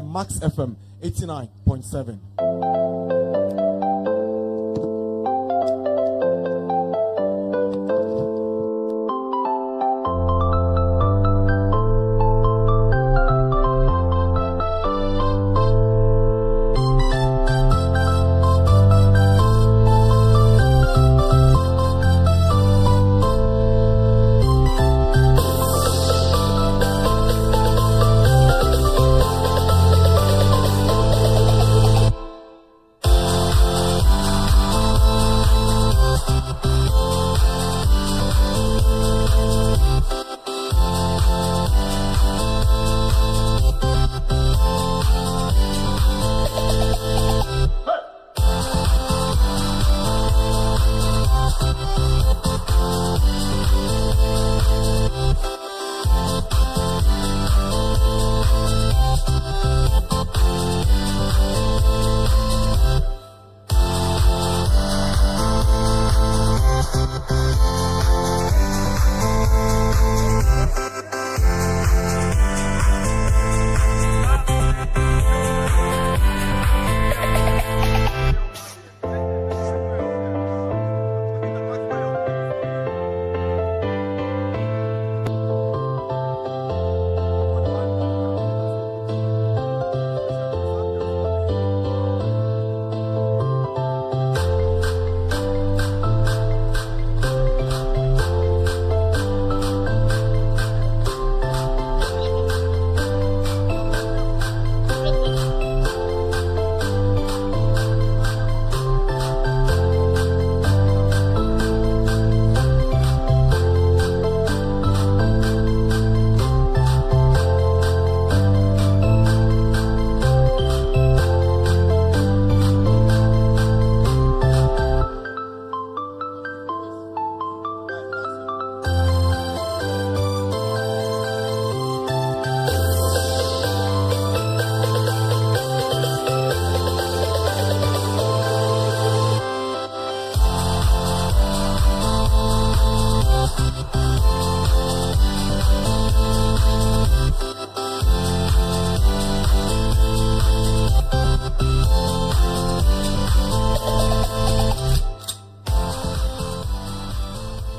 Max FM 89.7.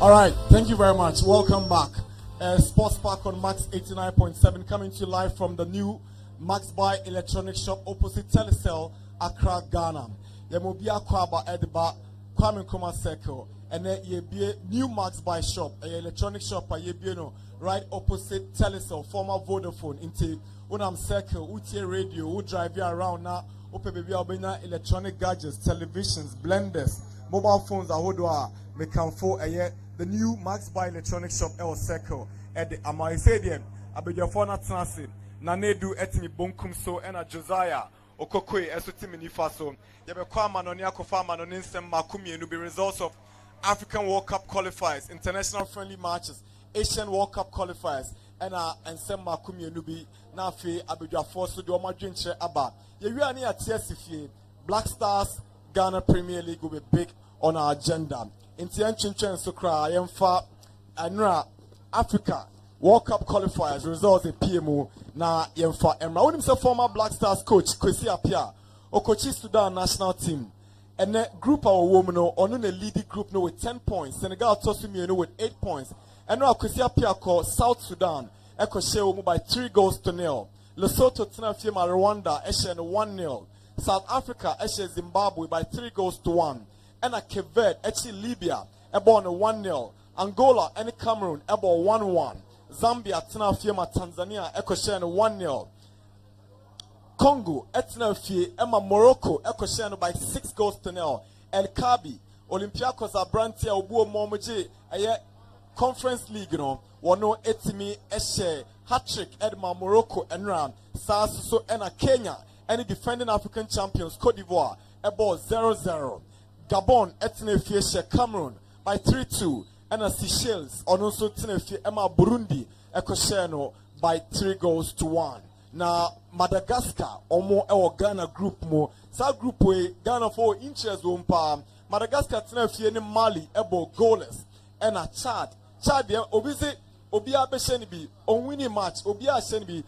All right, thank you very much. Welcome back. Sports Park on Max 89.7 coming to you live from the new MaxBuy Electronic Shop opposite Telecel, Accra, Ghana. Yemobia Kwaba Edba, Kwame Nkrumah Circle, and then ye be new MaxBuy Shop, a electronic shop, a yebiano, right opposite Telecel, former Vodafone, into Unam Circle, Utie Radio, who drive you around now, Ope Baby Albina, electronic gadgets, televisions, blenders, mobile phones, Ahodwa, Mekanfo, the new MaxBuy Electronic Shop El Circle at the Amai Stadium. Abidjafona Transit, Nanedu Etimi Bonkum so and a Josiah, Okokwe, Esotimini Faso. Yabekwa Manonia Kofa Manonin Makumi will be results of African World Cup qualifiers, international friendly matches, Asian World Cup qualifiers, and Sem Makumi Nubi, Nafi, Abidjafo, so do Omadrinche Abba. Yuriani at TSF, Black Stars, Ghana Premier League will be big on our agenda. In Tianchin Sokra, Yemfa, Anra, Africa, World Cup qualifiers, results in PMO, na Yemfa, Emra. When himself former Black Stars coach, Cristiano Ronaldo, or coach Sudan national team, and the group of women, on a leading group no with 10 points, Senegal Tosumi with 8 points, and now Cristiano Ronaldo, South Sudan, Eko Shewo by 3 goals to 0. Lesotho Tinafima Rwanda, Eshen 1-0. South Africa, Eshe Zimbabwe by 3 goals to 1. And a Cape Verde, actually Libya, about 1-0. Angola and Cameroon, about 1-1. Zambia, Tina Fiema, Tanzania, Ekoshen 1-0. Congo, Etna Fie, Emma Morocco, Ekoshen by 6 goals to 0. El Kabi, Olympiacos Abrantia, Obuo Momoje, a Conference League, you know, Wano Etimi, Eshe, hat-trick, Edma Morocco, and Ram, Sasso, and Kenya, any defending African champions, Cote d'Ivoire, about 0-0. Gabon, Etnefie, Cameroon by 3-2, and a Seychelles, on also Tenefie, Emma Burundi, Ekosheno by 3 goals to 1. Now, Madagascar, or more our Ghana group more, so group way, Ghana for inches wompa, Madagascar, Tenefie, and Mali, Ebo goalless, and a Chad, Obise, Obia Beshenibi, on winning match, Obia Shenibi,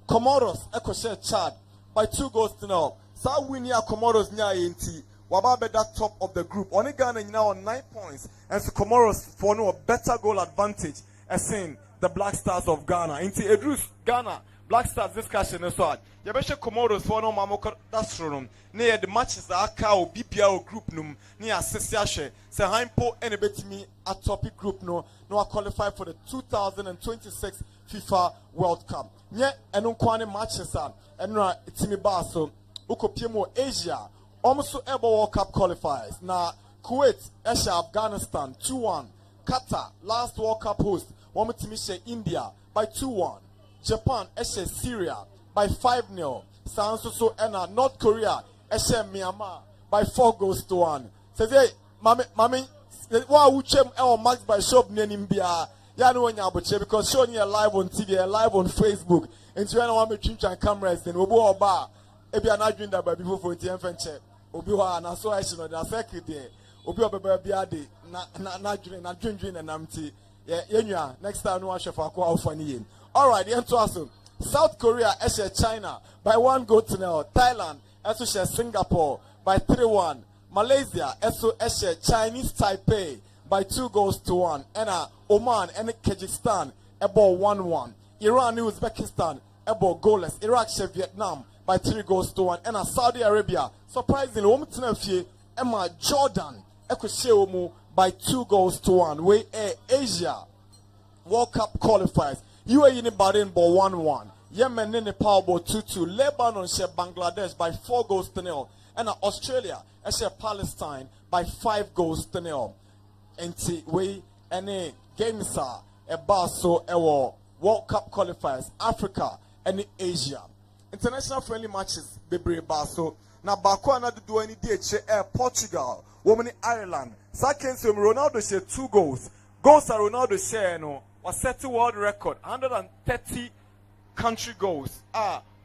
Comoros, Ekoshe Chad, by 2 goals to 0. So winning Comoros nya yenti. Wababe that top of the group. Only Ghana now on 9 points. And so Comoros for no better goal advantage as in the Black Stars of Ghana. Inti Edrus Ghana Black Stars discussion is hard. Yabesha Comoros for no mamoko that's room. Near the matches that cow BPL group num near Sessiashe. Say Haimpo and a bit me a topic group no qualify for the 2026 FIFA World Cup. Nye enukwane matches are enra itimi baso uko piemo Asia almost able World Cup qualifiers. Na Kuwait Esha Afghanistan 2-1. Qatar last World Cup host Wamutimishe India by 2-1. Japan Esha Syria by 5-0. Sansuso Ena North Korea Esha Myanmar by 4 goals to 1. Say mami wa uchem el MaxBuy Shop nenimbia. Ya no nya abuche because showing you live on TV, live on Facebook. And so when we change cameras then we go oba ebi anadwin da ba before for TM fenche. Obi wa na so I should know that second day. Obi oba bia ade na dwindwin na namti. Yeah, next time no chef akwa ofani. All right, the answer. South Korea eshe China by 1 goal to 0. Thailand eshe Singapore by 3-1. Malaysia eshe Chinese Taipei by 2 goals to 1. And Oman and Kyrgyzstan about 1-1. Iran and Uzbekistan about goalless. Iraq Vietnam by 3 goals to 1. And Saudi Arabia surprisingly Emma Jordan by 2 goals to 1. We Asia World Cup qualifiers. UAE in Bahrain by 1-1. Yemen in Nepal by 2-2. Lebanon share Bangladesh by 4 goals to 0. And Australia share Palestine by 5 goals to 0. And we any games are about so World Cup qualifiers, Africa and Asia. International friendly matches bebre baso. Na bako another do any day Portugal, woman Ireland. Second so Ronaldo share 2 goals. Goals are Ronaldo share no was set to world record 130 country goals.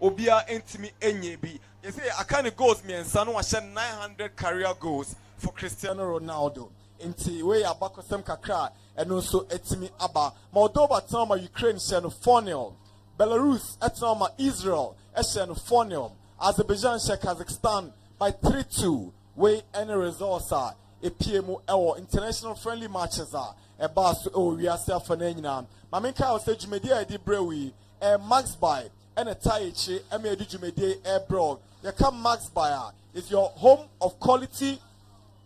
Obia entimi enyebi. You see I kind of goals me and Sanu was 900 career goals for Cristiano Ronaldo. Inti we abako sem kakra and also etimi aba. Moldova tama Ukraine share 4-0. Belarus etama Israel share 4-0. Azerbaijan share Kazakhstan by 3-2. We any results are a PMO or international friendly matches are a bus we are self and nyina. Maminka will say Jumedia di brewi MaxBuy and a Taichi Emedi Jumedia air broad. You come MaxBuy is your home of quality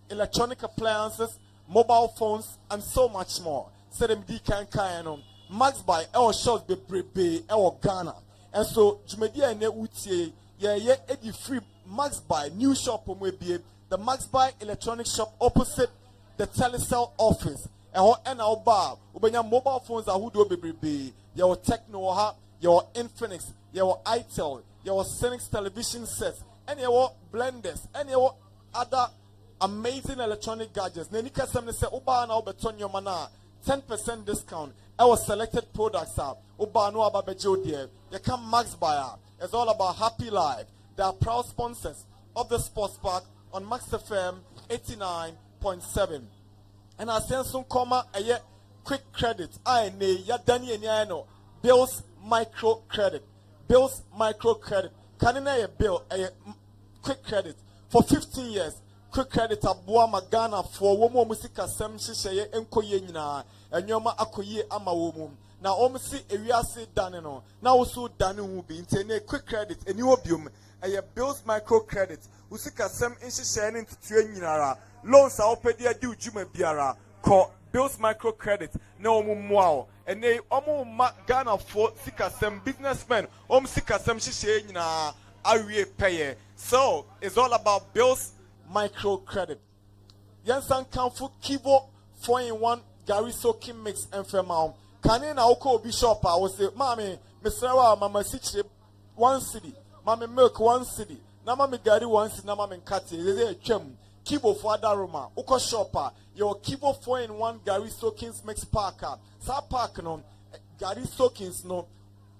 electronic appliances, mobile phones, and so much more. Say them D can MaxBuy our shops be brebe our Ghana. And so Jumedia and Utie edi free MaxBuy new shop be the MaxBuy electronic shop opposite the Telecel office. And our bar, ubenya mobile phones are who do be your Techno, your Infinix, your itel, your Senix television sets, and your blenders, and your other amazing electronic gadgets. Nenika Samne say Uba na beton your mana 10% discount. Our selected products are Uba no ababejo dear. You come MaxBuy. It's all about happy life. They are proud sponsors of the sports park on Max FM 89.7. And I send some comma a quick credit. I ne ya Danny and no Bills micro credit. Bills micro credit. Can I a bill a quick credit for 15 years? Quick credit abua magana for womo musika sem shisheye enkoye nyina enyoma akoye ama womu. Na omsi ewiase dane no. Na osu dane hu bi ntene quick credit eni obium a Bills micro credit. Usika sem inshisheye ntutu nyinara. Loans are open there due Juma Biara. Call Bills microcredit. No more. And they almost Ghana for Sikasem businessmen. Sikasem Shishay na Ayew pay. So it's all about Bills microcredit. Yansan Kamfu Kivo 4-in-1 Gary Soaking mix and Femau. Kanina Oko Bishop. I was say, Mammy, Mr. Mama Sitch 1 city. Mammy Milk 1 city. Namami Gary 1 city. Namami Kati. They say, Chem. Kibo for Adaroma, Uko Shopper, your Kibo 4-in-1 Gary Soakins mix parker. Sa park no Gary Soakins no.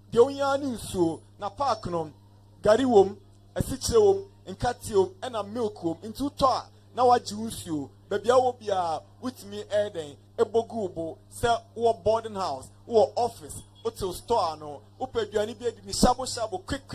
The only so na park no Gary wom, a sitche wom, and Katium, and a milk wom into toa. Now what juice you, baby, I will be with me air day, a bogubo, sell or boarding house, or office, hotel store no open aduane bi edi ni shabo quick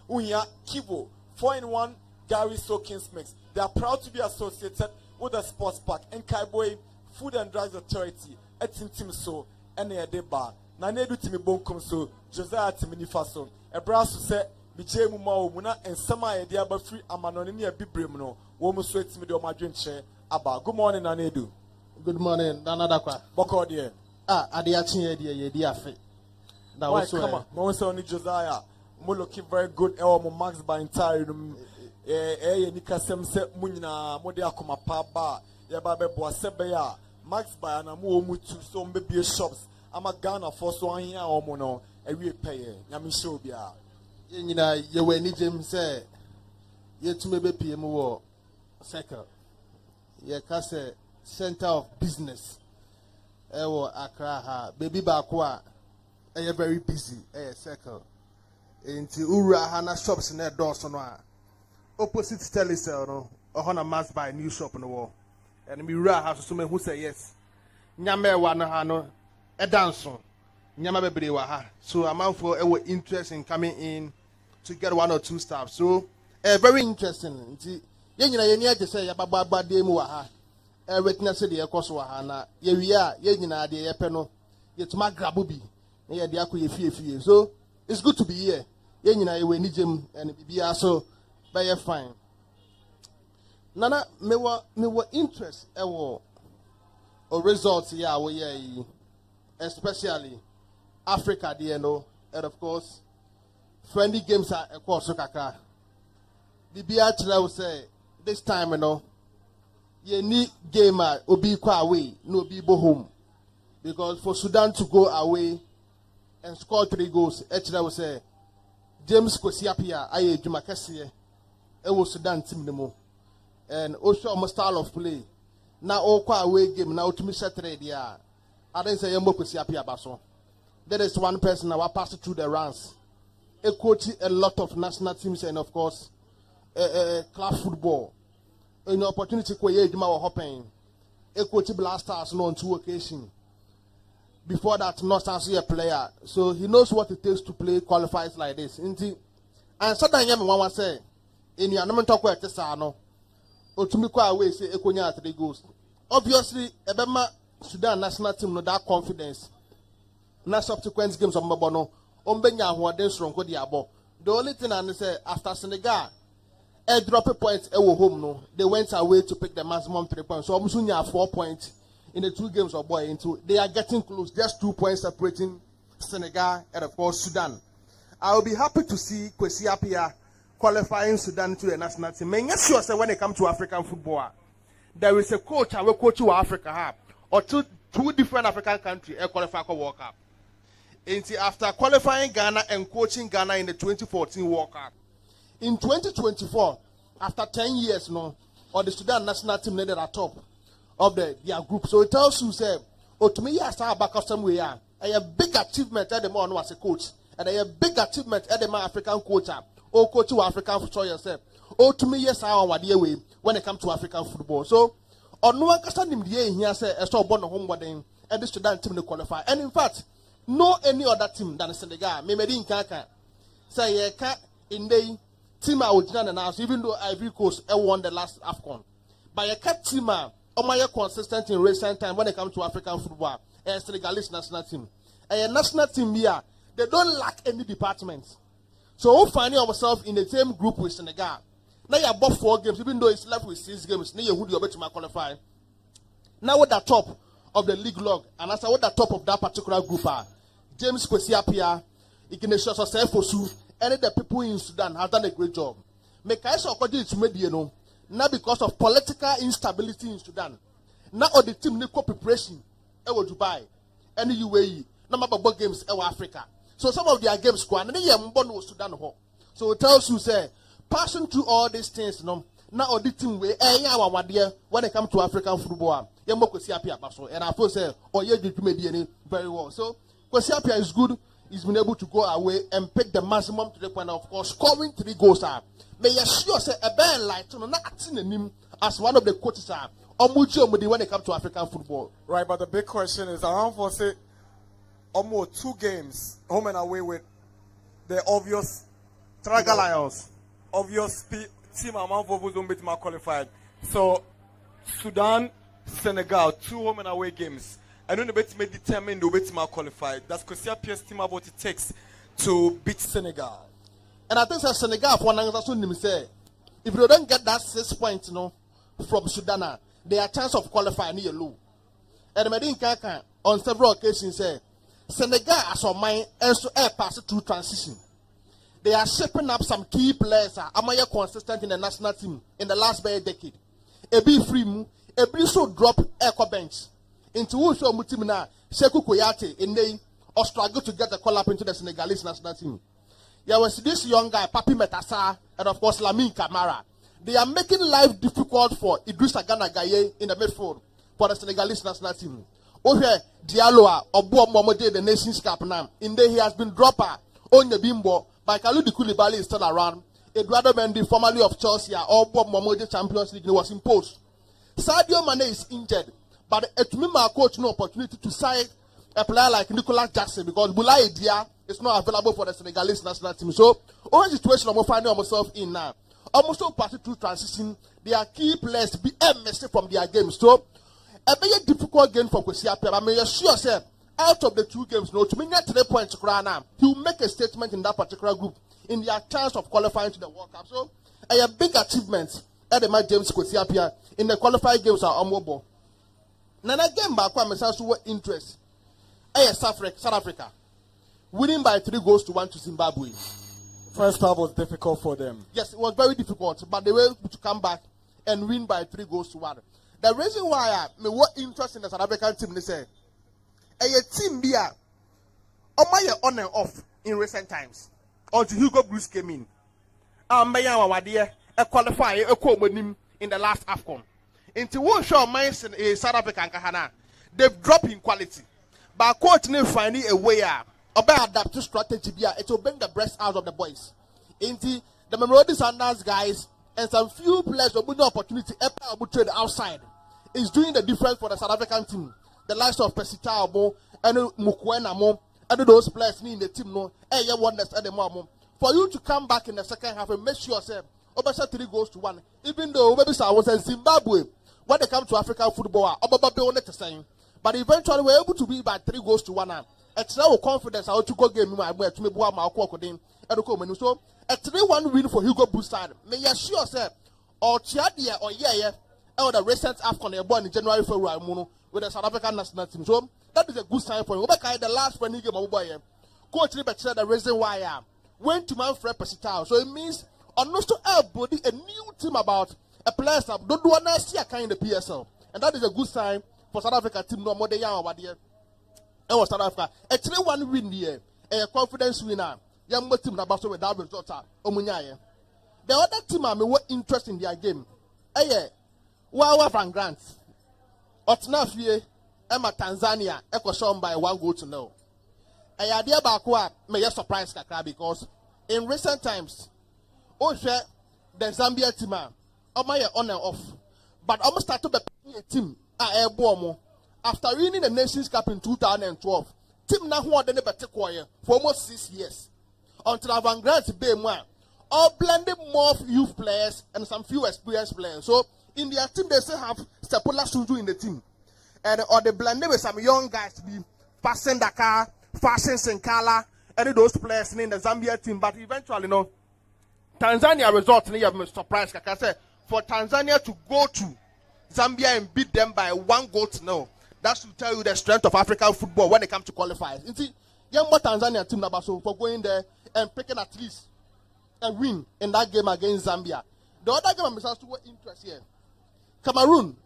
unya kivo 4-in-1 Gary Soakins mix. They are proud to be associated with the sports park and Kaiboy Food and Drugs Authority at Tim so and a deba. Nanedu Timi Bonkum so Josiah Timinifaso. A brass to say Bijay Muna and Sama Diaba free Amanoni a bibrimno. Woman sweats me do my drink chair. Abba. Good morning, Nanedu. Good morning, Nanadakwa. Boko dear. Adiachi dear fit. That was come on. Most only Josiah. Mo looking very good. Mo MaxBuy entire. Nika sem se munyina mode akoma pa ba ya ba be boa sebe ya MaxBuy na mo mutu so MaxBuy Shops ama Ghana for so ahia omo no ewie peye nyame show bia nyina ye wani jem se ye tume be pie mu wo circle ye ka se center of business wo Accra ha baby ba ko a very busy circle enti ura ha na shops na doors no a opposite telecell no ohona MaxBuy new shop no wo and me ra ha so me who say yes nyama wa no ha no edanso nyama bebre wa ha so amanfo e interest in coming in to get 1 or 2 staff so very interesting nti ye nyina ye ni age say ya bababa de mu wa ha witness de ekoso wa ha na ye wi a ye nyina de ye pe no ye tuma grab bi na ye de akoye fie so it's good to be here ye nyina ye we ni jem and bibia so by fine. Nana, me were interest or results here, especially Africa, and of course, friendly games are of course Sokaka. The BR will say this time, you need gamer obi kwa away, no be home. Because for Sudan to go away and score 3 goals, Echra will say James Kosiapia, Ayew Jumakasi. It was Sudan team no and also my style of play. Now all quite away game now to me Saturday yeah. I didn't say Yambo Kusiapia Baso. There is one person now passed through the ranks. A coach a lot of national teams and of course club football. An opportunity for Yedma hopping. A coach blasters on 2 occasions. Before that, not as a player. So he knows what it takes to play qualifiers like this. And Saturday Yamma say in your nomen talk with Tesano, or to me, away say Ekonya 3 goals. Obviously, Ebema Sudan national team no that confidence. Na subsequent games of Mabono, Ombenya who are then strong with the abo. The only thing I say after Senegal, drop a point home no, they went away to pick the maximum 3 points. So Musunya 4 points in the 2 games of boy into. They are getting close, just 2 points separating Senegal and of course Sudan. I will be happy to see Kwesi Apia qualifying Sudan to a national team. Yes, sure, so when it comes to African football, there is a coach I will coach to Africa or two different African countries qualify for World Cup. After qualifying Ghana and coaching Ghana in the 2014 World Cup. In 2024, after 10 years no, or the Sudan national team ended at top of their group. So it tells you say, oh to me yes, I back up somewhere. I have big achievement at the man as a coach, and I have big achievement at the man African coach. Oh, coach to African football yourself. Oh, to me, yes, I want the way when it comes to African football. So, on no one can stand him the here say a store born home wedding and the Sudan team to qualify. And in fact, no any other team than Senegal. Maybe in Kaka say in the team I would announce, even though Ivory Coast won the last AFCON. But a cat team are consistent in recent time when it comes to African football. A Senegalese national team. A national team here, they don't lack any departments. So we're finding ourselves in the same group with Senegal. Now you have bought 4 games, even though it's left with 6 games. Now you're going to qualify. Now with the top of the league log, and as I with the top of that particular group are James Kwesiapia, Ignatius Osefosu, and the people in Sudan have done a great job. Mekaisa Okoji to Mediano, now because of political instability in Sudan. Now all the team need preparation. Dubai, and the UAE, number of games Africa. So some of their games and they are born Sudan. So it tells you say passing through all these things now all the team way when it comes to African football. And I feel say very well. So Kwesiapia is good. He's been able to go away and pick the maximum to the point of course scoring 3 goals. May you sure say a bad light to not acting him as one of the coaches when it comes to African football. Right, but the big question is around for say almost 2 games, home and away, with the obvious Tiger Lions. Obvious team amount of who's bit more qualified. So Sudan, Senegal, 2 home and away games. I know the bit may determine the bit more qualified. That's because PS team about what it takes to beat Senegal. And I think that Senegal, for one answer, say, if you don't get that 6 points, from Sudan, there are chance of qualifying near low. And the Medin on several occasions say, Senegal as on mine and so air pass through transition. They are shaping up some key players. Am I consistent in the national team in the last decade? A be free, a be so drop echo bench into who show Mutimina, Sekou Koyate, in they or struggle to get a call up into the Senegalese national team. There was this young guy, Papi Metassa, and of course Lamine Camara. They are making life difficult for Idrissa Gana Gaye in the midfield for the Senegalese national team. Okay, Diallo, Obo Momode, the Nations Cup now. In there, he has been dropper on the bimbo, but Kalidou Koulibaly is still around. Eduardo Mendy, formerly of Chelsea, Obo Momode Champions League, was imposed. Sadio Mane is injured, but my coach no opportunity to sign a player like Nicolas Jackson because Boulaye Dia is not available for the Senegalese national team. So, all the situation I'm finding myself in now. Almost all party through transition, their key players be missing from their games. So, a very difficult game for Kwesi Appiah. I mean, sure, sir, out of the 2 games, to me, 3 points, he will make a statement in that particular group in their chance of qualifying to the World Cup. So, a big achievement at the match James Kwesi Appiah in the qualifying games are unmobile. Now, again, back when I saw interest, South Africa, winning by 3-1 to Zimbabwe. First half was difficult for them. Yes, it was very difficult, but they were able to come back and win by 3-1. The reason why I was interested in the South African team is a team here on and off in recent times. Until Hugo Bruce came in. A qualifier in the last AFCON. Until one show minds in South Africa and Kahana, they've dropped in quality. But coach need finding a way about adaptive strategy. It will bring the breast out of the boys. Into the Mamelodi Sundowns guys and some few players will be no opportunity to trade outside. It's doing the difference for the South African team. The likes of Pesita Abo and Mukwena and those players in the team wonders at the moment. For you to come back in the second half and make sure yourself over 3-1. Even though maybe I was in Zimbabwe when they come to African football, but eventually we're able to be by 3-1. It's now confidence how to go game to me so a 3-1 win for Hugo Bruce side. May you sure yourself or Chiadia or or the recent AFCON born in January February with the South African national team. So that is a good sign for you. The last friendly game of Coach Libet said the reason why I went to Manfred Pesitao. So it means on no to everybody a new team about a player that don't want to see a kind of PSL. And that is a good sign for South Africa team no more than over there. It was South Africa. A 3-1 win here, a confidence winner. Young team about with that result. The other team are more interested in their game. Wawa Van Grant. Otnafie, Emma Tanzania, Echo shown by 1-0. I idea back may you surprise Kakra because in recent times, the Zambia team are on and off. But almost started a team after winning the Nations Cup in 2012. Team now won the better for almost 6 years. Until Van Grant Bay all blended more youth players and some few experienced players. So in their team, they still have Sepola Suju in the team. And or they blended with some young guys to be passing Dakar, Fashion Senkala, and those players in the Zambia team. But eventually, Tanzania result, you have surprised. Like I said, for Tanzania to go to Zambia and beat them by 1-0, that should tell you the strength of African football when it comes to qualifiers. You see, young Tanzania team so for going there and picking at least a win in that game against Zambia. The other game I'm also interested here. Cameroon,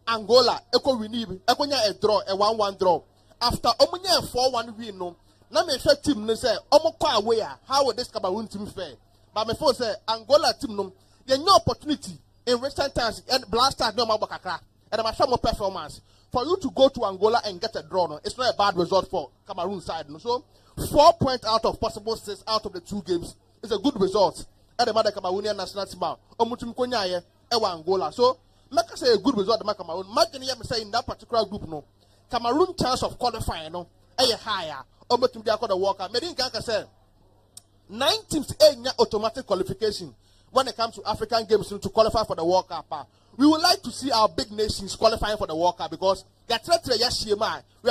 Angola, winning, a draw, a 1-1 draw. After a 4-1 win, now me share team say, away. How would this Cameroon team fare? But my phone say Angola team there's no opportunity in recent times and blast no Mabakakra and I'm sure more performance. For you to go to Angola and get a draw, it's not a bad result for Cameroon side. So 4 points out of possible 6 out of the 2 games is a good result. And the mother Cameroonian national team Angola. So make us say a good result the Cameroon. Imagine say in that particular group Cameroon chance of qualifying no higher. To be the World Cup. Medin Kanka said 9 teams automatic qualification when it comes to African games to qualify for the World Cup. We would like to see our big nations qualifying for the World Cup because we are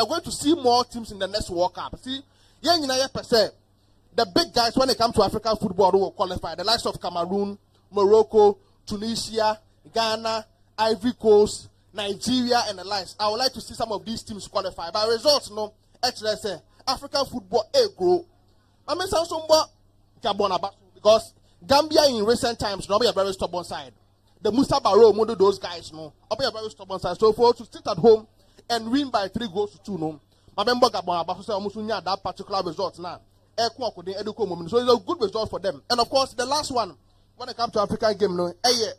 going to see more teams in the next World Cup. See, the big guys when it comes to African football who will qualify, the likes of Cameroon, Morocco, Tunisia, Ghana, Ivory Coast, Nigeria, and the likes. I would like to see some of these teams qualify. By results, no, actually, African football grow. I mean, because Gambia in recent times not be a very stubborn side. The Musa Barrow, one of those guys, no, be a very stubborn side. So for us to sit at home and win by 3 goals to 2, no, I remember Gabon that particular result now. So it's a good result for them. And of course, the last one when it comes to African game, no,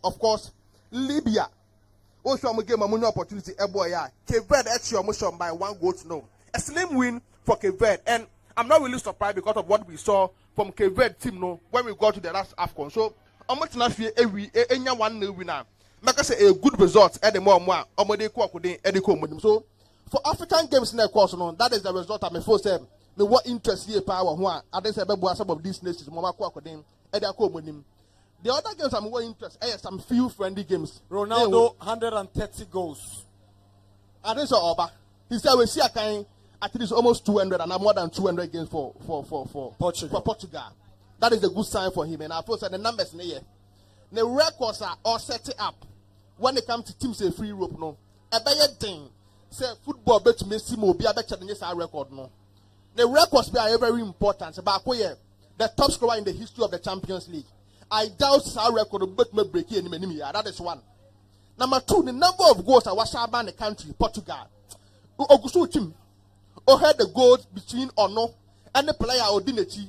of course, Libya. Also, I'm game a opportunity. Cape Verde actually by 1 goal to 0. A slim win for Cape Verde, and I'm not really surprised because of what we saw from Cape Verde team no when we got to the last AFCON. So I'm not sure if 1 winner. Make us a good result at the moment. So for African games in the course, no, that is the result. I'm first say me what interest here power one. I didn't say about some of these nations. The other games I'm more interested some few friendly games. Ronaldo 130 goals. I didn't say Oba. He said we see a kind. At least almost 200 and more than 200 games for Portugal. That is a good sign for him. And I thought the numbers in the year. The records are all set up when it comes to teams in free Europe. No, a better thing. Say football bet Messi will be a better than this record. No, the records are very important. About the top scorer in the history of the Champions League. I doubt our record but may break in many years. That is one. Number 2, the number of goals that was in the country, Portugal. Augusto team. Had the goals between Ono and the player Odineci,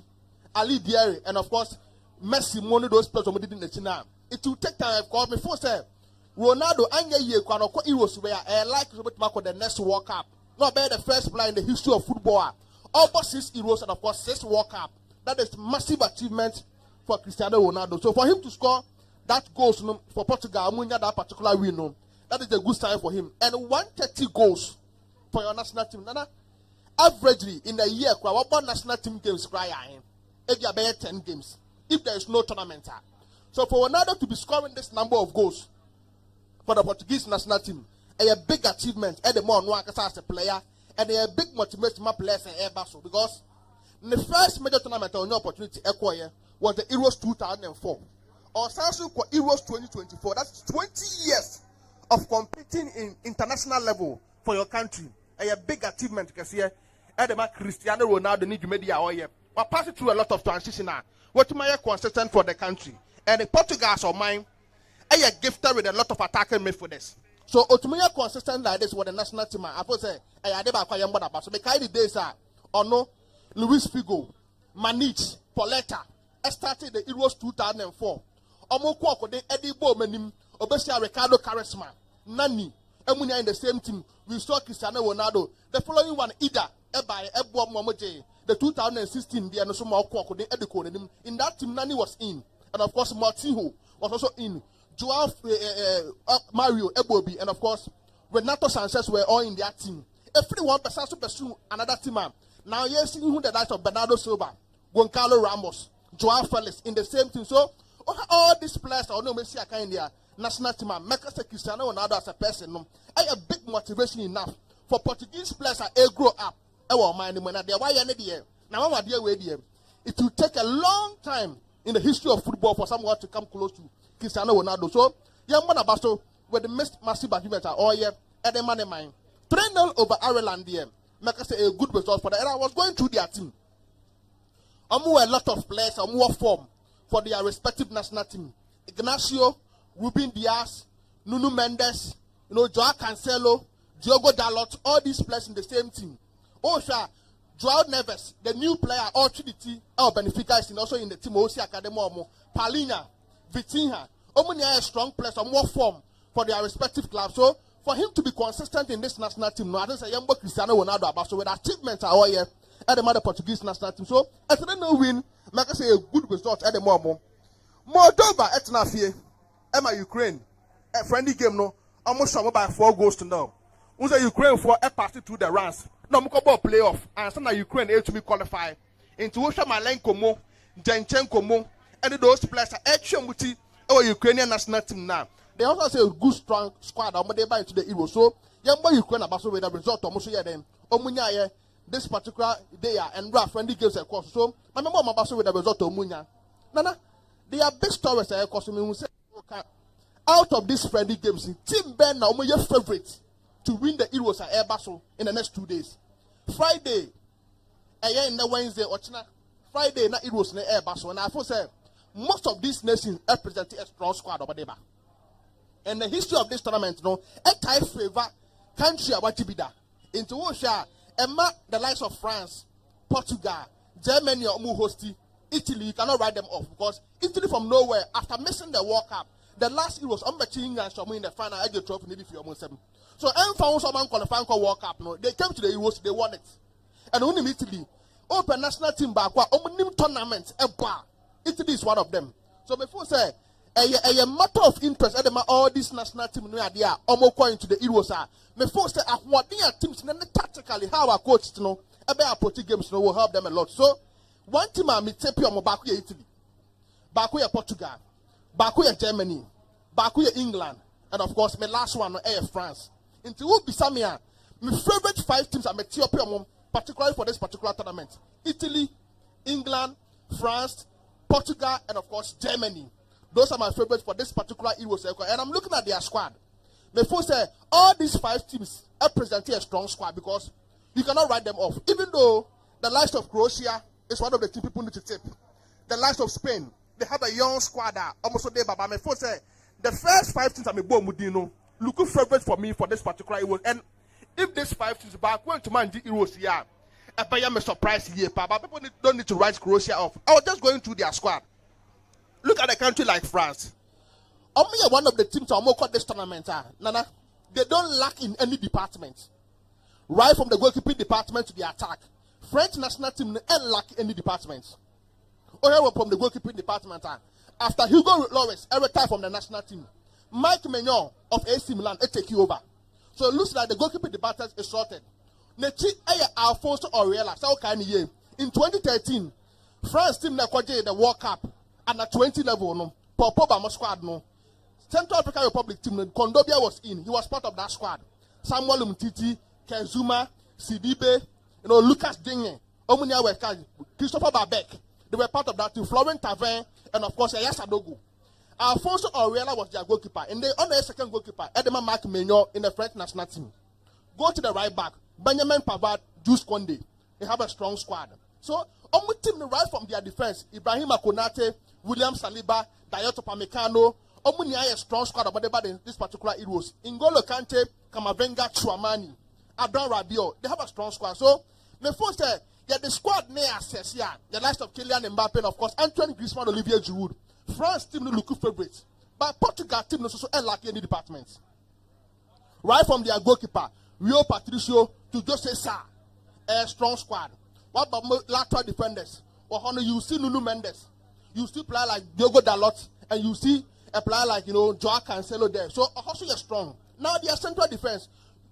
Ali Diary, and of course Messi. One of those players who did it now. It will take time. Because before say Ronaldo and Ayew Kwanoko Heroes were like to mark the next World Cup. Not be the first player in the history of football. Almost 6 Heroes and of course 6 World Cup. That is massive achievement for Cristiano Ronaldo. So for him to score that goals for Portugal, that particular win, that is a good sign for him. And 130 goals for your national team. Averagely in a year, what national team games if you are 10 games, if there is no tournament. So for Ronaldo to be scoring this number of goals for the Portuguese national team, a big achievement at the moment as a player, and a big motivation for players in Airbus because the first major tournament on your opportunity was the Euros 2004. Or Samsung Euros 2024. That's 20 years of competing in international level for your country. A big achievement because here. Cristiano Ronaldo need to make the hour. We're passing through a lot of transition now. What am I consistent for the country? And the Portuguese of mine, I are gifted with a lot of attacking midfielders. So Otumia consistent like this with the national team. I suppose I had about so the kind of days are Ono, Luis Figo, Manich, Pauletta, started the Euros 2004. Omoko de Eddie Bowmanim, Obesia Ricardo Charisma, Nani, Emunia in the same team. We saw Cristiano Ronaldo. The following one, Ida. The 2016 in that team Nani was in, and of course Martinho was also in. Joao Mario Ebobi and of course Renato Sanchez were all in their team. Everyone to pursue another team. Now you're seeing who the likes of Bernardo Silva, Goncalo Ramos, Joao Felix in the same team. So all these players are no Messi in their national team. Make us Cristiano Ronaldo as a person. I have big motivation enough for Portuguese players to grow up. It will take a long time in the history of football for someone to come close to Cristiano Ronaldo. So, young man Abaso, with the massive achievement all year, at the money mine. 3-0 over Ireland here. Make us a good result for that. And I was going through their team. A lot of players are more form for their respective national team. Ignacio, Ruben Diaz, Nuno Mendes, Joao Cancelo, Diogo Dalot, all these players in the same team. Osha, Joao Neves, the new player, all Trinity, our Benfica is also in the team. Osi Academy, Palhinha, Vitinha, Omunia strong players, or more form for their respective clubs. So for him to be consistent in this national team, no, I don't say young Cristiano Ronaldo, but so with achievements are all here at the mother Portuguese national team. So after the win, make us say a good result at the moment. Moldova at Nafie, Emma Ukraine, a friendly game, no, almost by 4 goals to 0. Unse Ukraine for a pass through the rounds. No mo ball playoff and so na Ukraine able to be qualify into Osha Malenko mo, Jenchenko mo, and those players are actually muti our Ukrainian national team now. They also say a good strong squad or they buy into the Euro. So young boy Ukraine about with the result of Musuya them. Omunya this particular day and rough friendly games of course. So my mom about with the result of Munya. Nana, they are big stories of course me say out of these friendly games, Team Ben now your favorite to win the Euros at Air Basel in the next 2 days. Friday, in the Wednesday, or Friday, na Euros in Air Basel. And I thought say most of these nations represent a strong squad over there. And the history of this tournament, a tie favor country about to be there. Into Russia, the likes of France, Portugal, Germany, or hosting Italy, you cannot write them off because Italy from nowhere, after missing the World Cup, the last Euros, England shall in the final Ayew trophy maybe for almost 7. So I'm found someone qualifying for World Cup. No, they came to the Euros, they won it. And only Italy, open national team back, opening tournament, Italy is one of them. So before say, a matter of interest, all these national team no idea, almost going to the Euros. Before say, what their teams, tactically, how our coach, about approaching games, will help them a lot. So one team I meet back here Italy, back here Portugal, back here Germany, back here England, and of course my last one France. Into who be Samia, my favorite 5 teams are Ethiopia, particularly for this particular tournament. Italy, England, France, Portugal, and of course Germany. Those are my favorites for this particular Euros. And I'm looking at their squad. Before say all these 5 teams represent a strong squad because you cannot write them off. Even though the likes of Croatia is one of the team people need to tip. The likes of Spain, they have a young squad almost there. But before say the first 5 teams are me born Mudino. Look favorite for me for this particular Euros. And if this 5 teams back went to man the Euros here, I am a surprise here. But people don't need to write Croatia off. I was just going through their squad. Look at a country like France. Only one of the teams are more called this tournament. Nana, they don't lack in any department. Right from the goalkeeping department to the attack. French national team don't lack any department. Or from the goalkeeping department. After Hugo Lloris, every time from the national team. Mike Maignan of AC Milan, take you over. So it looks like the goalkeeping department is sorted. Alfonso Auriela, in 2013, France team the World Cup at a 20 level. No, Popo squad. No, Central African Republic team, Kondobia was in. He was part of that squad. Samuel Umtiti, Kenzuma, Sidibe, Lucas Digne, Omunia Wekaj, Christopher Babek. They were part of that team. Florent Tavin, and of course, Yasadogu. Alfonso Auriela was their goalkeeper, and they on their second goalkeeper, Edema Marc Maignan in the French national team. Go to the right back, Benjamin Pavard, Jules Koundé. They have a strong squad. So, on the team right from their defense, Ibrahim Konate, William Saliba, Dayot Upamecano, Omunia a strong squad about this particular Euros. N'Golo Kante, Kamavinga, Chouamani, Adon Rabiot. They have a strong squad. So, the first the squad near access here, the likes of Kylian Mbappe, and of course, Antoine Griezmann, Olivier Giroud. France team no look favorites, but Portugal team no also lack any departments. Right from their goalkeeper, Rio Patricio to Jose Sa, a strong squad. What about lateral defenders? Or you see Nuno Mendes, you see player like Diogo Dalot, and you see a player like Joao Cancelo there. So also you're strong. Now their central defense,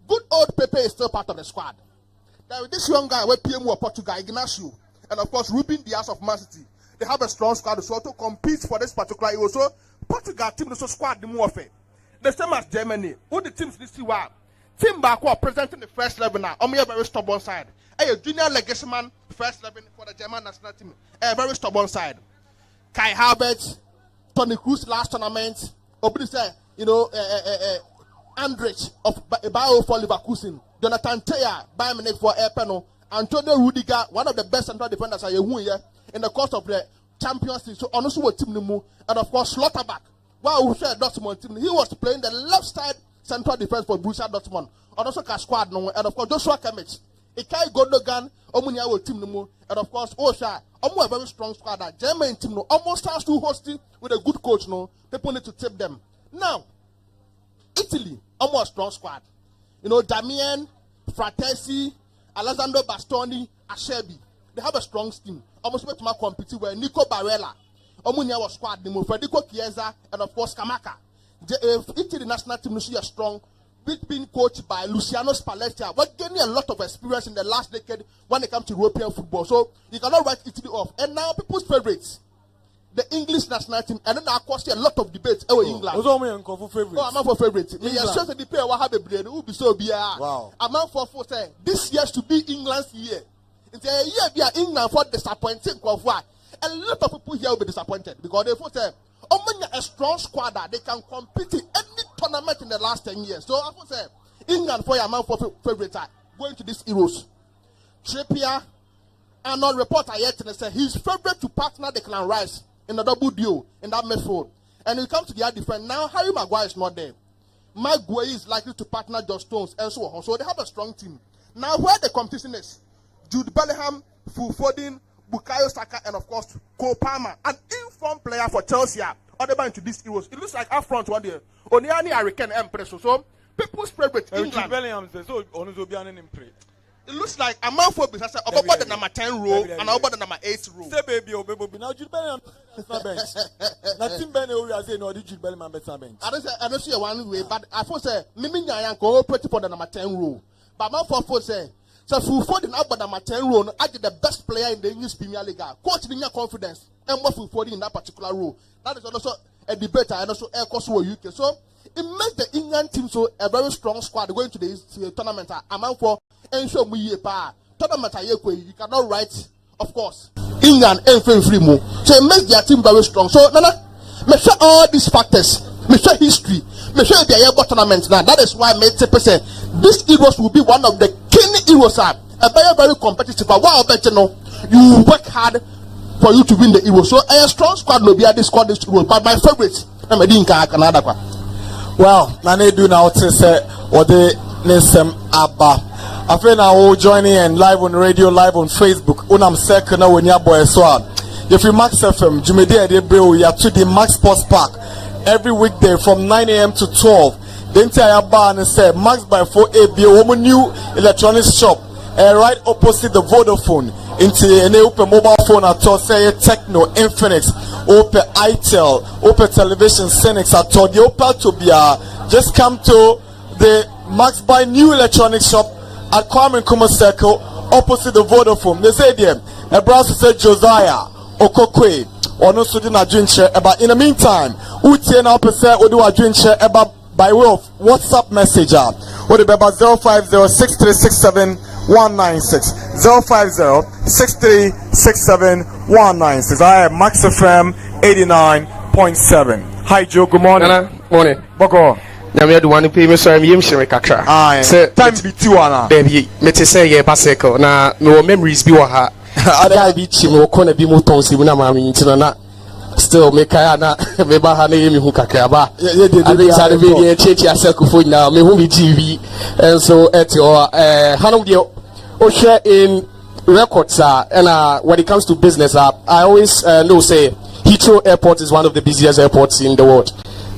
good old Pepe is still part of the squad. Now with this young guy, with PMU of Portugal, Ignacio, and of course Ruben Dias of Man City. They have a strong squad so to compete for this particular Euro. So Portugal team also squad the more fair. The same as Germany. Who the teams this year? Team back who are presenting the first 11 now. On a very stubborn side. A junior legacy man, first 11 for the German national team. A very stubborn side. Kai Havertz, Toni Kroos last tournament. Obviously, Andrich of Bayer for Leverkusen. Jonathan Teya, Bayern Munich for Erpeno. Antonio Rudiger, one of the best central defenders here in the course of the Champions League. So honestly, what team and of course Schlotterbeck. Wow, we said Dortmund team. He was playing the left side central defense for Borussia Dortmund. And also squad and of course Joshua Kimmich, Ilkay Gundogan, Omunia will team and of course Osha. A very strong squad. That German team almost has to host it with a good coach. People need to tip them. Now, Italy, almost strong squad. Damian, Fratesi, Alessandro Bastoni, Acerbi. They have a strong team. Almost went to compete with Nico Barella. Omunia was squad. Federico Chiesa and of course Kamaka. Italy national team is strong. being coached by Luciano Spalletti. We're gaining a lot of experience in the last decade when it comes to European football. So you cannot write Italy off. And now people's favorites, the English national team, and then I caused a lot of debates over England. I'm for favorites. I'm for favorites. Me just the player will have a brain who be so be. Wow. I'm for saying this year should be England's year. It's a year we are England for disappointing. A lot of people here will be disappointed because they thought say, a strong squad that they can compete in any tournament in the last 10 years. So I would say England for your man for favorite going to these Euros. Trippier and non reporter yet and say he's favorite to partner the Clan Rice in a double deal in that midfield. And we come to the other defense. Now Harry Maguire is not there. Maguire is likely to partner Josh Stones and so on. So they have a strong team. Now where the competition is, Jude Bellingham, Phil Foden, Bukayo Saka, and of course Cole Palmer, an informed player for Chelsea. Other into these Euros. It looks like up front one day. Only any Hurricane Empress. So people's favorite England. It looks like a man for business about the number 10 row and about the number 8 row. Say baby, now Jude Bellingham better bench. Nothing better we are saying no Jude Bellingham better bench. I don't see one way, but I thought say Mimi Nyan cooperative for the number 10 row. But man for say so for the number 10 row, I get the best player in the English Premier League. Coach in your confidence and what for in that particular role. That is also a debate and also air course UK. So it makes the England team so a very strong squad going to the tournament. I'm for ensure we tournament you cannot write, of course, England and free move. So it makes their team very strong. So Nana, make sure all these factors, make sure history, make sure they are tournament now. That is why I made 10%. This Euros will be one of the key Euros a very, very competitive. But what I bet you work hard for you to win the Euros. So a strong squad will be at this squad this Euros. But my favorite, I'm a Dinka Canada. Well, Nane do now to say what they Nisem Abba. I feel now joining and live on radio, live on Facebook. Unam second when your boy swab. If you Max FM, Jumede de Breu, ya to the Max Sports Park every weekday from 9 a.m. to 12. The entire bar and say MaxBuy 4AB, woman new electronics shop, right opposite the Vodafone. Into an open mobile phone at all, say Techno, Infinix, open itel, open television, Cenex at all. The Opel to be just come to the MaxBuy new electronics shop at Kwame Nkrumah Circle opposite the Vodafone. They say there, a browser said Josiah Okokwe or no student a drink share. But in the meantime, Uti and Opposite will do a drink share about by way of WhatsApp messenger. What about 0506367 196 0506367 I am Max FM 89.7. Hi Joe, good morning. Morning. Boko. Nyame do one pay me so am share kakra. Say time be 2 ana. Baby, me te say ye bicycle na me memories bi wa ha. Ada bi chi me ko na bi mo ton si na ma me ntino na still me kaya na me ba ha na ye me hu kakra ba. Ade sa de bi ye chechi aseku fo na me hu bi TV. And so at your hanom de o share in records and when it comes to business I always know say Heathrow Airport is one of the busiest airports in the world.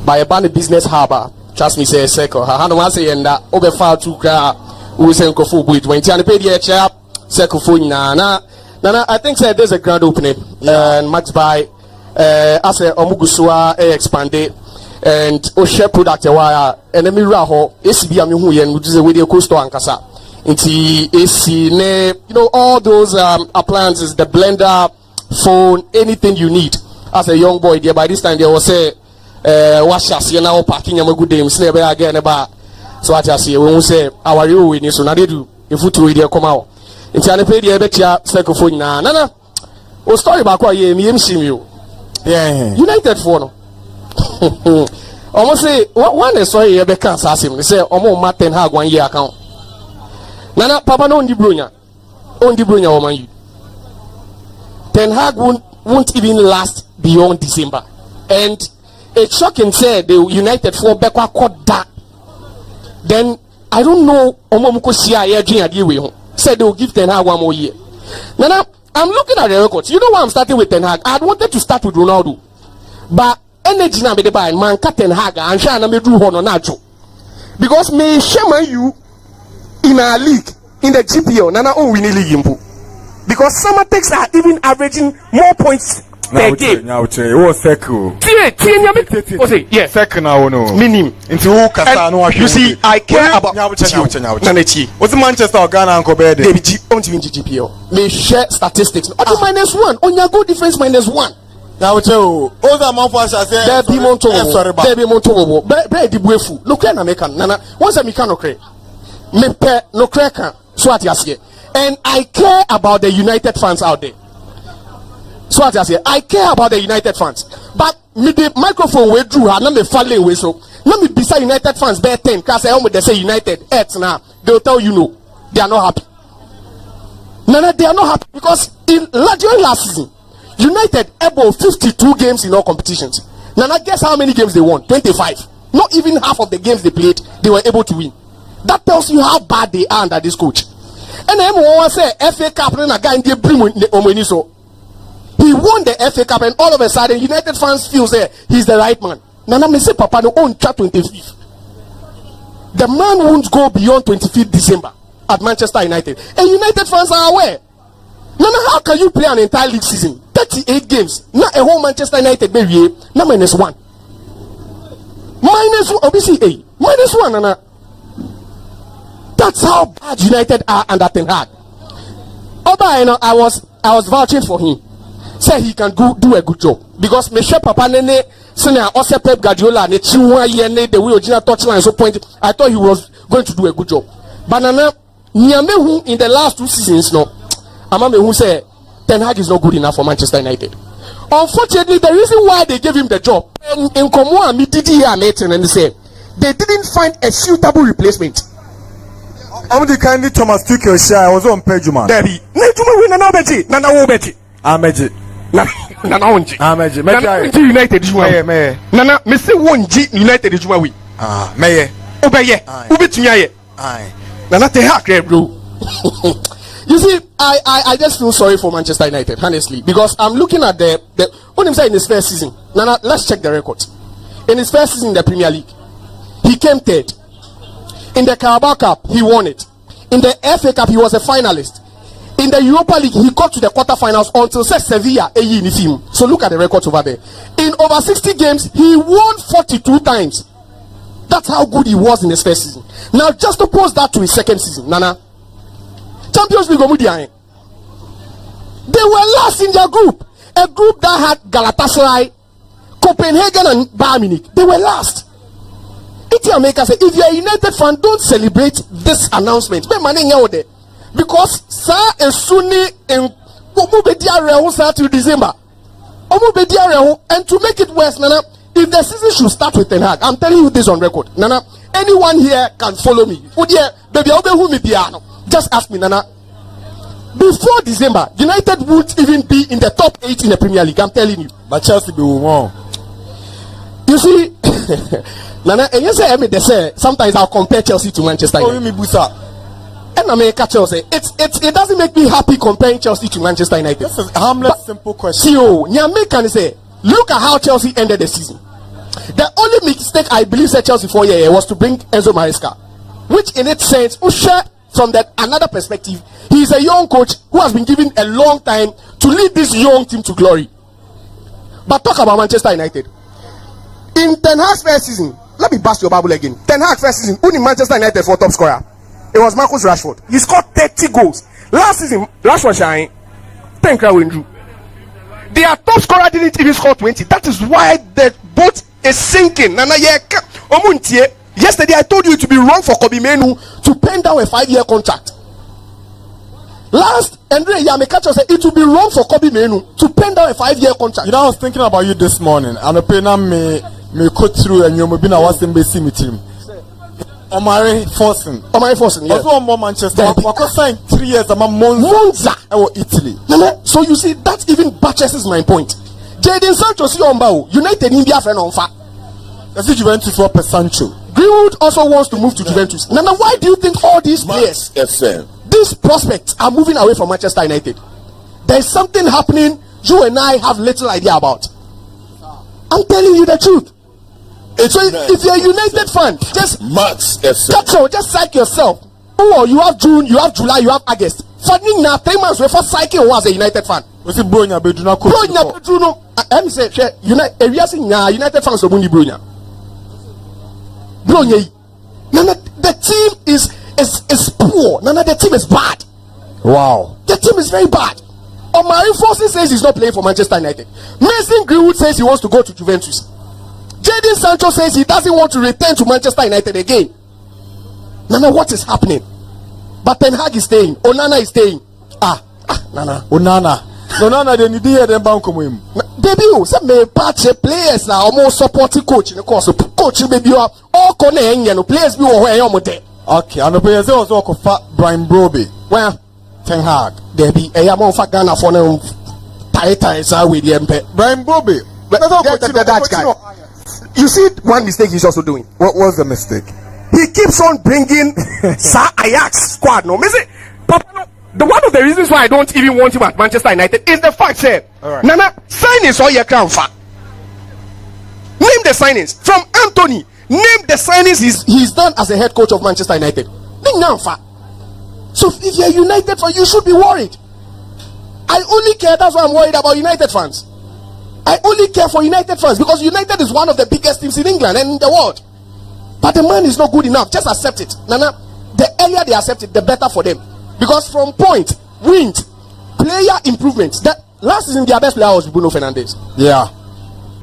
By a band business harbor, trust me say circle. Hanom say and over far to cry we say nkofu with when tian pay the chair circle phone na I think say there's a grand opening and MaxBuy as a omugusua expanded and o share product wire and the mirror ho ACB am hu yen which is a video coaster ankasa into AC all those appliances, the blender, phone, anything you need as a young boy there. By this time they will say wash us you now parking a good day never again about so I just say when we say our you win so now they do if you two come out into an pay the better circle phone na o story back why you United for no almost say one is sorry you be cancer him they say almost Martin have 1 year account Nana Papa no Ondi Brunya woman you. Ten Hag won't even last beyond December. And it's shocking say the United for Bekwa caught that. Then I don't know Omomuko Sia Adrian said they will give Ten Hag 1 more year. Nana, I'm looking at the records. You know why I'm starting with Ten Hag? I wanted to start with Ronaldo. But energy na be the buy man cut Ten Hag and Shana me do hono nacho. Because me shame you in our league, in the GPL, Nana on winning league impo. Because some takes are even averaging more points per game. Now, what's circle? Yes. Second now, no. Minim. Into who Casano? You see, I care about Nanechi. What's Manchester or Ghana and Kobe? Don't even GPO. May share statistics. -1. On your goal difference -1. Now, all the month was I said, there be Montobo. There be Montobo. But the Buefu. Look at American. Nana. Once a mechanical crack. Me pe no cracker. So what you say? And I care about the United fans out there. So what I say, I care about the United fans. But me the microphone we drew, and me falling away. So let me beside United fans bear 10. Cause I almost they say United X now. They'll tell you no, they are not happy. No, they are not happy because during last season, United able 52 games in all competitions. Now guess how many games they won? 25. Not even half of the games they played, they were able to win. That tells you how bad they are under this coach. And then one say FA Cup and a guy in the brim so. He won the FA Cup and all of a sudden United fans feel that he's the right man. Nana me say Papa no own chat 25th. The man won't go beyond 25th December at Manchester United. And United fans are aware. Nana, how can you play an entire league season? 38 games. Not a whole Manchester United baby. Na -1. -1 OBCA. -1 Nana. That's how bad United are under Ten Hag. Although you know, I was vouching for him. Say he can do a good job because Michel Papa Nene senior also Pep Guardiola ne chiwa yene the way original touchline so point. I thought he was going to do a good job. But Nana Niamehu in the last 2 seasons no, Amamehu say Ten Hag is not good enough for Manchester United. Unfortunately, the reason why they gave him the job in Komoa Mididi and Nathan and they say they didn't find a suitable replacement. I'm the kindly Thomas Tuchel share. I was on page man. Debbie, Nejuma win Nana Betty, Nana Wobeti. Ameji. Nana Onji. Ameji. Nana United is one. Nana, Mr. Wonji United is one. Meye. Obeye. Ubitunya. Nana Ten Hag, bro. You see, I just feel sorry for Manchester United, honestly, because I'm looking at the what him say in his first season. Nana, let's check the record. In his first season in the Premier League, he came third. In the Carabao Cup, he won it. In the FA Cup, he was a finalist. In the Europa League, he got to the quarterfinals until Sevilla in the team. So look at the records over there. In over 60 games, he won 42 times. That's how good he was in his first season. Now, just oppose that to his second season. Nana, Champions League, they were last in their group. A group that had Galatasaray, Copenhagen, and Bayern Munich. They were last. If you're a United fan, don't celebrate this announcement. Because Sir and Sunni and till December. And to make it worse, Nana, if the season should start with Ten Hag, I'm telling you this on record. Nana, anyone here can follow me. Just ask me, Nana. Before December, United won't even be in the top 8 in the Premier League. I'm telling you. But Chelsea be wrong. You see, Nana, and you say, they say sometimes I'll compare Chelsea to Manchester United. Oh, you mean Busa? And I mean, Chelsea. It doesn't make me happy comparing Chelsea to Manchester United. This is a harmless, simple question. CEO, Nyame can say, look at how Chelsea ended the season. The only mistake I believe that Chelsea for year was to bring Enzo Maresca, which in its sense, from that another perspective, he is a young coach who has been given a long time to lead this young team to glory. But talk about Manchester United. In Ten Hag's first season, let me bust your bubble again. Ten Hag's first season, who in Manchester United for top scorer? It was Marcus Rashford. He scored 30 goals. Last season, Rashford shine. 10 crowd win. Their top scorer didn't even score 20. That is why the boat is sinking. Yesterday I told you it would be wrong for Kobe Menu to pen down a 5-year contract. Last, Andre Yamekacho said it would be wrong for Kobe Menu to pen down a 5-year contract. You know, I was thinking about you this morning. And the pena me cut through and you'll be now what's in base team. Omari Forsen, yeah. Also more Manchester. I signed 3 years. I'm a Monza. Italy. So you see, that even buttresses my point. Jadon Sancho see on United India friend on fire. That's Juventus for Sancho. Greenwood also wants to move to Juventus. Now, why do you think all these players, these prospects, are moving away from Manchester United? There's something happening you and I have little idea about. I'm telling you the truth. So if you're a United fan, just just psych yourself. Oh, you have June, you have July, you have August. Funding now 3 months before psyching was a United fan. Was it Bronya Beduna? Bronya Bedruno. I'm saying, United fans of Mundi Bronya. Bronya. Nana, the team is poor. Nana, the team is bad. Wow. The team is very bad. Omari Forces says he's not playing for Manchester United. Mason Greenwood says he wants to go to Juventus. Jadon Sancho says he doesn't want to return to Manchester United again. Nana, what is happening? But Ten Hag is staying. Onana is staying. Nana. Onana. Onana, they need to hear them back him. Baby, some may patch players now, almost supporting coach in the course of coach. Baby, all connecting players be where you're there. Okay, and the players also call Brian Broby. Well, Ten Hag. There be a amount of Ghana for them. Tight with the MP. Brian Broby. But that guy. You see, one mistake he's also doing. What was the mistake? He keeps on bringing Sir Ajax squad. No, Papa, no. The one of the reasons why I don't even want him at Manchester United is the fact that Nana signings all your crown fa. Name the signings from Anthony. Name the signings he's done as a head coach of Manchester United. Name now fa. So if you're United fan, you should be worried. I only care. That's why I'm worried about United fans. I only care for United fans because United is one of the biggest teams in England and in the world. But the man is not good enough. Just accept it. Nana, the earlier they accept it, the better for them. Because from point, wind, player improvements. That last season their best player was Bruno Fernandes. Yeah.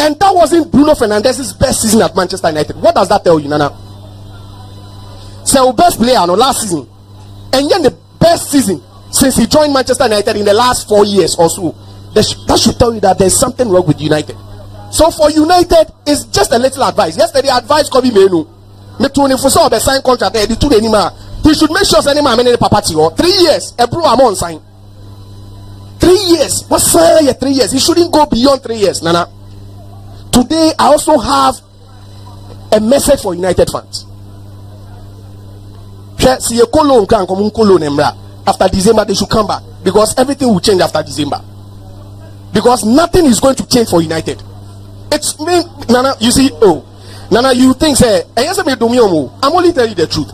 And that wasn't Bruno Fernandes' best season at Manchester United. What does that tell you, Nana? So best player no last season. And then the best season since he joined Manchester United in the last 4 years or so. That should tell you that there's something wrong with United. So for United, it's just a little advice. Yesterday, advice Kobe Menu. Me to for so be sign contract there. The two anymore. He should make sure any man any papati or 3 years. A bro am on sign. 3 years. What's 3 years? He shouldn't go beyond 3 years, Nana. Today, I also have a message for United fans. After December, they should come back because everything will change after December. Because nothing is going to change for United. It's me, Nana. You see, Nana, you think say, I'm only telling you the truth.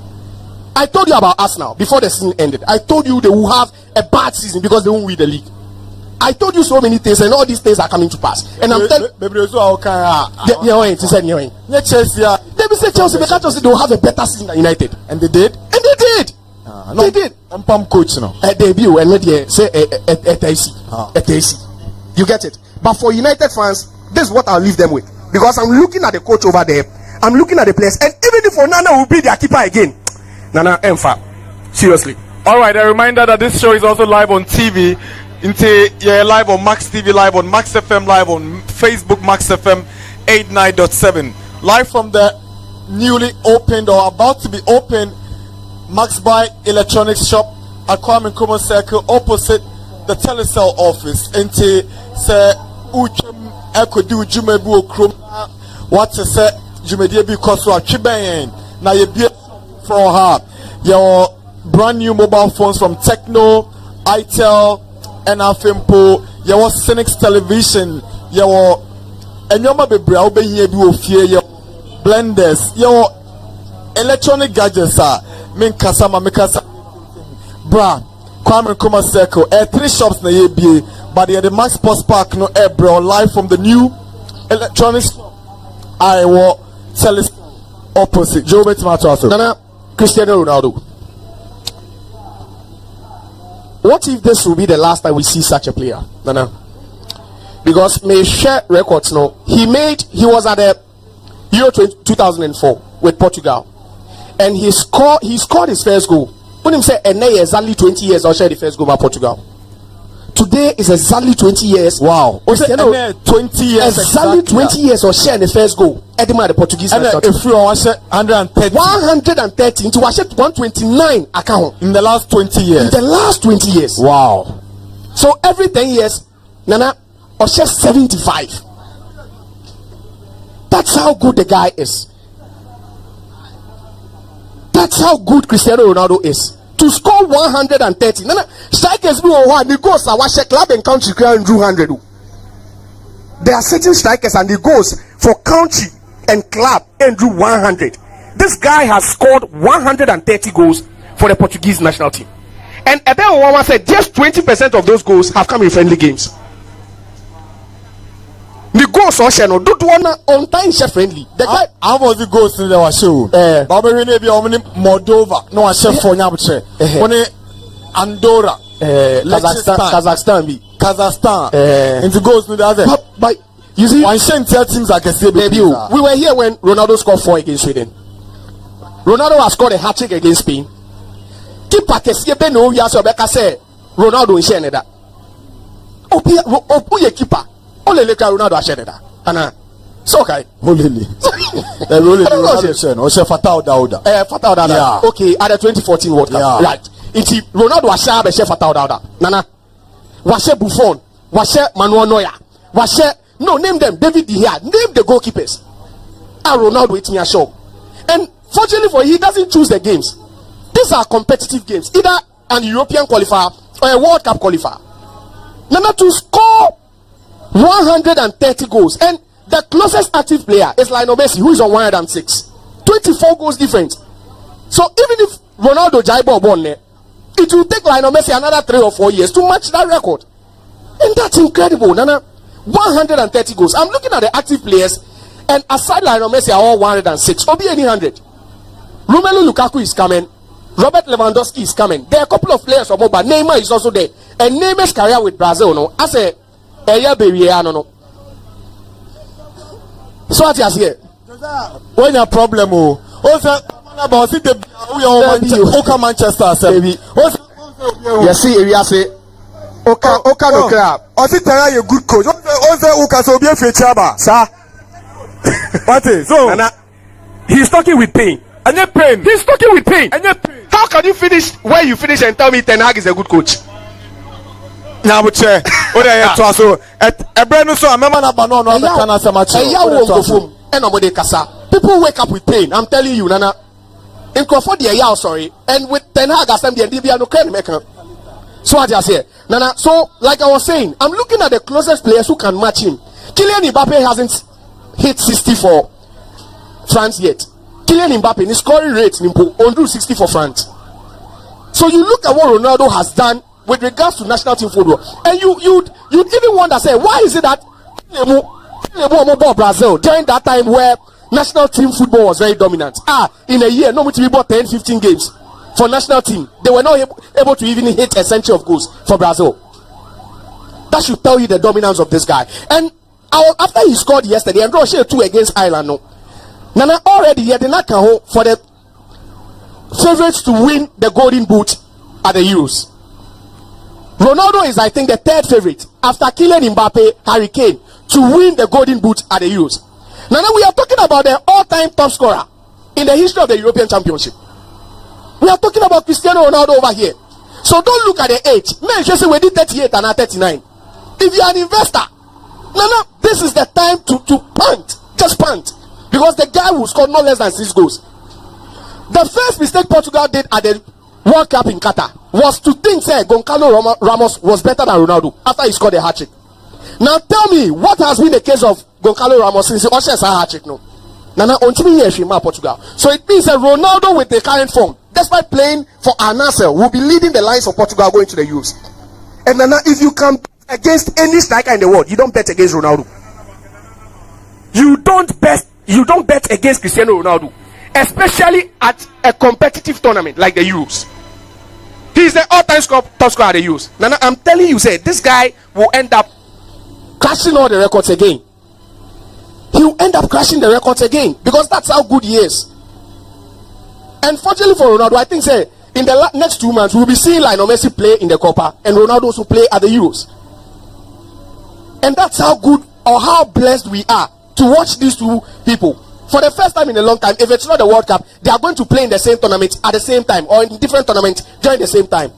I told you about Arsenal before the season ended. I told you they will have a bad season because they won't win the league. I told you so many things, and all these things are coming to pass. And I'm telling you, Chelsea because they will have a better season than United, and they did. They did. I'm pump coach now. Debut and say you get it. But for United fans, this is what I'll leave them with because I'm looking at the coach over there. I'm looking at the players, and even if Onana will be their keeper again, Nana Emfa, seriously. All right, a reminder that this show is also live on TV. Live on Max TV, live on Max FM, live on Facebook Max FM 89.7. Live from the newly opened or about to be opened MaxBuy Electronics Shop at Kwame Nkrumah Circle opposite the Telecel office. Into say uchem ekodu jumebu okrom what to say jumedie bi koso atweben na ye bia for her your brand new mobile phones from Techno, Itel, and Afimpo, your Cynics television, your enyoma bebre a obehia bi ofie your blenders, your electronic gadgets min kasama mikasa bra Kwame Nkrumah Circle 3 shops na ye bie but the Max Sports Park no bro live from the new electronics Ayew opposite Joe Betmato Nana Cristiano Ronaldo. What if this will be the last time we see such a player, Nana? Because may share records now. He was at the Euro 2004 with Portugal, and he scored his first goal. When him say exactly 20 years or share the first goal by Portugal. Today is exactly 20 years. Wow. 20 years. Exactly 20 years or share the first goal. Edema the Portuguese. And if you want 130. 130 into 129 account in the last 20 years. In the last 20 years. Wow. So every 10 years, Nana, or share 75. That's how good the guy is. That's how good Cristiano Ronaldo is. To score 130. Nana, strikers be on the goals are watch club and country and drew 100. There are certain strikers and the goals for country and club and drew 100. This guy has scored 130 goals for the Portuguese national team. And then one said just 20% of those goals have come in friendly games. The goals also no do one on time share friendly. The guy how was the goals in the show? But we need Moldova. No, I share for Nyabuche. When Andorra, Kazakhstan, and the goals in the other. But you see, one teams like a debut. We were here when Ronaldo scored 4 against Sweden. Ronaldo has scored a hat trick against Spain. Keeper Kesie no we aso beka say Ronaldo in share that. Opu keeper. Only like Ronaldo share that. Ana. So okay. Only. Ronaldo share. O share Fatau Dauda. Fatau Dauda. Yeah. Okay, at the 2014 World Cup. Yeah. Right. It's Ronaldo was share be share Fatau Dauda. Nana. Was share Buffon. Was share Manuel Neuer. Was share no name them David De Gea. Name the goalkeepers. And Ronaldo it's near show. And fortunately for he doesn't choose the games. These are competitive games, either an European qualifier or a World Cup qualifier. Nana to score 130 goals, and the closest active player is Lionel Messi, who is on 106. 24 goals difference. So even if Ronaldo Jaibo won it will take Lionel Messi another 3 or 4 years to match that record. And that's incredible, Nana. 130 goals. I'm looking at the active players, and aside Lionel Messi are all 106. Or be any 100. Romelu Lukaku is coming. Robert Lewandowski is coming. There are a couple of players from Oba. Neymar is also there. And Neymar's career with Brazil, no, as a year baby, no. So what is here? When your problem, also about the Manchester, baby. You see, we are say, Oka no crap. Ositara a good coach. Also Oka so be a feature ba, sir. What is so? He's talking with pain. And your pain. He's talking with pain. And your pain. How can you finish where you finish and tell me Ten Hag is a good coach? Now, but what I have so a brand new so I remember na banon no can answer much. People wake up with pain. I'm telling you, Nana. In Crawford, sorry, and with Ten Hag assembly and DBA no can make up. So what I say, Nana. So like I was saying, I'm looking at the closest players who can match him. Kylian Mbappe hasn't hit 60 for France yet. Kylian Mbappe, his scoring rate on 60 for France. So you look at what Ronaldo has done with regards to national team football, and you'd even wonder, say, why is it that Brazil during that time where national team football was very dominant? In a year, nobody bought 10-15 games for national team. They were not able to even hit a century of goals for Brazil. That should tell you the dominance of this guy. And after he scored yesterday, and Russia 2 against Ireland, no. Nana already here, they not can for the favorites to win the golden boot at the Euros. Ronaldo is, I think, the 3rd favorite after Kylian Mbappe, Harry Kane, to win the golden boot at the Euros. Nana, we are talking about the all-time top scorer in the history of the European Championship. We are talking about Cristiano Ronaldo over here. So don't look at the age. Men just say we did 38 and 39. If you are an investor, Nana, this is the time to punt. Just punt. Because the guy will score no less than 6 goals. The first mistake Portugal did at the World Cup in Qatar was to think say Goncalo Ramos was better than Ronaldo after he scored a hat-trick. Now tell me, what has been the case of Goncalo Ramos since he ushers a hat-trick? No. Nana, until years in Portugal. So it means that Ronaldo with the current form, despite playing for Al Nassr, will be leading the lines of Portugal going to the Euros. And Nana, if you can bet against any striker in the world, you don't bet against Ronaldo. You don't bet against Cristiano Ronaldo, especially at a competitive tournament like the Euros. He's the all-time top scorer at the Euros. Nana, I'm telling you, say this guy will end up crashing all the records again. He will end up crashing the records again because that's how good he is. And fortunately for Ronaldo, I think say in the next 2 months we'll be seeing Lionel Messi play in the Copa and Ronaldo also play at the Euros. And that's how good or how blessed we are to watch these two people for the first time in a long time. If it's not the World Cup, they are going to play in the same tournament at the same time or in different tournaments during the same time.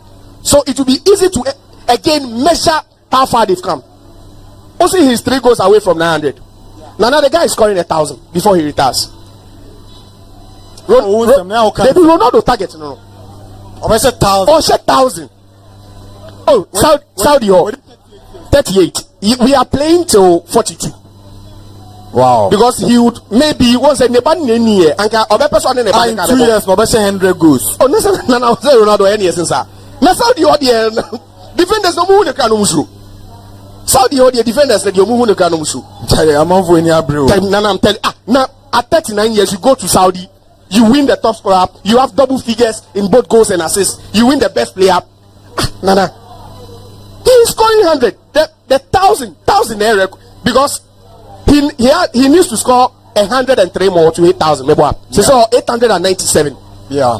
So it will be easy to again measure how far they've come. Also, he's 3 goals away from 900. Now the guy is scoring 1,000 before he retires. Maybe Ronaldo target no. Or 1,000. Oh, Saudi 38. We are playing till 42. Wow. Because he would maybe once a neighbor in year and in 2 years, no 100 goals. Oh, listen, Ronaldo any since Now Saudi audio defenders no move the Kanumushu. Saudi audio defenders that you move the Kanumushu. I'm over in your bro. I'm telling now at 39 years you go to Saudi, you win the top scorer, you have double figures in both goals and assists, you win the best player. Nana, he's scoring 100, the thousand area because he needs to score 103 more to 8,000. So 897. Yeah.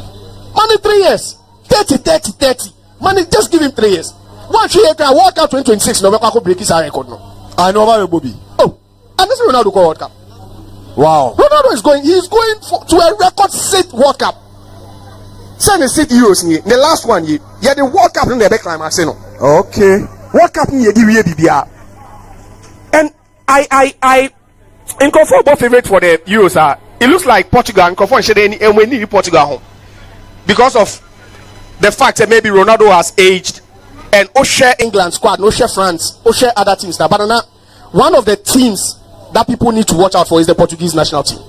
Money 3 years. 30. Money, just give him 3 years. 1 year can walk out 2026. No, I break his record. No. I know about Bobby. Oh, and this is Ronaldo go World Cup. Wow. Ronaldo is going. He's going to a record set World Cup. 76 euros. The last one, yeah, the World Cup in the back line. Okay. World Cup in the and I in comfort favorite for the Euros are. It looks like Portugal and comfort and we need Portugal home because of the fact that maybe Ronaldo has aged and share England squad, share France, share other teams. But one of the teams that people need to watch out for is the Portuguese national team.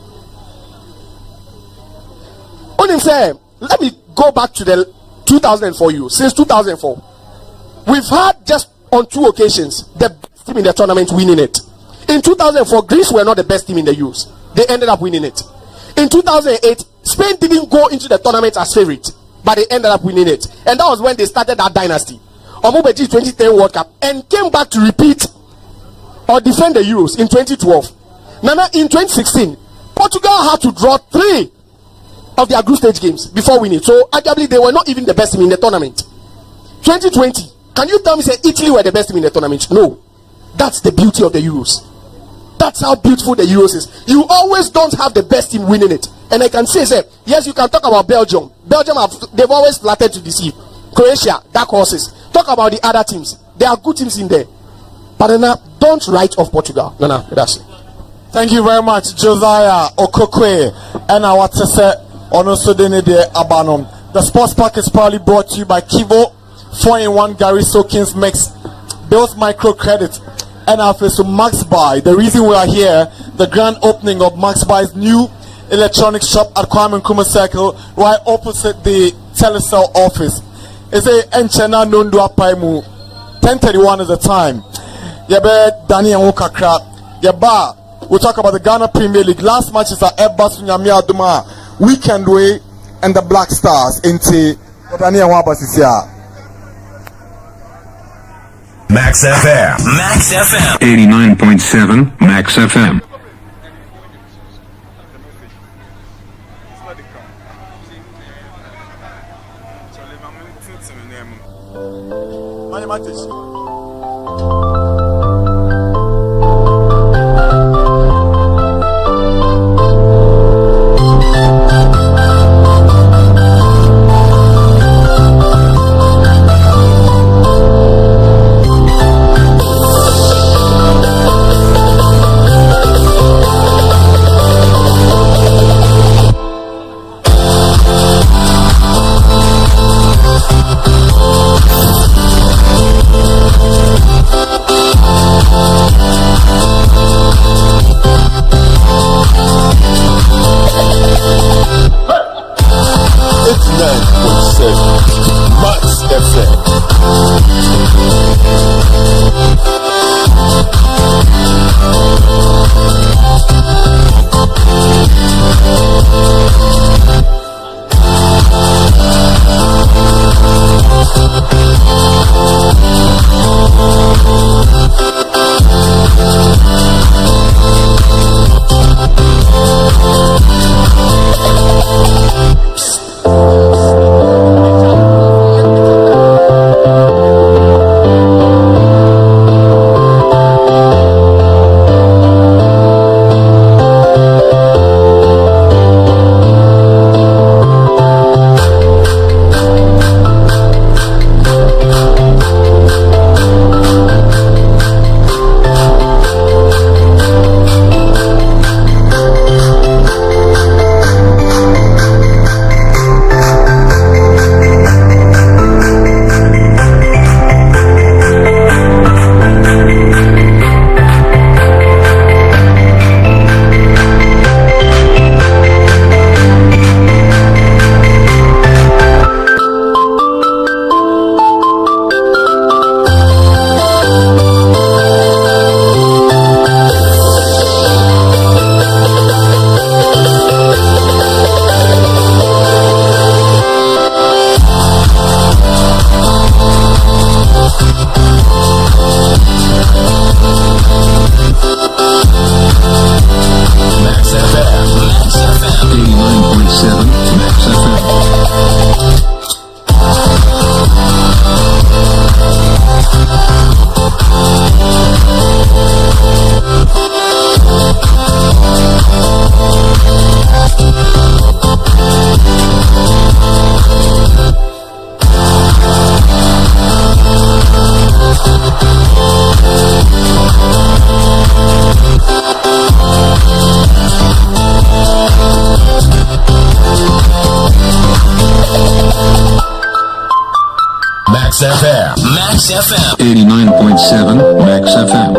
Let me go back to the 2004 Euro. Since 2004, we've had just on 2 occasions the best team in the tournament winning it. In 2004, Greece were not the best team in the Euros. They ended up winning it. In 2008, Spain didn't go into the tournament as favorite, but they ended up winning it. And that was when they started that dynasty. Omobeji 2010 World Cup and came back to repeat or defend the Euros in 2012. Nana, in 2016, Portugal had to draw 3 of their group stage games before winning. So arguably they were not even the best team in the tournament. 2020, can you tell me say Italy were the best team in the tournament? No. That's the beauty of the Euros. That's how beautiful the Euros is. You always don't have the best team winning it. And I can say, yes, you can talk about Belgium. They've always flattered to deceive. Croatia, dark horses. Talk about the other teams. There are good teams in there. But don't write off Portugal. No, that's it. Thank you very much, Josiah Okokwe and our Tese Onosodene de Abanom. The sports pack is proudly brought to you by Kivo 4-in-1 Gary Soakins Mix, Bill's Microcredit, and our face to MaxBuy. The reason we are here, the grand opening of MaxBuy's new electronics shop at Kwame Nkrumah Circle, right opposite the Telecel office. It's a Enchena Nundu Apaimu. 10:31 is the time. Yabe Daniel Wukakra. Yaba. We'll talk about the Ghana Premier League. Last match is at Airbus Nyamia Duma Weekend Way and the Black Stars into Daniel Wabasisia. Max FM. Max FM. 89.7 Max FM. Max FM. Max FM. 89.7 Max FM.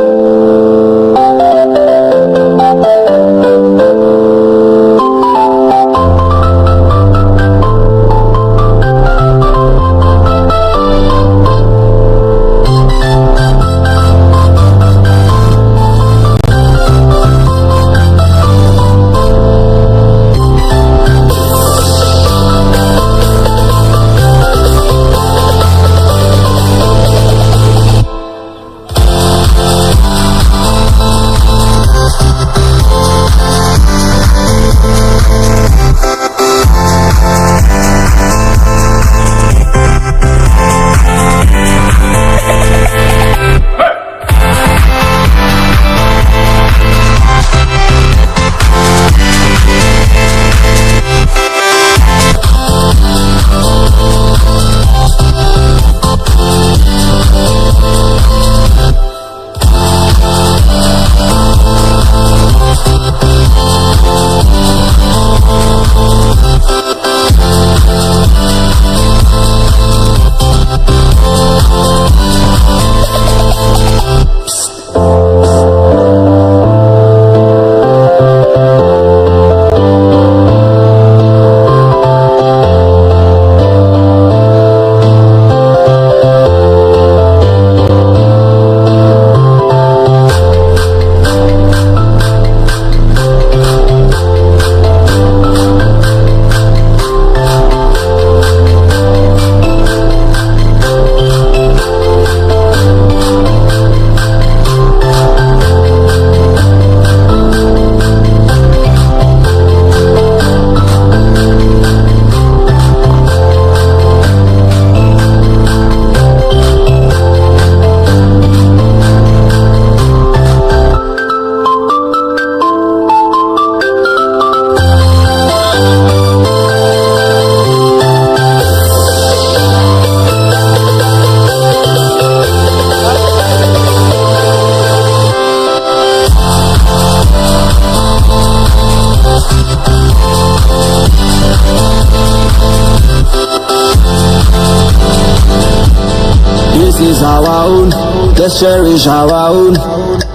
This is our own, let's cherish our own.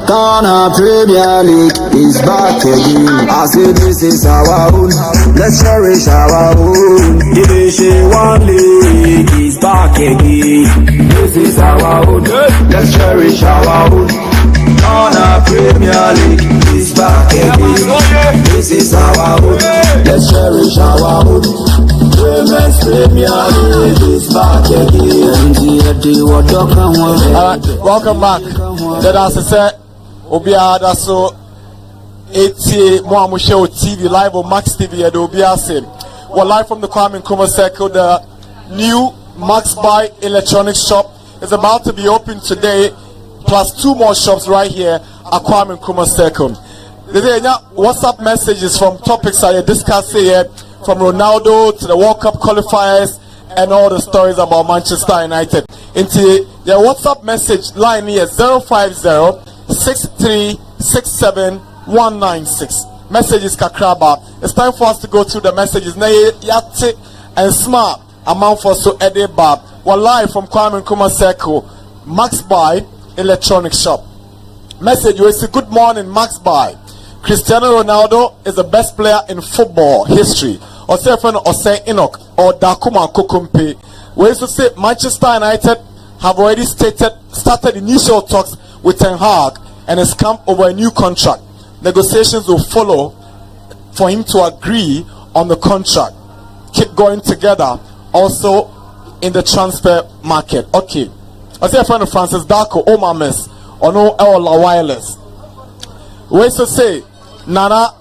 Ghana Premier League is back again. I say this is our own, let's cherish our own. Division 1 League is back again. This is our own, let's cherish our own. Ghana Premier League is back again. This is our own, let's cherish our own. Women's Premier League is back again. Alright, welcome back. That as I said, Obia Daso 80 Moamusho TV live on Max TV at Obia Sim. We're live from the Kwame Nkrumah Circle. The new MaxBuy electronic shop is about to be open today, plus 2 more shops right here at Kwame Nkrumah Circle. There's WhatsApp messages from topics I discussed here, from Ronaldo to the World Cup qualifiers and all the stories about Manchester United. Into the WhatsApp message line here 050-6367-196. Messages Kakraba. It's time for us to go through the messages. Na yate and smart amount for so edeba. We're live from Kwame Nkrumah Circle, MaxBuy electronic shop. Message you say good morning MaxBuy. Cristiano Ronaldo is the best player in football history. Or say friend or say Enoch or Dakuma Kokumpe. We used to say Manchester United have already started initial talks with Ten Hag and has come over a new contract. Negotiations will follow for him to agree on the contract. Keep going together also in the transfer market. Okay. I say a friend of Francis Darko, Omar Mess, or no Eola Wireless. We used to say, Nana,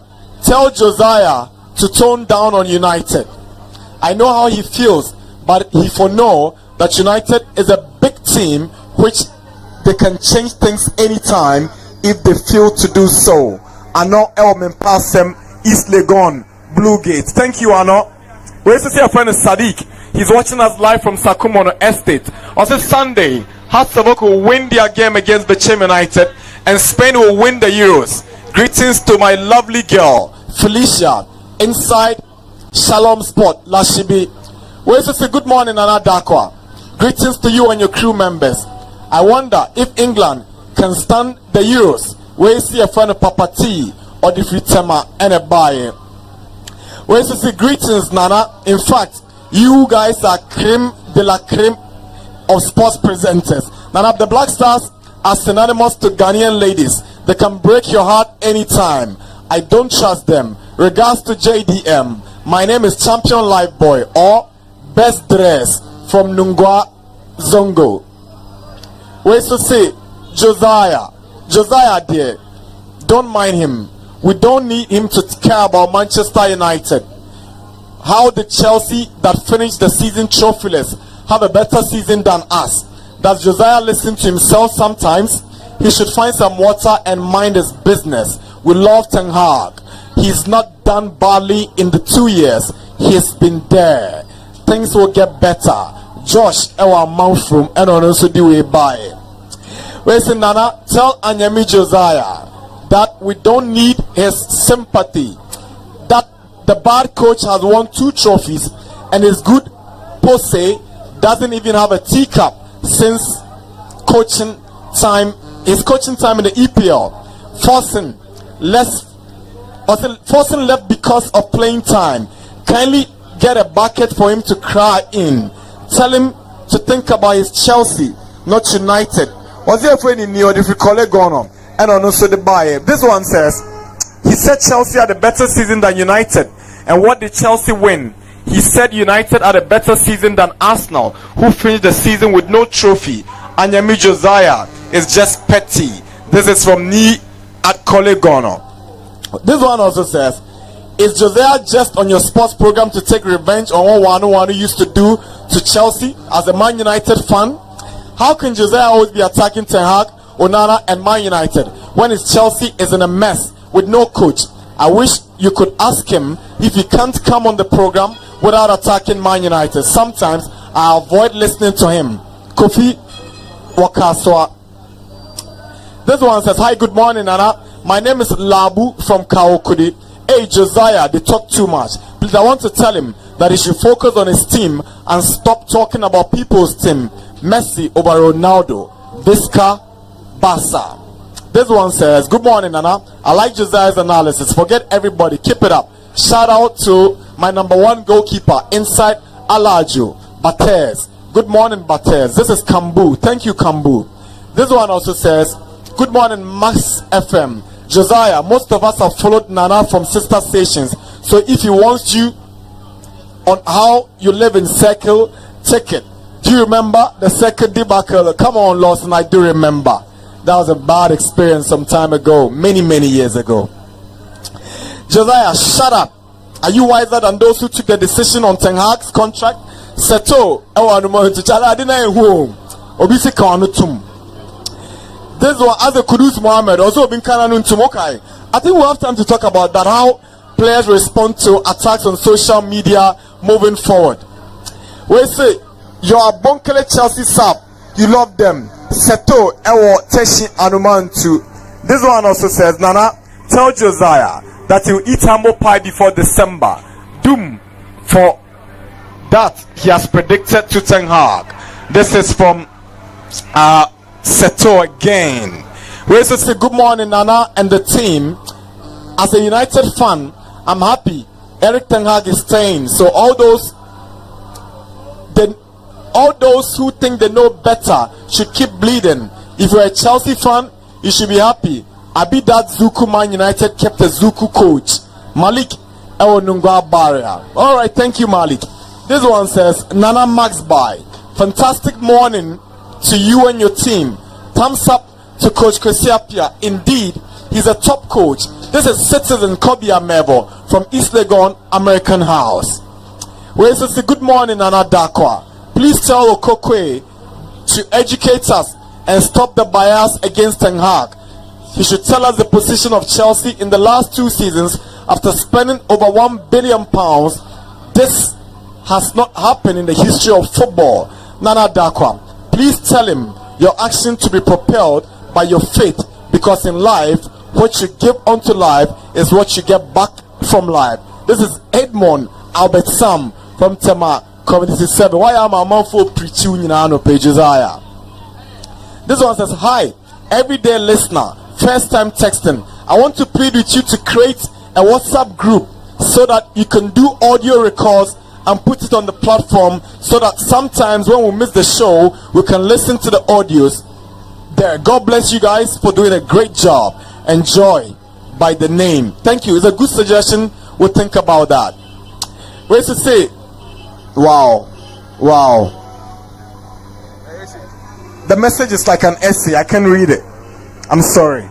tell Josiah to tone down on United. I know how he feels, but he for know that United is a big team which they can change things anytime if they feel to do so. Ano Elman Passem, East Legon, Blue Gates. Thank you, Ano. We used to see a friend of Sadiq. He's watching us live from Sakumono Estate. On this Sunday, Hatsavok will win their game against the Bechem United and Spain will win the Euros. Greetings to my lovely girl, Felicia, inside Shalom Sport, Lashibi. We used to say good morning, Nana Dakwa. Greetings to you and your crew members. I wonder if England can stand the Euros. Where you see a friend of Papa T or the Fritema and a buyer. Where you see greetings, Nana. In fact, you guys are creme de la creme of sports presenters. Nana, the Black Stars are synonymous to Ghanaian ladies. They can break your heart anytime. I don't trust them. Regards to JDM. My name is Champion Lifeboy or Best Dress from Nungwa Zongo. Where you see Josiah dear, don't mind him. We don't need him to care about Manchester United. How did Chelsea that finished the season trophyless have a better season than us? Does Josiah listen to himself sometimes? He should find some water and mind his business. We love Ten Hag. He's not done badly in the 2 years he's been there. Things will get better. Josh, our mouth room, and also do we buy. Listen, Nana, tell Anyemi Josiah that we don't need his sympathy. That the bad coach has won 2 trophies and his good Pose doesn't even have a teacup since coaching time. His coaching time in the EPL. Forcing left because of playing time. Kindly get a bucket for him to cry in. Tell him to think about his Chelsea, not United. Was there a friend in your different colleague gone on? And also the buyer. This one says, he said Chelsea had a better season than United. And what did Chelsea win? He said United had a better season than Arsenal, who finished the season with no trophy. Anyemi Josiah is just petty. This is from Ni at Kolegono. This one also says, is Josiah just on your sports program to take revenge on what Wanu used to do to Chelsea as a Man United fan? How can Josiah always be attacking Ten Hag, Onana and Man United when his Chelsea is in a mess with no coach? I wish you could ask him if he can't come on the program without attacking Man United. Sometimes I avoid listening to him. Kofi Wakaswa. This one says, hi, good morning, Nana. My name is Labu from Kaokudi. Hey, Josiah, they talk too much. Please, I want to tell him that he should focus on his team and stop talking about people's team. Messi over Ronaldo. Visca Barca. This one says, good morning, Nana. I like Josiah's analysis. Forget everybody. Keep it up. Shout out to my number 1 goalkeeper inside Alajo, Bates. Good morning, Bates. This is Kambu. Thank you, Kambu. This one also says, good morning, Max FM. Josiah, most of us have followed Nana from sister stations. So if he wants you on how you live in Circle, take it. Do you remember the second debacle? Come on, Lawson, I do remember. That was a bad experience some time ago, many years ago. Josiah, shut up. Are you wiser than those who took the decision on Ten Hag's contract? Seto, I didn't home. Obisi Kanutum. This one, as a Kudus Mohammed, also been Kananun Tumokai. I think we have time to talk about that, how players respond to attacks on social media moving forward. We say, you're a Bonkele Chelsea sub, you love them. Seto, Ewo, Teshi, Anumantu. This one also says, Nana, tell Josiah that he'll eat humble pie before December. Doom for that he has predicted to Ten Hag. This is from Seto again. We also say good morning, Nana and the team. As a United fan, I'm happy Eric Ten Hag is staying. So all those who think they know better should keep bleeding. If you're a Chelsea fan, you should be happy. I be that Zuku Man United kept a Zuku coach, Malik Ewonungwa Barrier. Alright, thank you, Malik. This one says, Nana MaxBuy, fantastic morning to you and your team. Thumbs up to Coach Cristiano. Indeed, he's a top coach. This is Citizen Kobe Amebo from East Legon American House. We also say good morning, Nana Dakwa. Please tell Okokwe to educate us and stop the bias against Ten Hag. He should tell us the position of Chelsea in the last 2 seasons after spending over £1 billion. This has not happened in the history of football. Nana Dakwa, please tell him your action to be propelled by your faith, because in life, what you give unto life is what you get back from life. This is Edmond Albert Sam from Tema Community 7. Why am I man for preaching no pages? This one says, hi, everyday listener, first time texting. I want to plead with you to create a WhatsApp group so that you can do audio records and put it on the platform so that sometimes when we miss the show, we can listen to the audios there. God bless you guys for doing a great job. Enjoy by the name. Thank you. It's a good suggestion. We'll think about that. Where's to say? Wow. The message is like an essay. I can't read it. I'm sorry.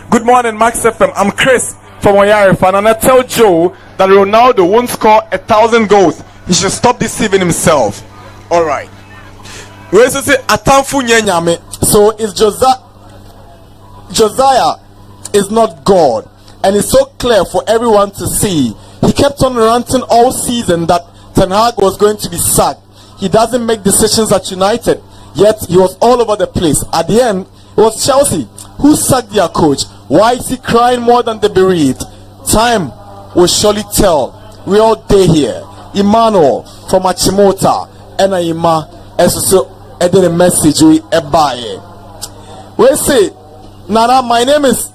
Good morning, Max FM. I'm Chris from Ayew fan, and I tell Joe that Ronaldo won't score 1,000 goals. He should stop deceiving himself. All right. Where's to say? Atamfu nyenyame. So it's Josiah is not God, and it's so clear for everyone to see. He kept on ranting all season that Ten Hag was going to be sacked. He doesn't make decisions at United, yet he was all over the place. At the end, it was Chelsea who sacked their coach. Why is he crying more than the bereaved? Time will surely tell. We all day here. Emmanuel from Achimota and Aima so a message we ebaye. We say, Nana, my name is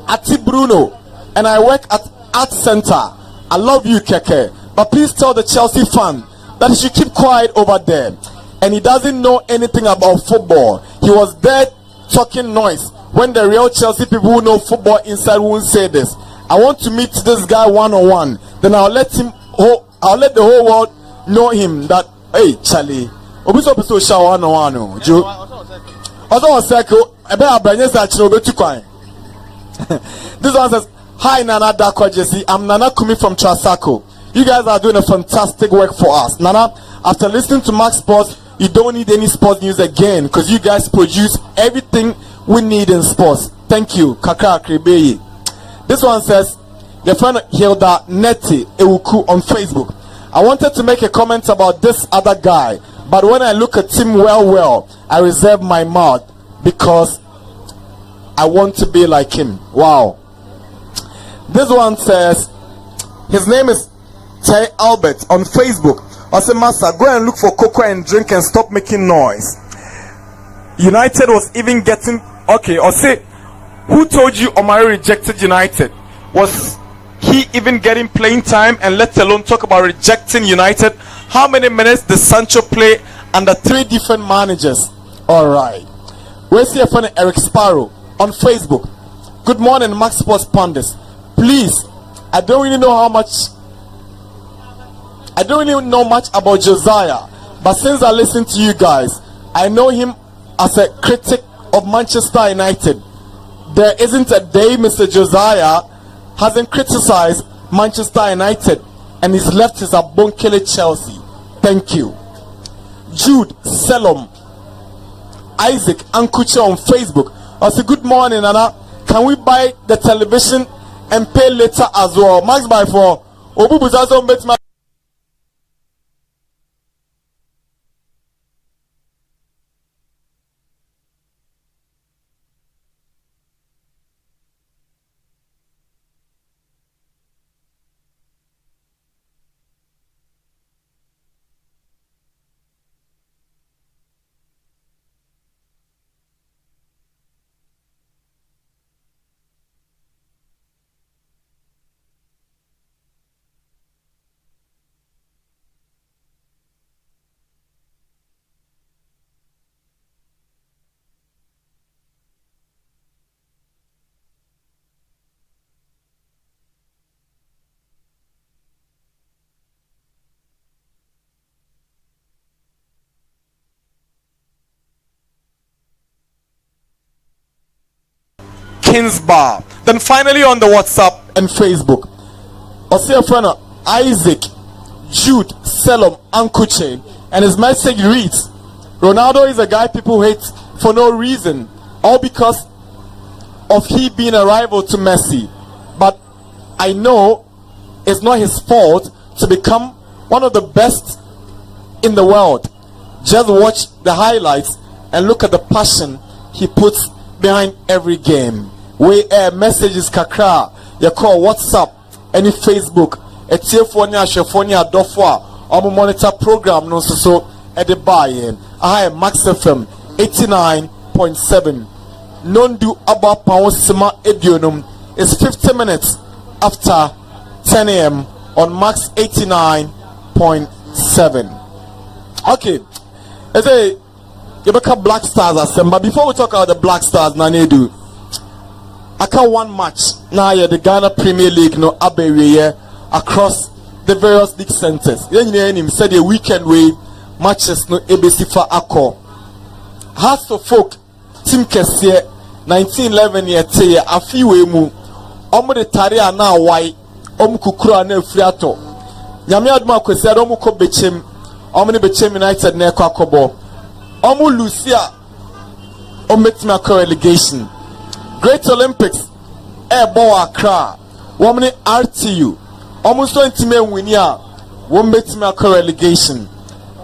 Ati Bruno and I work at Art Center. I love you, Keke, but please tell the Chelsea fan that he should keep quiet over there. And he doesn't know anything about football. He was there talking noise when the real Chelsea people who know football inside won't say this. I want to meet this guy one-on-one. Then I'll let the whole world know him that, hey, Charlie, this one says, hi Nana Dakwa Jesse, I'm Nana Kumi from Trasako. You guys are doing a fantastic work for us. Nana, after listening to Max Sports, you don't need any sports news again because you guys produce everything we need in sports. Thank you. Kaka Kribeyi. This one says, your friend Hilda Neti Ewuku on Facebook. I wanted to make a comment about this other guy, but when I look at him well, I reserve my mouth because I want to be like him. Wow. This one says, his name is Tay Albert on Facebook. I said, Master, go and look for cocoa and drink and stop making noise. United was even getting okay. Or say, who told you Omari rejected United? Was he even getting playing time, and let alone talk about rejecting United? How many minutes did Sancho play under 3 different managers? All right. Where's your friend Eric Sparrow on Facebook? Good morning, Max Sports Pundits. Please, I don't really know much about Josiah, but since I listen to you guys, I know him as a critic of Manchester United. There isn't a day Mr. Josiah hasn't criticized Manchester United, and he's left his abonkele Chelsea. Thank you. Jude Selom Isaac Ankuche on Facebook. I say, good morning, Nana. Can we buy the television and pay later as well? MaxBuy for Obubuzazo Betma. Bar? Then finally on the WhatsApp and Facebook, I see a friend Isaac Jude Selom Ankuche, and his message reads, Ronaldo is a guy people hate for no reason, all because of he being a rival to Messi. But I know it's not his fault to become one of the best in the world. Just watch the highlights and look at the passion he puts behind every game. We messages kakra, you call WhatsApp, any Facebook, etiefo ne ahwefo ne adofo a omo monitor program no so e de buy-in. I Max FM 89.7. Nondu aba pawosima edionum is 50 minutes after 10 a.m. on Max 89.7. Okay, as a Yabaka Black Stars assemble. Before we talk about the Black Stars, Nanedu, I can one match now. The Ghana Premier League no abereye across the various league centers. Then you said a weekend way matches no ABC for Akko. Hearts of Folk team Kessie 1911 year teye afiwe mu. Omo de tare na wai omo kukura na friato. Nyame aduma kwesi omo ko bechem. Omo ne bechem United na ekwa kobo. Omo Lucia ometime relegation. Great Olympics Airborne Accra woman RTU almost 20 men win ya ometime relegation.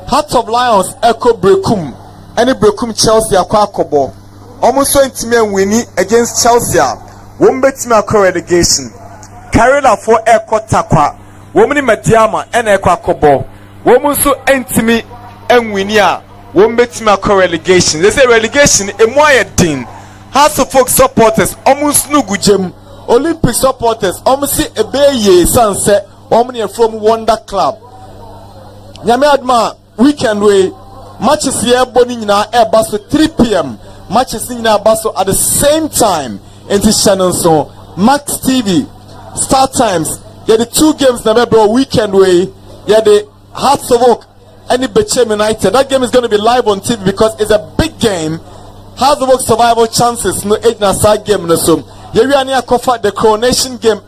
Heart of Lions Echo Brekum any Brekum Chelsea akwakobo almost 20 men winning against Chelsea ometime relegation. Karela for Echo Takwa woman Madiama and Ekwakobo woman so intimi and win ya ometime relegation. They say relegation a moye din. House of Folk supporters almost no gujem. Olympic supporters almost see a bay sunset omni from Wonder Club. Nyame adma weekend way matches here boning na air bus 3 p.m. Matches in our bus at the same time into Shannon so Max TV Star Times. Yeah, the 2 games na bro weekend way. Yeah, the Hearts of Oak and the Bechem United. That game is going to be live on TV because it's a big game. Has the work survival chances no age na side game no so yewiani akofa the coronation game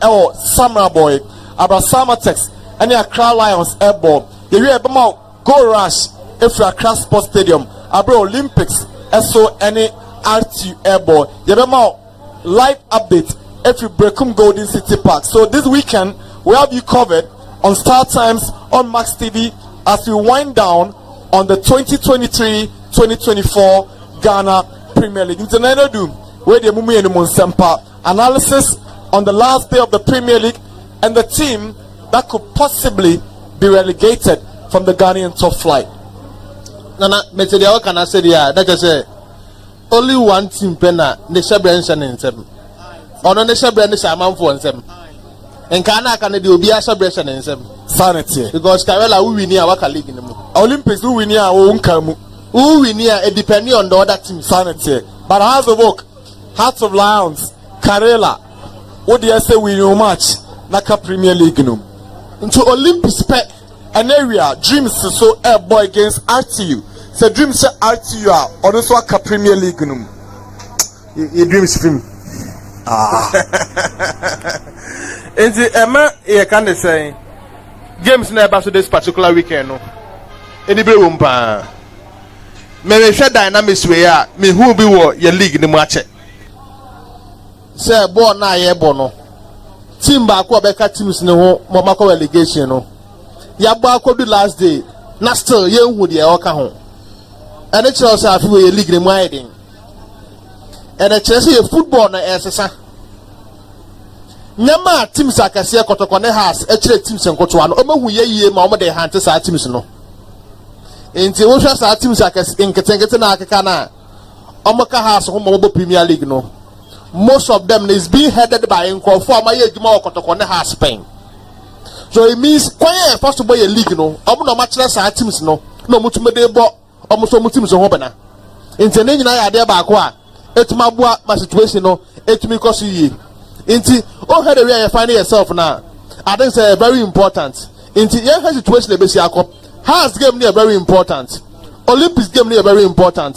Samurai Boy Abrasama Tex and the Accra Lions airball yewi ebama go rush if you Accra Sports Stadium abro Olympics so any RT airball yebama live update if you Brekum Golden City Park. So this weekend we have you covered on Star Times on Max TV as we wind down on the 2023-2024 Ghana Premier League. International do where the Mumi and Monsempa analysis on the last day of the Premier League and the team that could possibly be relegated from the Ghanaian top flight. Nana, Metedia can I say that I say only one team penna the Shabrand and seven. On the Shabrand is a man for seven. And Ghana can do be a Shabrand and seven. Sanity. Because Karela who win near Waka League in the Olympics who win near Unkamu. Who we near depending on the other team sanity. But House of Oak, Hearts of Lions, Karela, what do you say we know match? Naka Premier League no. Into Olympics pet an area dreams so air boy against RTU. So dreams say RTU are on also a Premier League no. Your dreams film. And the Emma can say games never to this particular weekend no. Anybody won't buy. Me share dynamics we are me who be what your league the match. Say ball na ye bono. Team back ko beka teams ne ho momako relegation no. Ya ba ko do last day. Na still ye hu de e oka ho. And it shows afi we league the widen. And it shows you football na esesa. Nyama teams akase kotoko ne house e kire teams nkoto ano. O mahu ye yie ma o de hante sa teams no. Inti wo hwa sa teams akase nketengete na akeka na omoka house ho mo Premier League no. Most of them is being headed by Nkrofo amaye adwuma okotoko ne house Spain. So it means kwanya first of all your league no. Omo no match sa teams no. No mutumede bo omo so mutim so ho bana. Inti ne nyina ya de ba ko a etuma boa ma situation no etumi koso yi. Inti oh head the way you find yourself now. I think it's very important. Inti your situation e be si akọ. House game near very important. Olympics game near very important.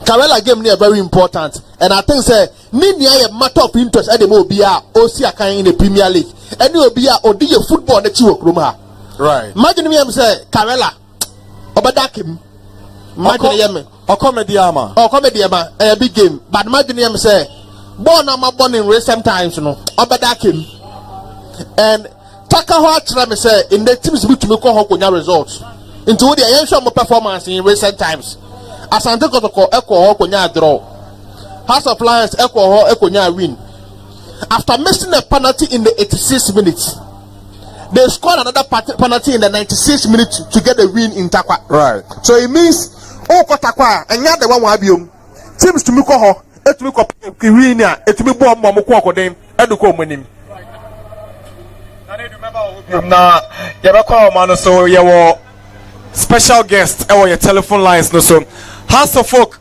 Karela game near very important. And I think say need a matter of interest at the Mobia Osia in the Premier League. And you be or do your football that you work room. Right. Imagine me say Karela Obadakim. Imagine or comediama. Or comediama a big game. But imagine him say born in recent times no Obadakim. And Takaho me say in the teams which me call Hokonya results. Into the ancient performance in recent times. Asante Kotoko Eko Hokonya draw. House of Lions Eko Hokonya win. After missing a penalty in the 86 minutes. they scored another penalty in the 96th minute to get the win in Takwa. Right. So it means Takwa and the one wabium teams to Muko, to Muko Kirina, to me bomb Moko them, and to come winning. Now, you man, so you special guest or your telephone lines no so House of Folk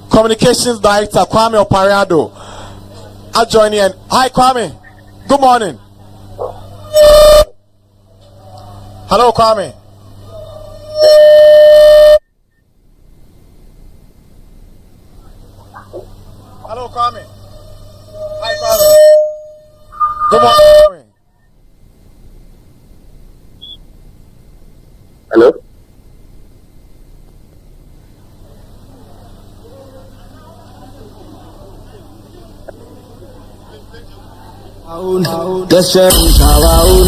Communications Director Kwame Opariado are joining in. Hi Kwame, good morning. Hello Kwame. Hello Kwame. Hi Kwame. Good morning Kwame. Hello. Let's cherish our own.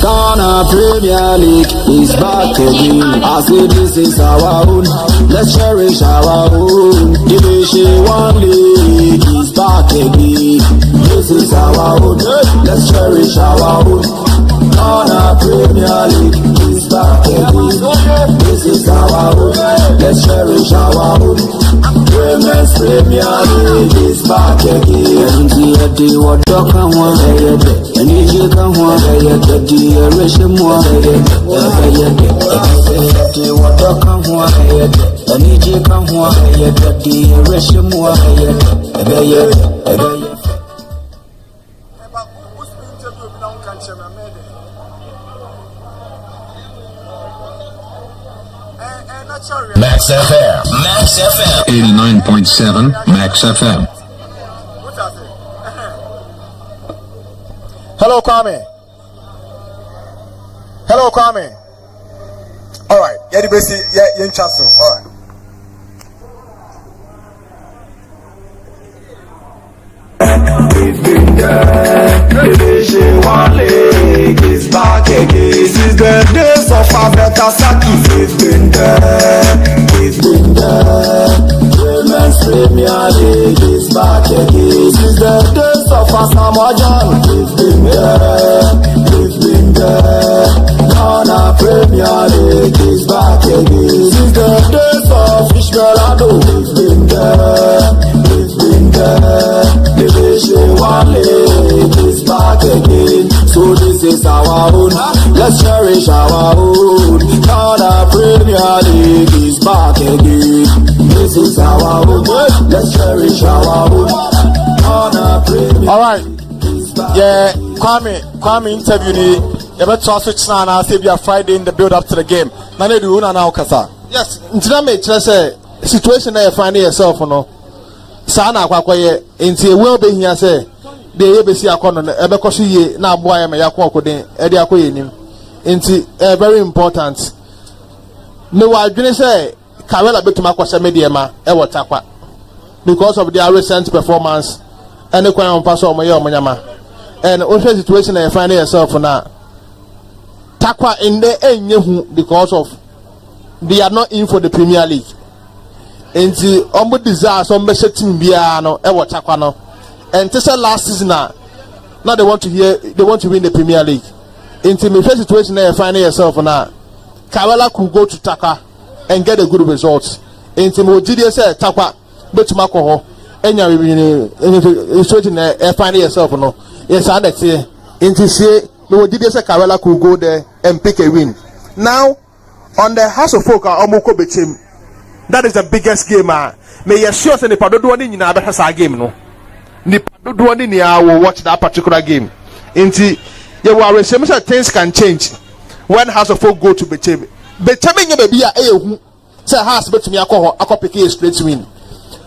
Ghana Premier League is back again. I say this is our own. Let's cherish our own. Division 1 League is back again. This is our own. Let's cherish our own. Ghana Premier League is back again. This is our own. Let's cherish our own. Women's Premier League is back again. What and you can want the duration more. What come one, and you can want the duration more. Max FM. Max FM. 89.7 Max FM. Hello Kwame. Hello Kwame. All right. Yeah, the best. Yeah, in chat so. All right. We've been there. Division 1 League is back again. This is the days of our better Saki. We've been there. We've been there. Women's Premier League is back again. This is the days of our Samojan. We've been there. We've been there. Ghana Premier League is back again. This is the days of Ishmaelado. We've been there. We've been there. Division 1 League is back again. So this is our own. Let's cherish our own. Ghana Premier League is back again. This is our own. Let's cherish our own. Ghana Premier. All right. Yeah, Kwame interview ni. You better trust which now and say be a Friday in the build up to the game. Nane do una na okasa. Yes, ntina me say situation that you find yourself no. Sana akwakoye enti ewe obehia say de ye besi akono no ebekoso ye na aboa ya me yakọ okoden e de akoye nim. Enti very important. Me wa adwene say Kawela betuma kwose media ma e wotakwa because of their recent performance and the kwan on pass omo ye omonyama. And also situation that you find yourself now. Takwa in the enye because of they are not in for the Premier League. And the ombo desire some best team bia no e wo Takwa no. And this last season now they want to win the Premier League. In the situation that you find yourself now, Kawela could go to Takwa and get a good result. In the Mojidi say Takwa betuma ko ho enya we situation that you find yourself no. Yes, I understand. In the say no did say Kawela could go there and pick a win. Now on the House of Folk Omoko Betim, that is the biggest game. May you sure say the Padodo ni nyina be sa game no. The Padodo ni will watch that particular game. Inti you will assume that things can change when House of Folk go to Betim. Betim nye be bia ehu say House betumi akọ pick a straight win.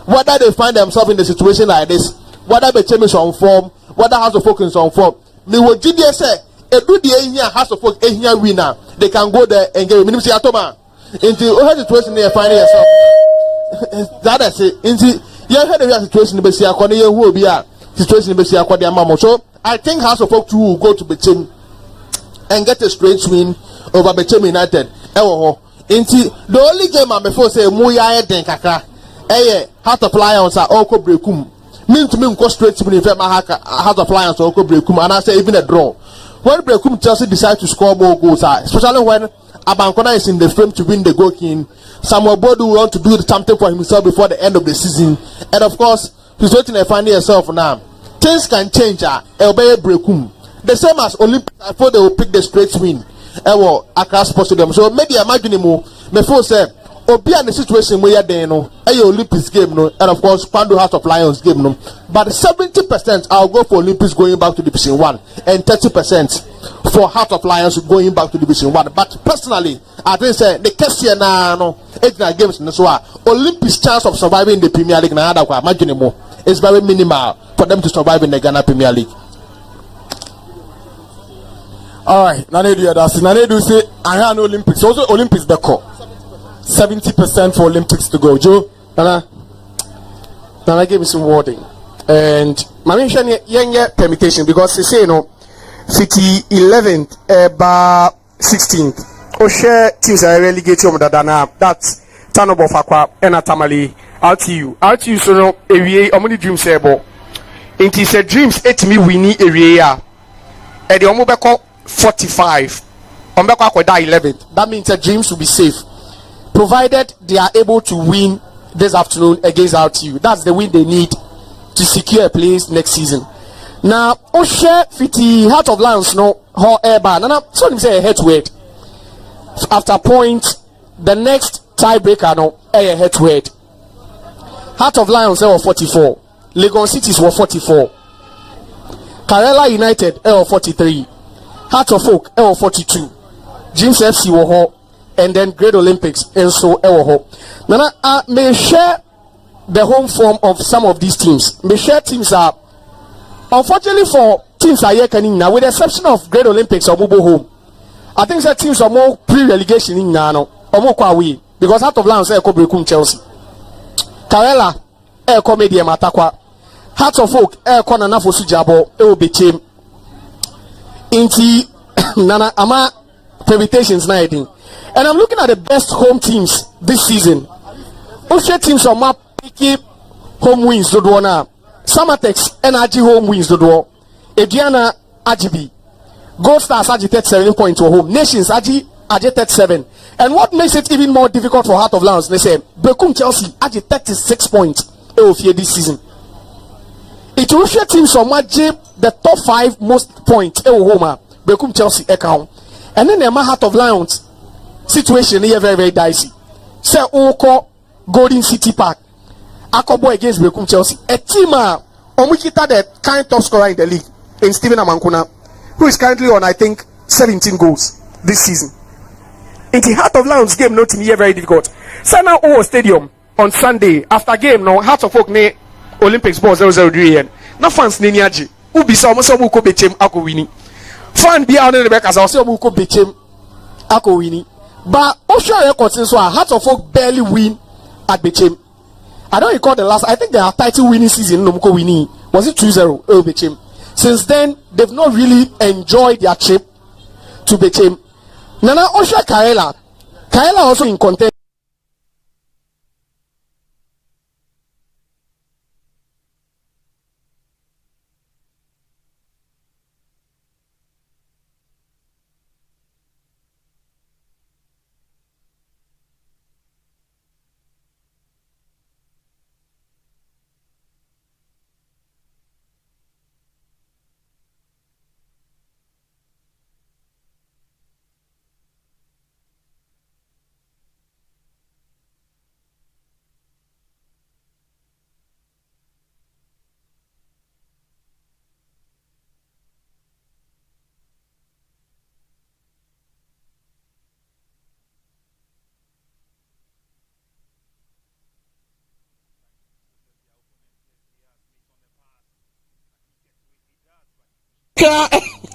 Whether they find themselves in the situation like this, whether Betim is on form, whether House of Folk is on form, me wo GDS say edu the ehia House of Folk ehia winner, they can go there and get minimum say atoma into the situation they find yourself. That is it. Into you heard the situation be see akọ na hu obi a situation be see akọ the amamo. So I think House of Folk too will go to Betim and get a straight win over Betim United. Into the only game I before say muya den kakra Heart of Lions are all breakum. Mean to me go straight to me if Heart of Lions or breakum and I say even a draw. when Brekum Chelsea decide to score more goals, especially when Abankona is in the frame to win the goal king, Samuel Bodu will want to do something for himself before the end of the season. And of course, he's waiting to find himself now. Things can change. Elbey Brekum. The same as Olympics, I thought they will pick the straight win. Accra Sports Stadium. So maybe imagine him. Before say, be in the situation where you're no, Olympics game no, and of course Pando House of Lions game no. But 70% I'll go for Olympics going back to Division 1, and 30% for Heart of Lions going back to Division 1. But personally, I think say the question no, 8 games no so Olympics chance of surviving the Premier League na ada imagine him is very minimal for them to survive in the Ghana Premier League. All right, Nanedu say I have no Olympics. Also Olympics the call. 70% for Olympics to go. Joe, Nana gave me some wording, and my mention yeah permutation because they say 11th bar 16th. Oh share teams are relegated from the Dana. That's Tanobo Fakwa and Atamali. Ayew so no area. How many dreams say bo? It is a dreams 8 me winning area. And the Omobeko 45. Omobeko ko die 11th. That means the dreams will be safe, provided they are able to win this afternoon against Ayew. That's the win they need to secure a place next season. Now, Oshe Fiti Heart of Lions no ho eba. Nana so him say a head to head. After point, the next tiebreaker no a head to head. Heart of Lions were 44. Legon Cities were 44. Karela United were 43. Heart of Oak were 42. James FC were ho. And then Great Olympics and so ewo. Nana may share the home form of some of these teams. May share teams are unfortunately for teams are here now, with the exception of Great Olympics or Mubo home. I think that teams are more pre-relegation in Nano or more away because Heart of Lions are Brekum Chelsea. Karela air comedy Matakwa. Heart of Oak air corner for Sujabo be team. Inti Nana ama permutations na edin. And I'm looking at the best home teams this season. Oshe teams are more picky home wins do na. Samatex NRG home wins do. Ediana Ajibi. Gold Stars Aji 37 points to home. Nations Aji 37. And what makes it even more difficult for Heart of Lions? They say Brekum Chelsea Aji 36 points this season. It will share teams from the top 5 most points home. Brekum Chelsea account. And then the Heart of Lions situation here very, very dicey. Say Oko Golden City Park. Akobo against Brekum Chelsea. A team Omukita the kind top scorer in the league in Stephen Amankuna, who is currently on I think 17 goals this season. In the Heart of Lions game, no team here very difficult. Sana O Stadium on Sunday after game no Heart of Oak ne Olympics ball 0-0 na fans ne niaji. Ubi sa omo so ko bechem ako wini. Fan bi out the back as I say omo ko bechem ako wini. But Osha records so Heart of Oak barely win at Bechem. I don't recall the last. I think their title winning season no ko winning was it 2-0 Bechem. Since then they've not really enjoyed their trip to Bechem. Nana Osha Kaela also in contention.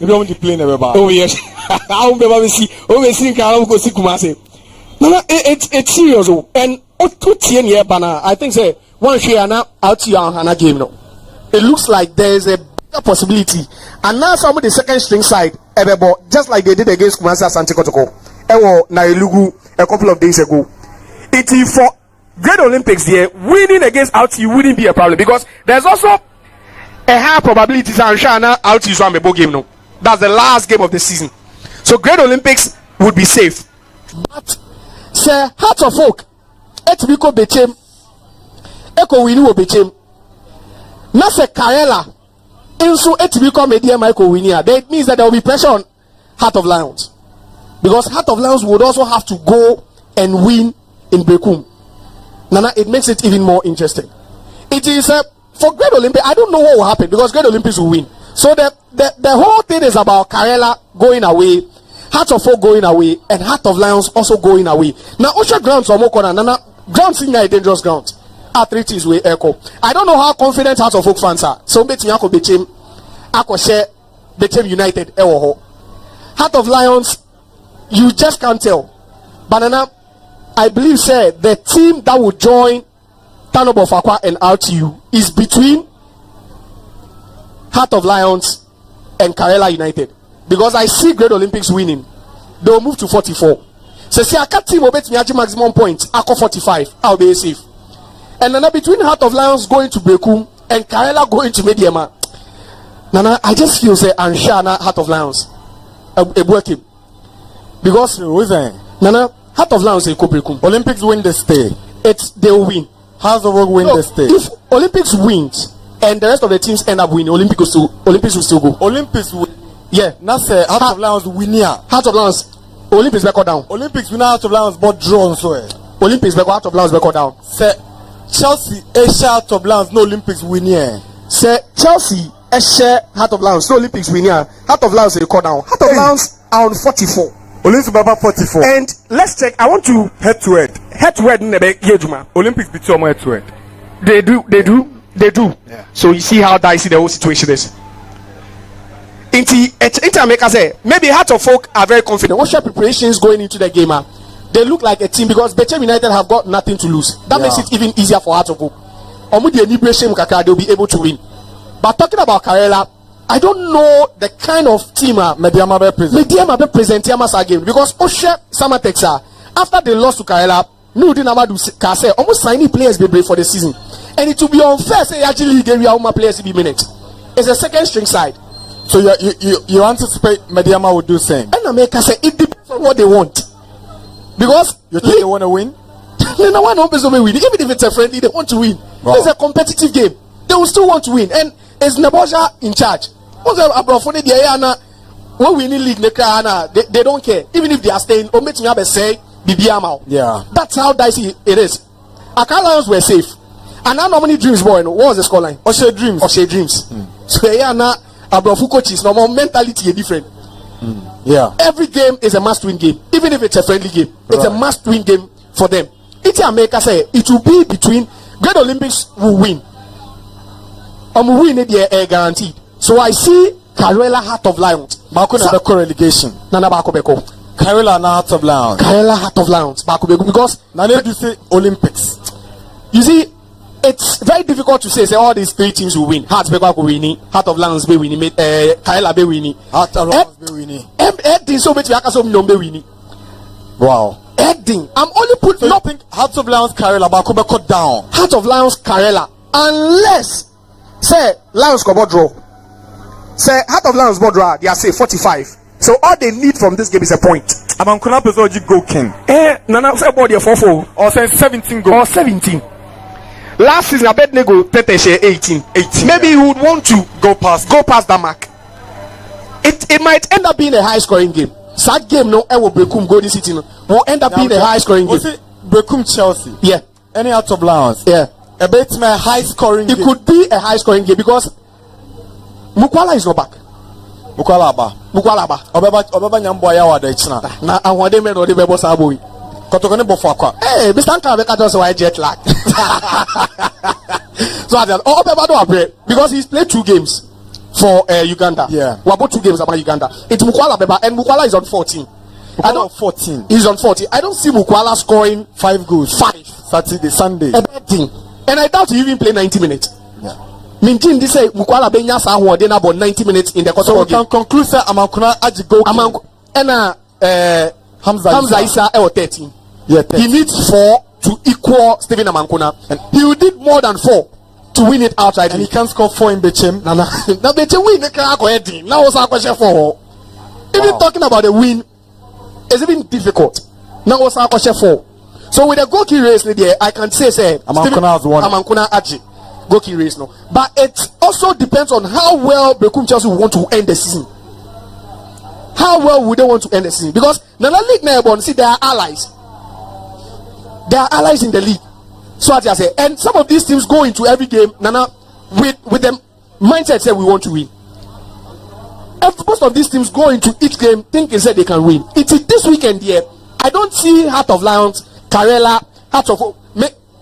You don't want to play never back. Oh yes. I won't be able to see. Oh, we see. Can't go see Kumasi. No, it's serious. And I think say one share now out to your Hana game no. It looks like there is a bigger possibility. And now some of the second string side, just like they did against Kumasi Asante Kotoko, na Elugu a couple of days ago. It is for Great Olympics there. Winning against Ayew wouldn't be a problem because there's also a high probability that Shana out is on the game no. That's the last game of the season. So Great Olympics would be safe. But say Hearts of Oak, etibiko bechem, eko wini wo bechem. Na se Karela, inso etibiko media Michael Winia. That means that there will be pressure on Heart of Lions, because Heart of Lions would also have to go and win in Bekum. Nana, it makes it even more interesting. It is for Great Olympics. I don't know what will happen because Great Olympics will win. So the whole thing is about Karela going away, Heart of Oak going away, and Heart of Lions also going away. Now, Osha grounds or Mokona, Nana grounds in a dangerous ground. Arthritis will echo. I don't know how confident Heart of Oak fans are. So betting Ako Bechem, Ako share Bechem United, Ewoho. Heart of Lions, you just can't tell. Banana, I believe, say the team that will join Tanobo Fakwa and RTU is between Heart of Lions and Karela United, because I see Great Olympics winning. They will move to 44. So see, I can't team will bet me maximum points. I call 45. I'll be safe. And then between Heart of Lions going to Bekum and Karela going to Mediama, Nana, I just feel say Anshana Heart of Lions working, because Nana Heart of Lions they Bekum. Olympics win the stay. They will win. Hearts of Oak win the stay. If Olympics wins and the rest of the teams end up winning, Olympics will still go. Olympics win. Yeah. Now say Heart of Lions win here. Heart of Lions, Olympics back or down. Olympics win, Heart of Lions but draw so. Olympics back, Heart of Lions back or down. Say Chelsea Asia Heart of Lions no Olympics win here. Say Chelsea share Heart of Lions no Olympics win here. Heart of Lions they call down. Heart of Lions are on 44. Olympics Baba 44. And let's check. I want to head to head. Head to head in the Yejuma. Olympics beat your head to head. They do. Yeah. So you see how dicey the whole situation is. Inter say maybe Heart of Oak are very confident. What's your preparations going into the game? They look like a team because Bechem United have got nothing to lose. That makes it even easier for Heart of Oak. They'll be able to win. But talking about Karela, I don't know the kind of team Mediama be present game, because Osha Samatexa, after they lost to Karela, Nudin Amadou Kase almost signing players be brave for the season. And it will be unfair say actually gave you my players to be minutes. It's a second string side. So you anticipate Mediama would do same. And America say it depends on what they want. Because you think they want to win? No one wants to win. Even if it's a friendly, they want to win. Wow. It's a competitive game. They will still want to win. And it's Neboja in charge. When we need league, they don't care. Even if they are staying, yeah. That's how dicey it is. Accra Lions were safe. And now normally Dreams boy, what was the scoreline? Oshe Dreams. So yeah, now Abrofu coaches normal mentality is different. Yeah. Every game is a must-win game, even if it's a friendly game. It's a must-win game for them. It's America say it will be between Great Olympics will win. Will win it guaranteed. So I see Karela Heart of Lions. Bako na beko relegation. Nana Bako Beko. Karela na Heart of Lions. Karela Heart of Lions. Bako Beko, because now they do say Olympics. You see, it's very difficult to say all these three teams will win. Heart Beko will win. Heart of Lions be winning. Karela be winning. Heart of Lions be winning. Edding so much Yakaso no be winning. Wow. Edding. I'm only put so think Heart of Lions Karela Bako Beko down. Heart of Lions Karela, unless say Lions go draw. Say Heart of Lions draw, they are say 45. So all they need from this game is a point. I'm gonna go king. Nana say body 4-4 or say 17 goals. Or 17. Last season I bet they go 18. Maybe he would want to go past that mark. It might end up being a high scoring game. That game no will Bekum Golden City will end up being a high scoring game. Bekum Chelsea. Yeah. Any Heart of Lions. Yeah. A bit my high scoring game. It could be a high scoring game because Mukwala is not back. Mukwala ba. Obeba nyambo ya wada ichina. Na ahwade me no de bebo saboyi. Kotokone bofo akwa. Hey, Mr. Anka be kato so why jet lag. So Obeba do abre because he's played 2 games for Uganda. Yeah. We about 2 games about Uganda. It's Mukwala Beba and Mukwala is on 14. I don't 14. He's on 40. I don't see Mukwala scoring 5 goals. 5 Saturday, Sunday. A bad thing. And I doubt he even play 90 minutes. Yeah. Mintin this say Mukwala Benya sa ho dey about 90 minutes in the quarter so game. So we can conclude say Amankuna aji go. Hamza Isa 13. Yeah, 13. He needs 4 to equal Stephen Amankuna. And he did more than 4 to win it outright. And he can't score 4 in Bechem. Now Bechem win the car heading. Now what's our question for? Even talking about the win is even difficult. Now what's our question for? So with the goalkeeper race there, I can say Amankuna has won. Amankuna Aji goalkeeper race no. But it also depends on how well Bekum Chelsea want to end the season. How well would they want to end the season? Because Nana League Melbourne, see, they are allies. They are allies in the league. So as I say, and some of these teams go into every game, Nana, with them mindset say we want to win. And most of these teams go into each game thinking say they can win. It's this weekend here. I don't see Heart of Lions, Karela, Heart of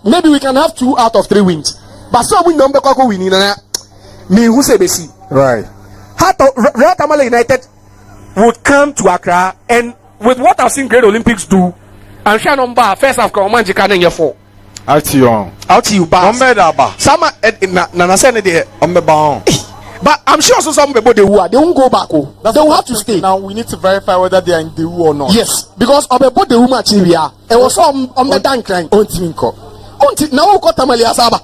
maybe we can have 2 out of 3 wins. But so we number Koko winning. Me who say Bessie. Right. Heart of Real Tamale United would come to Accra, and with what I've seen Great Olympics do, and share number first half command you can for Out to you, ba. Some Nana said it but I'm sure also some people they won't go back. They will have to stay. Now we need to verify whether they are in the or not. Yes, because of about the room actually we are. It was on the dank crying. Now got Tamale Asaba.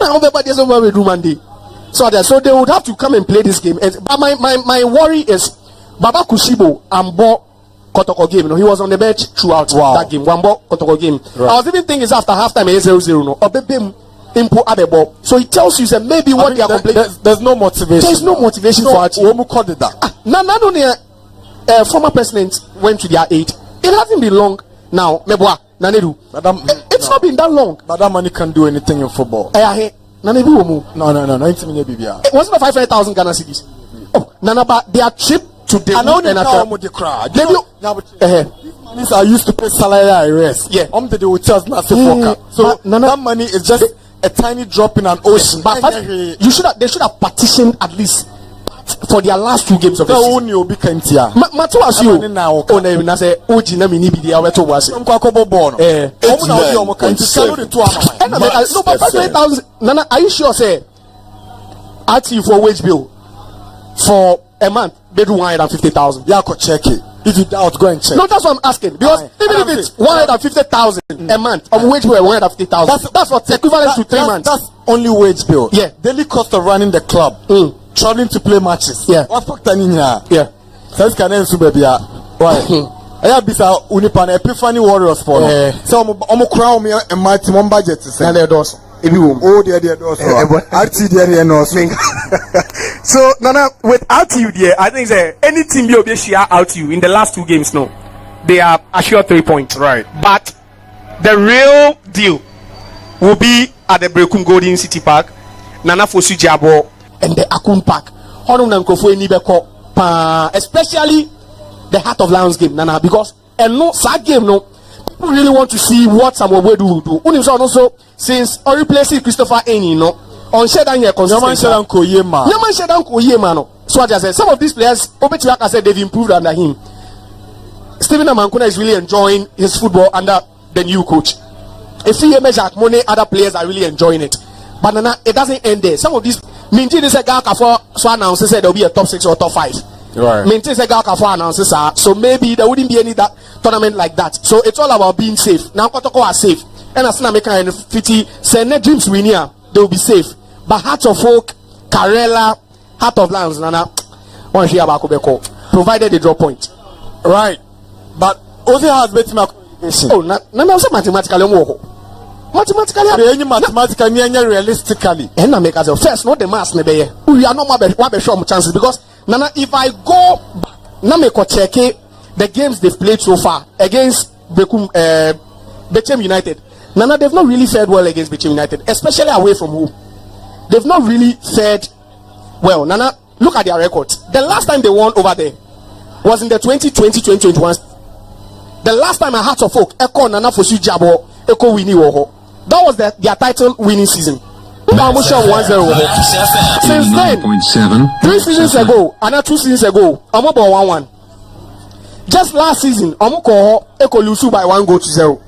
Now everybody is over with room and day. So they would have to come and play this game. But my worry is Baba Kushibo and Bo Kotoko game. He was on the bench throughout that game. One Bo Kotoko game. Right. I was even thinking is after halftime 0-0 no. Impo Adebo. So it tells you that maybe what they are complaining. There's no motivation. There's no motivation for it. Not only former president went to their aid. It hasn't been long now. It's not been that long. But that money can do anything in football. No. It wasn't the 500,000 Ghana cedis. Oh, Nanaba, their trip to the crowd. These are used to pay salary arrears. Yeah. The hotels not so that money is just a tiny drop in an ocean. But they should have partitioned at least for their last 2 games of the season. Nana, are you sure say Ayew for wage bill for a month they do 150,000? Yeah, go check it. If you doubt, go and check. No, that's what I'm asking. Because even if it's 150,000 a month of wage bill, 150,000. That's what's equivalent to 3 months. That's only wage bill. Yeah. Daily cost of running the club. Traveling to play matches. Yeah. What fuck yeah. Yeah. Can answer baby. Why? I have this Unipan Epiphany Warriors for so I'm crown me and my team budget to say. Oh, dear, So Nana, with Ayew there, I think any team will be share Ayew in the last 2 games. No, they are assured 3 points. Right. But the real deal will be at the Brekum Golden City Park, Nana Fosu Jabo, and the Akun Park. Especially the Heart of Lions game, Nana, because no sad game, no. People really want to see what Samuel Wedu will do. Also, since or replacing Christopher Eni, no, on Shedan here, so I just said some of these players, I said they've improved under him. Stephen Amankuna is really enjoying his football under the new coach. If he measure money, other players are really enjoying it. But Nana, it doesn't end there. Some of these Minty is a guy for so announces said there'll be a top 6 or top 5. Right. Minty is a guy for announces so maybe there wouldn't be any that tournament like that. So it's all about being safe. Now Kotoko are safe. And as soon as I make 50 say net dreams win here, they will be safe. But Heart of Oak, Karela, Heart of Lions, Nana, one here about Kubeko, provided they draw point. Right. But also has better qualification. Oh, Nana also mathematically mathematically realistically. And I make as a first not the mass nebe. We are not my show chances because Nana, if I go back, Nameko check the games they've played so far against Bechem United. Nana, they've not really fared well against Bechem United, especially away from home. They've not really fared well. Nana, look at their records. The last time they won over there was in the 2020-2021. The last time I had to folk, Eko Nana Fosu Jabo, Eko Winnie Woho. That was their title winning season. Since then, 3 seasons ago, another 2 seasons ago, I'm about 1-1. Just last season, Eko lose by 1-0.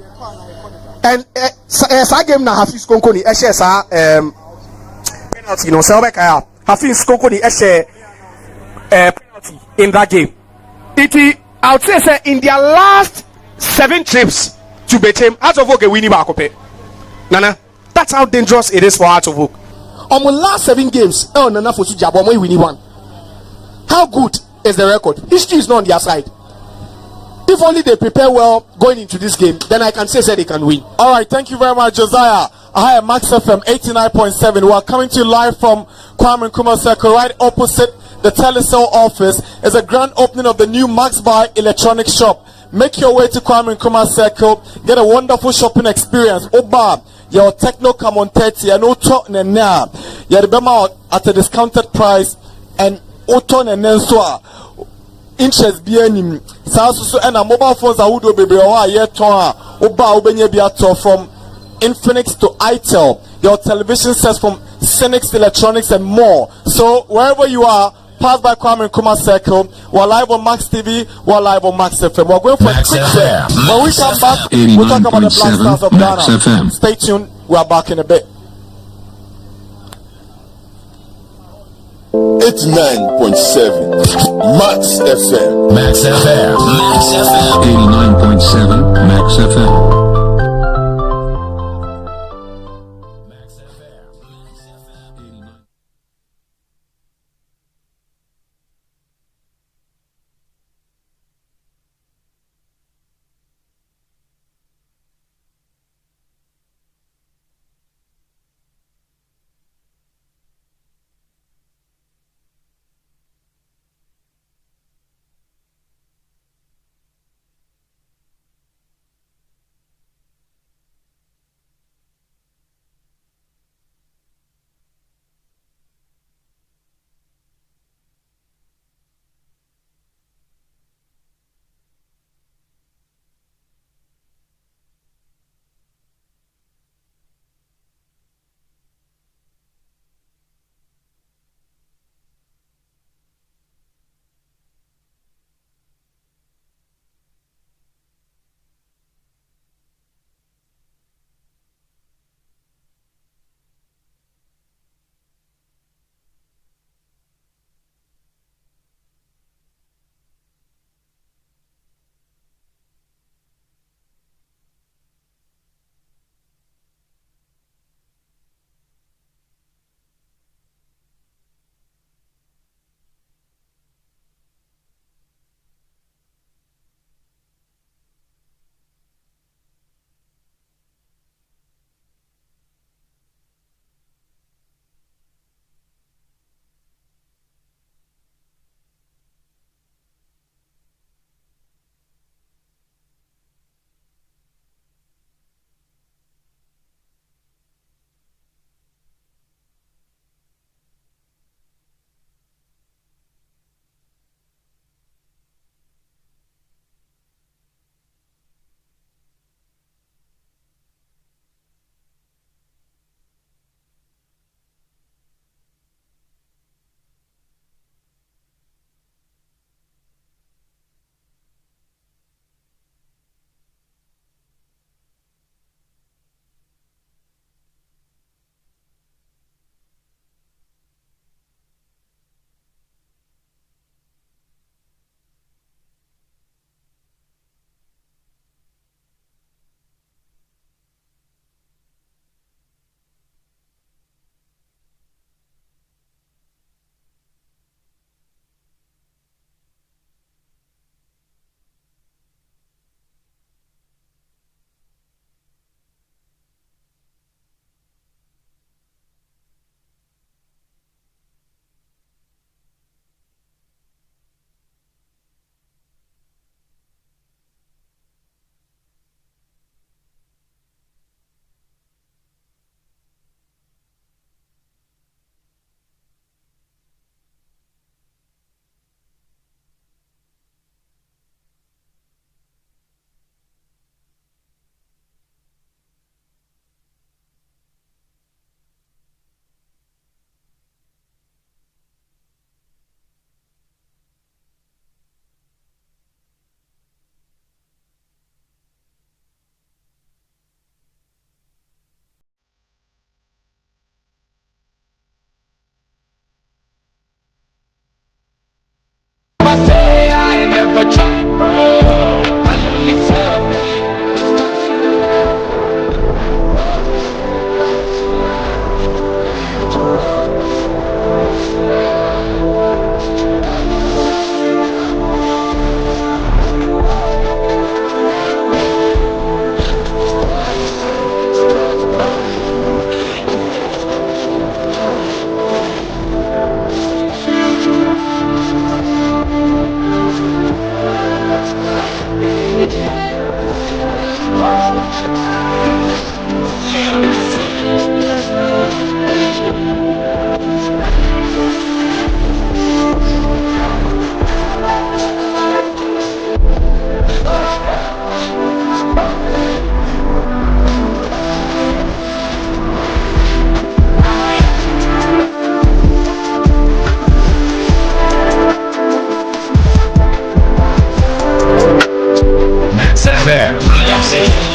And sa game na Hafiz Konkoni eshe sa penalty Selbeka Hafiz Konkoni eshe penalty in that game. I would say in their last 7 trips to Bechem, Heart of Oak winning back. Nana, that's how dangerous it is for Heart of Oak. On my last 7 games, Nana for Sujabo, we win one. How good is the record? History is not on their side. If only they prepare well going into this game, then I can say they can win. All right, thank you very much, Josiah. Hi, at Max FM 89.7. We are coming to you live from Kwame Nkrumah Circle, right opposite the Telecel office. Is a grand opening of the new MaxBuy electronic shop. Make your way to Kwame Nkrumah Circle. Get a wonderful shopping experience. Oba, your techno come on 30 and auto and now. You're at a discounted price and auto and then so. Interest be any so and a mobile phones are would be yet from Infinix to Itel, your television sets from Senix Electronics and more. So wherever you are, pass by Kwame Nkrumah Circle. We're live on Max TV, we're live on Max FM. We're going for Max a quick FM. break. When we come back, we'll talk about the Black Stars of Max Ghana. FM. Stay tuned, we are back in a bit. 89.7 Max FM. Max FM. Max FM. 89.7 Max FM.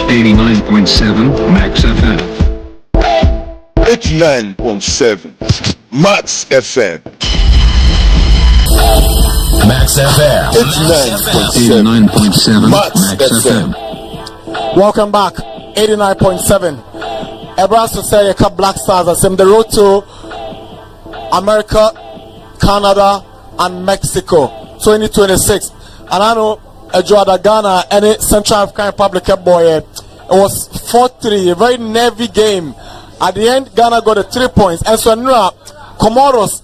89.7 Max FM. 89.7 Max FM. Max FM. 89.7 Max FM. Welcome back. 89.7. Ebra Society Cup Black Stars as the road to America, Canada, and Mexico 2026. And I know Joada Ghana and Central African Republic boy. It was 4-3, a very nervy game. At the end, Ghana got the 3 points. And so now Comoros,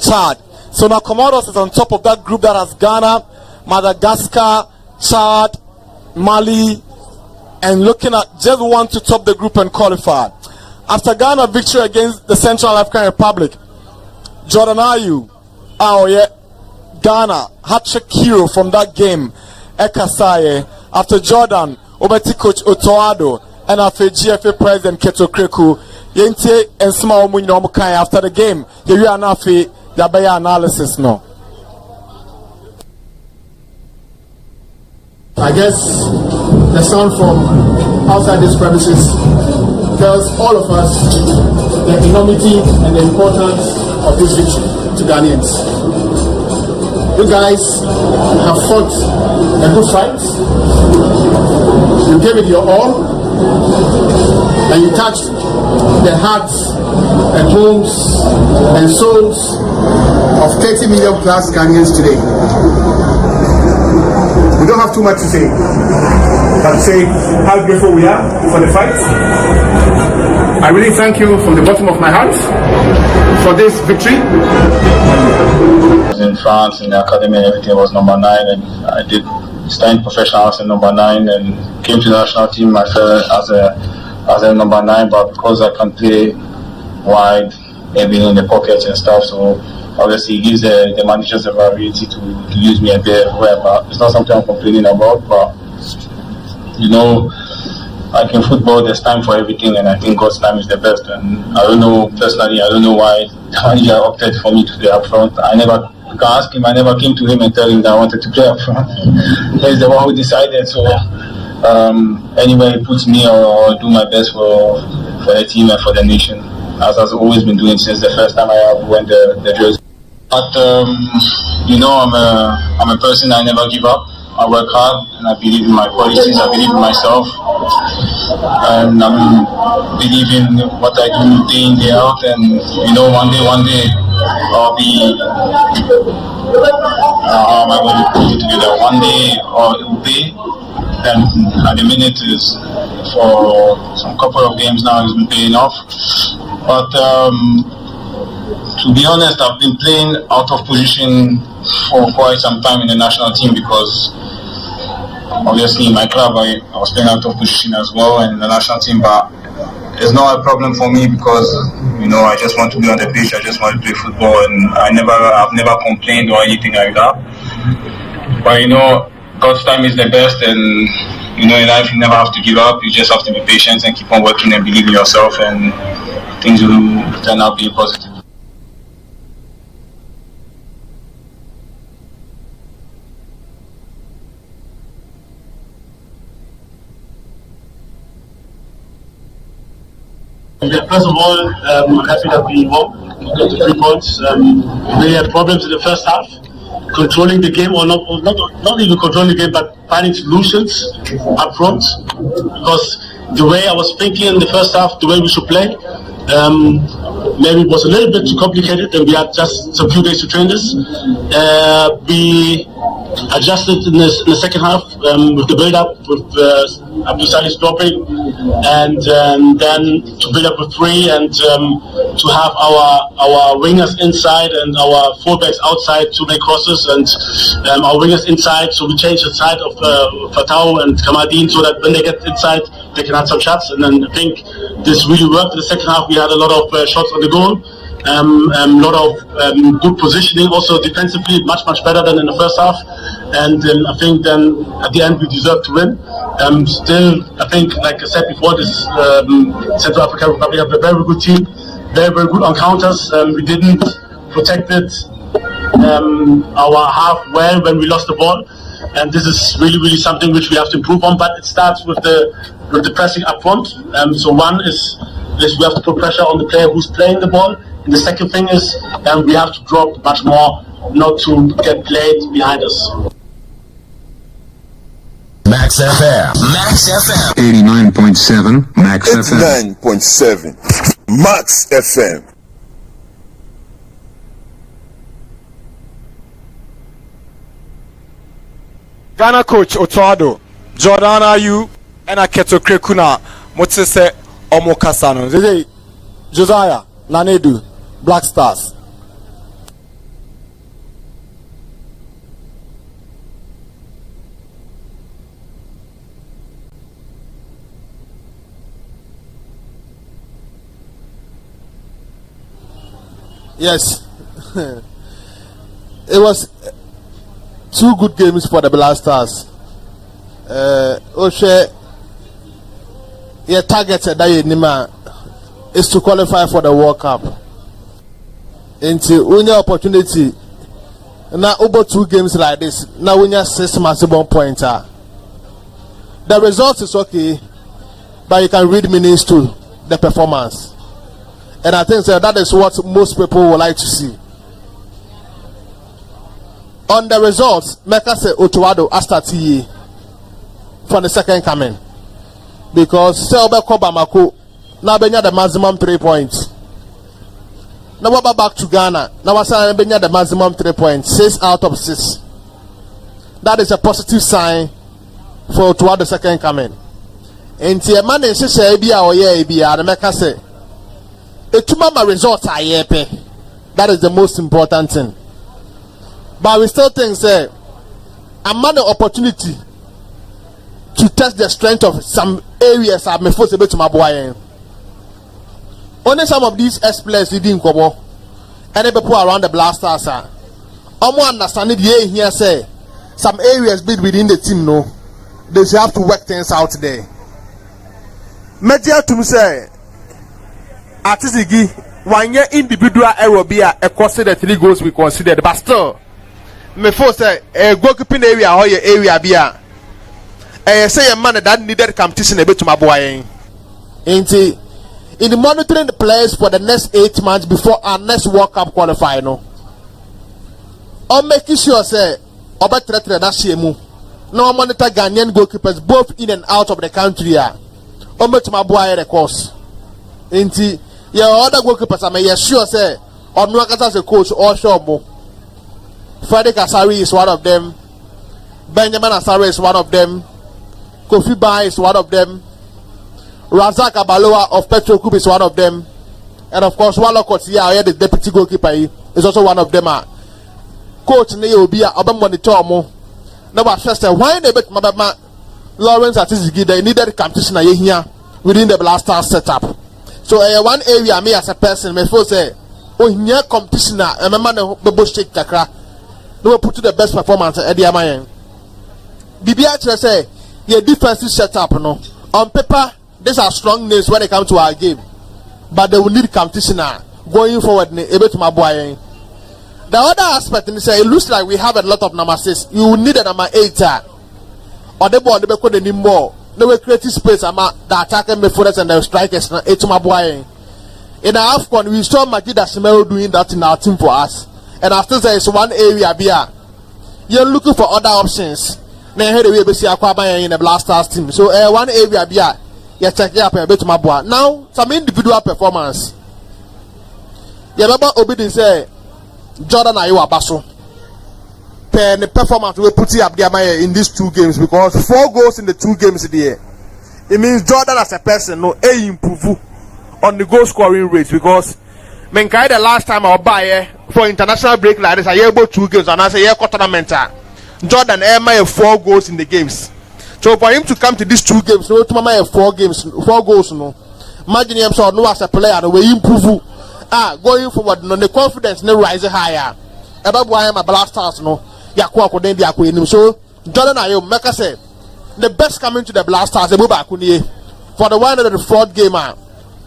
Chad. So now Comoros is on top of that group that has Ghana, Madagascar, Chad, Mali, and looking at just one to top the group and qualify. After Ghana victory against the Central African Republic, Jordan Ayew, Ghana hat-trick hero from that game, Ekasaye. After Jordan, Obeti coach Otoado, and after GFA president Keto Kreku, Yente and Small Munyomukai after the game, you are now the Abaya analysis no. I guess the sound from outside these premises tells all of us the enormity and the importance of this victory to Ghanaians. You guys have fought a good fight. You gave it your all, and you touched the hearts and homes and souls of 30 million plus Ghanaians today. We don't have too much to say, but to say how grateful we are for the fight. I really thank you from the bottom of my heart for this victory. In France, in the academy, everything was number 9, and I did stand professionals in number 9, and came to the national team. I fell as a number 9, but because I can play wide, maybe in the pockets and stuff, so obviously it gives the managers the variety to use me a bit everywhere. But it's not something I'm complaining about. But you know, like in football, there's time for everything, and I think God's time is the best. And I don't know personally, I don't know why the manager opted for me to play up front. You can ask him. I never came to him and tell him that I wanted to play up front. He's the one who decided. So anyway, he puts me or do my best for the team and for the nation, as I've always been doing since the first time I went the jersey. But you know, I'm a person. I never give up. I work hard, and I believe in my qualities. I believe in myself, and I believe in what I do day in, day out. And you know, one day, I'll be. How am I going to put it together? One day, or it will be. And at the minute, is for some couple of games now, it's been paying off. But to be honest, I've been playing out of position for quite some time in the national team, because obviously in my club I was playing out of position as well in the national team. But it's not a problem for me, because you know, I just want to be on the pitch. I just want to play football, and I've never complained or anything like that. But you know, God's time is the best, and you know, in life you never have to give up. You just have to be patient and keep on working and believe in yourself, and things will turn out being positive. First of all, I'm happy that we won. We got the 3 points. We had problems in the first half, controlling the game, or not even controlling the game, but finding solutions up front. Because the way I was thinking in the first half, the way we should play, maybe it was a little bit too complicated, and we had just a few days to train this. We adjusted in the second half with the build-up, with Abdul Salih stopping, and then to build up with 3, and to have our wingers inside and our fullbacks outside to make crosses, and our wingers inside. So we changed the side of Fatau and Kamadin, so that when they get inside, they can have some shots. And then I think this really worked in the second half. We had a lot of shots on the goal. A lot of good positioning, also defensively much better than in the first half, and I think then at the end we deserve to win. Still, I think, like I said before, this Central African Republic have a very good team, very good on counters. We didn't protect it our half well when we lost the ball, and this is really something which we have to improve on. But it starts with the pressing up front. So one is we have to put pressure on the player who's playing the ball, and the second thing is we have to drop much more, not to get played behind us. Max FM. 89.7 Max FM. 89.7 Max FM. Ghana coach Otoado, Jordan Ayew, and Aketo Krekuna, Motsese Omokasano. Zeze, Josiah, Nanedu, Black Stars. Yes. It was 2 good games for the Black Stars. Oshe, your target is to qualify for the World Cup. Into when your opportunity now over 2 games like this, now when you 6 maximum pointer. The result is okay, but you can read meanings to the performance. And I think that is what most people would like to see. On the results, Mecca said Otuado Astati for the second coming. Because Selbe Kobamako now been the maximum 3 points. Now we're back to Ghana. Now we're been the maximum 3 points. 6 out of 6. That is a positive sign for Otuado second coming. And the man is say Abia or Abia, the Mecca say my results are yepe. That is the most important thing. But we still think say I'm an opportunity to test the strength of some areas I'm forced to my boy. Only some of these ex-players didn't come up. And the people around the Black Stars are understand it here say some areas big within the team no. They should have to work things out there. Media to say Artisigi, 1 year individual error be a consider 3 goals we considered, but still, me first say a goalkeeping area or your area be a say a man that needed competition a bit to my boy. In monitoring the players for the next 8 months before our next World Cup qualifier, no. I'm making sure say about that no monitor Ghanaian goalkeepers both in and out of the country. I'm to my boy the course. Your other goalkeepers, I may sure say, or Nwakata as a coach or Shobo. Frederick Asari is one of them. Benjamin Asari is one of them. Kofi Ba is one of them. Razak Abaloa of Petro Coupe is one of them. And of course, Walo Kotia, the deputy goalkeeper, is also one of them. Coach Neobia, Obama Monitor Mo. Now, I first say, why they bet Mabama Lawrence Atizigi, they needed competition here within the Black Stars setup. So one area me as a person may feel say here competition and my man the shake kakra no put to the best performance at the Amayan. BBH say your defensive setup no on paper these are strong names when they come to our game, but they will need competition going forward able to my boy. The other aspect is say it looks like we have a lot of number 6. You will need a number 8 or the ball they could need more. No way creative space about the attacking midfielders and the strikers. It's my boy. In the AFCON, we saw Magida Simero doing that in our team for us. And after there is one area you're looking for other options. Now here we see Aquabaya in the Black Stars team. So one area you're checking up a bit to my boy. Now some individual performance. You remember Obidi say Jordan Ayew Abaso. The performance we put up there in these 2 games because 4 goals in the 2 games there. It means Jordan as a person improve on the goal scoring rate because Menkai the last time I buy for international break like this I able 2 games and I say tournament. Jordan 4 goals in the games. So for him to come to these 2 games, no to 4 goals no. Imagine him so no as a player we improve going forward no the confidence no rise higher. About why I'm a Black Stars no. So Jordan Ayew make us say the best coming to the Black Stars for the 104th game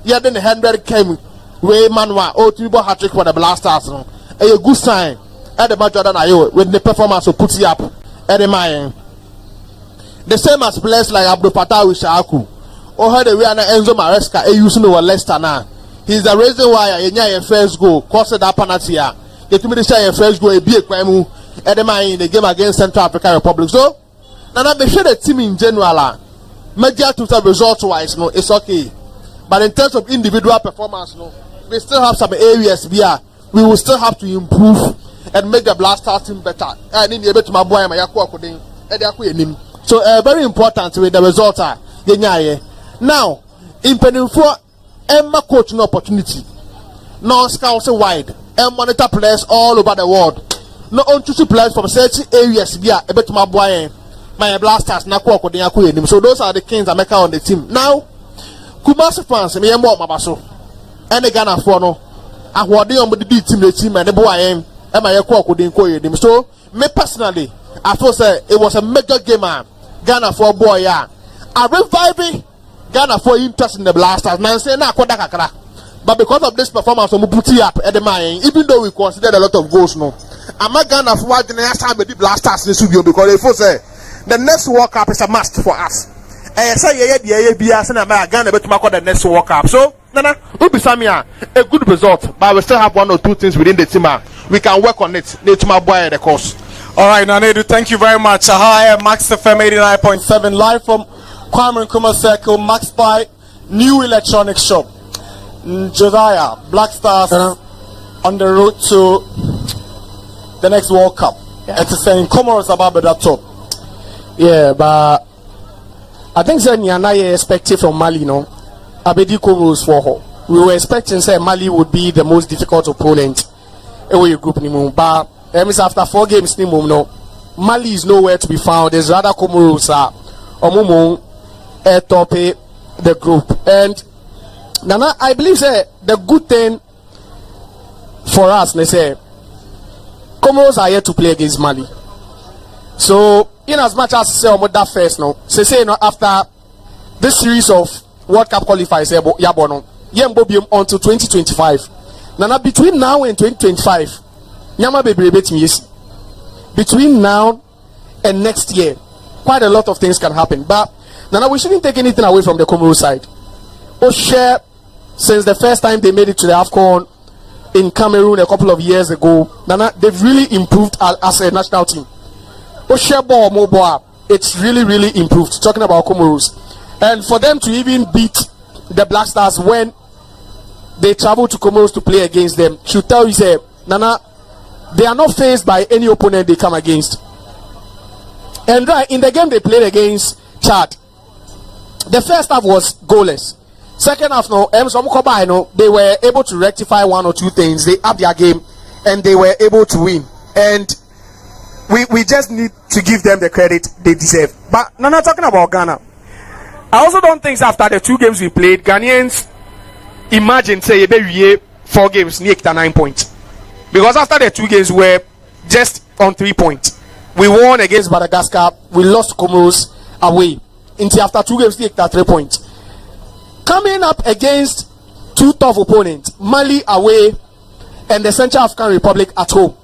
then the 100 came way manwa to hat trick for the Black Stars a good sign at the Jordan Ayew with the performance of putting up at the mine. The same as players like Abdul Fattah Wishaku or had the Rihanna Enzo Maresca using no Leicester now. He's the reason why your first goal caused that penalty. Get to me to say your first goal be a crime at the mine in the game against Central African Republic. So now be sure the team in general media to result wise no it's okay. But in terms of individual performance no we still have some areas where we will still have to improve and make the Black Stars team better. And in the bit my boy my so very important with the result now in Peninfo Emma coach no opportunity no scouts wide and monitor players all over the world no on to players from certain areas via a bit my boy my blasters na so those are the kings that make on the team now Kumasi fans me more mabaso and the Ghana for no ahwade on the team and the boy am my so me personally I feel say it was a mega game Ghana for boy yeah I reviving Ghana for interest in the blasters man say na kwada kakra but because of this performance we put it up at the mine even though we considered a lot of goals no I'm a Ghana for what the next time the blasters in studio because they feel say the next World Cup is a must for us. I say Ghana bet the next World Cup. So Nana, we be a good result, but we still have one or two things within the team. We can work on it. Need to my boy the course. All right, Nanedu, thank you very much. Hi, Max FM 89.7 live from Kwame Nkrumah Circle, MaxBuy new electronic shop. Josiah, Black Stars on the road to the next World Cup. Yeah. It's saying Comoros about that top. Yeah, but I think that Nyana expected from Mali, no, Abedi Comoros for her. We were expecting say Mali would be the most difficult opponent. Away group anymore, but after 4 games, no, Mali is nowhere to be found. There's rather Comoros Omumu top the group, and Nana, I believe say the good thing for us, they say Comoros are here to play against Mali. So in as much as say that first no, say no after this series of World Cup qualifiers yabono yembobium until 2025. Nana between now and 2025, nyama bebrebe betimi yesi. Between now and next year, quite a lot of things can happen. But Nana, we shouldn't take anything away from the Comoros side. Share since the first time they made it to the AFCON in Cameroon a couple of years ago, Nana, they've really improved as a national team. It's really improved. Talking about Comoros, and for them to even beat the Black Stars when they travel to Comoros to play against them should tell you say Nana, they are not faced by any opponent they come against. And right in the game they played against Chad, the first half was goalless. Second half no, they were able to rectify 1 or 2 things. They upped their game and they were able to win. And we just need to give them the credit they deserve. But no, not talking about Ghana. I also don't think after the 2 games we played, Ghanaians imagine say 4 games near 9 points. Because after the 2 games we were just on 3 points. We won against Madagascar, we lost Comoros away. Until after 2 games we take 3 points. Coming up against 2 tough opponents, Mali away and the Central African Republic at home.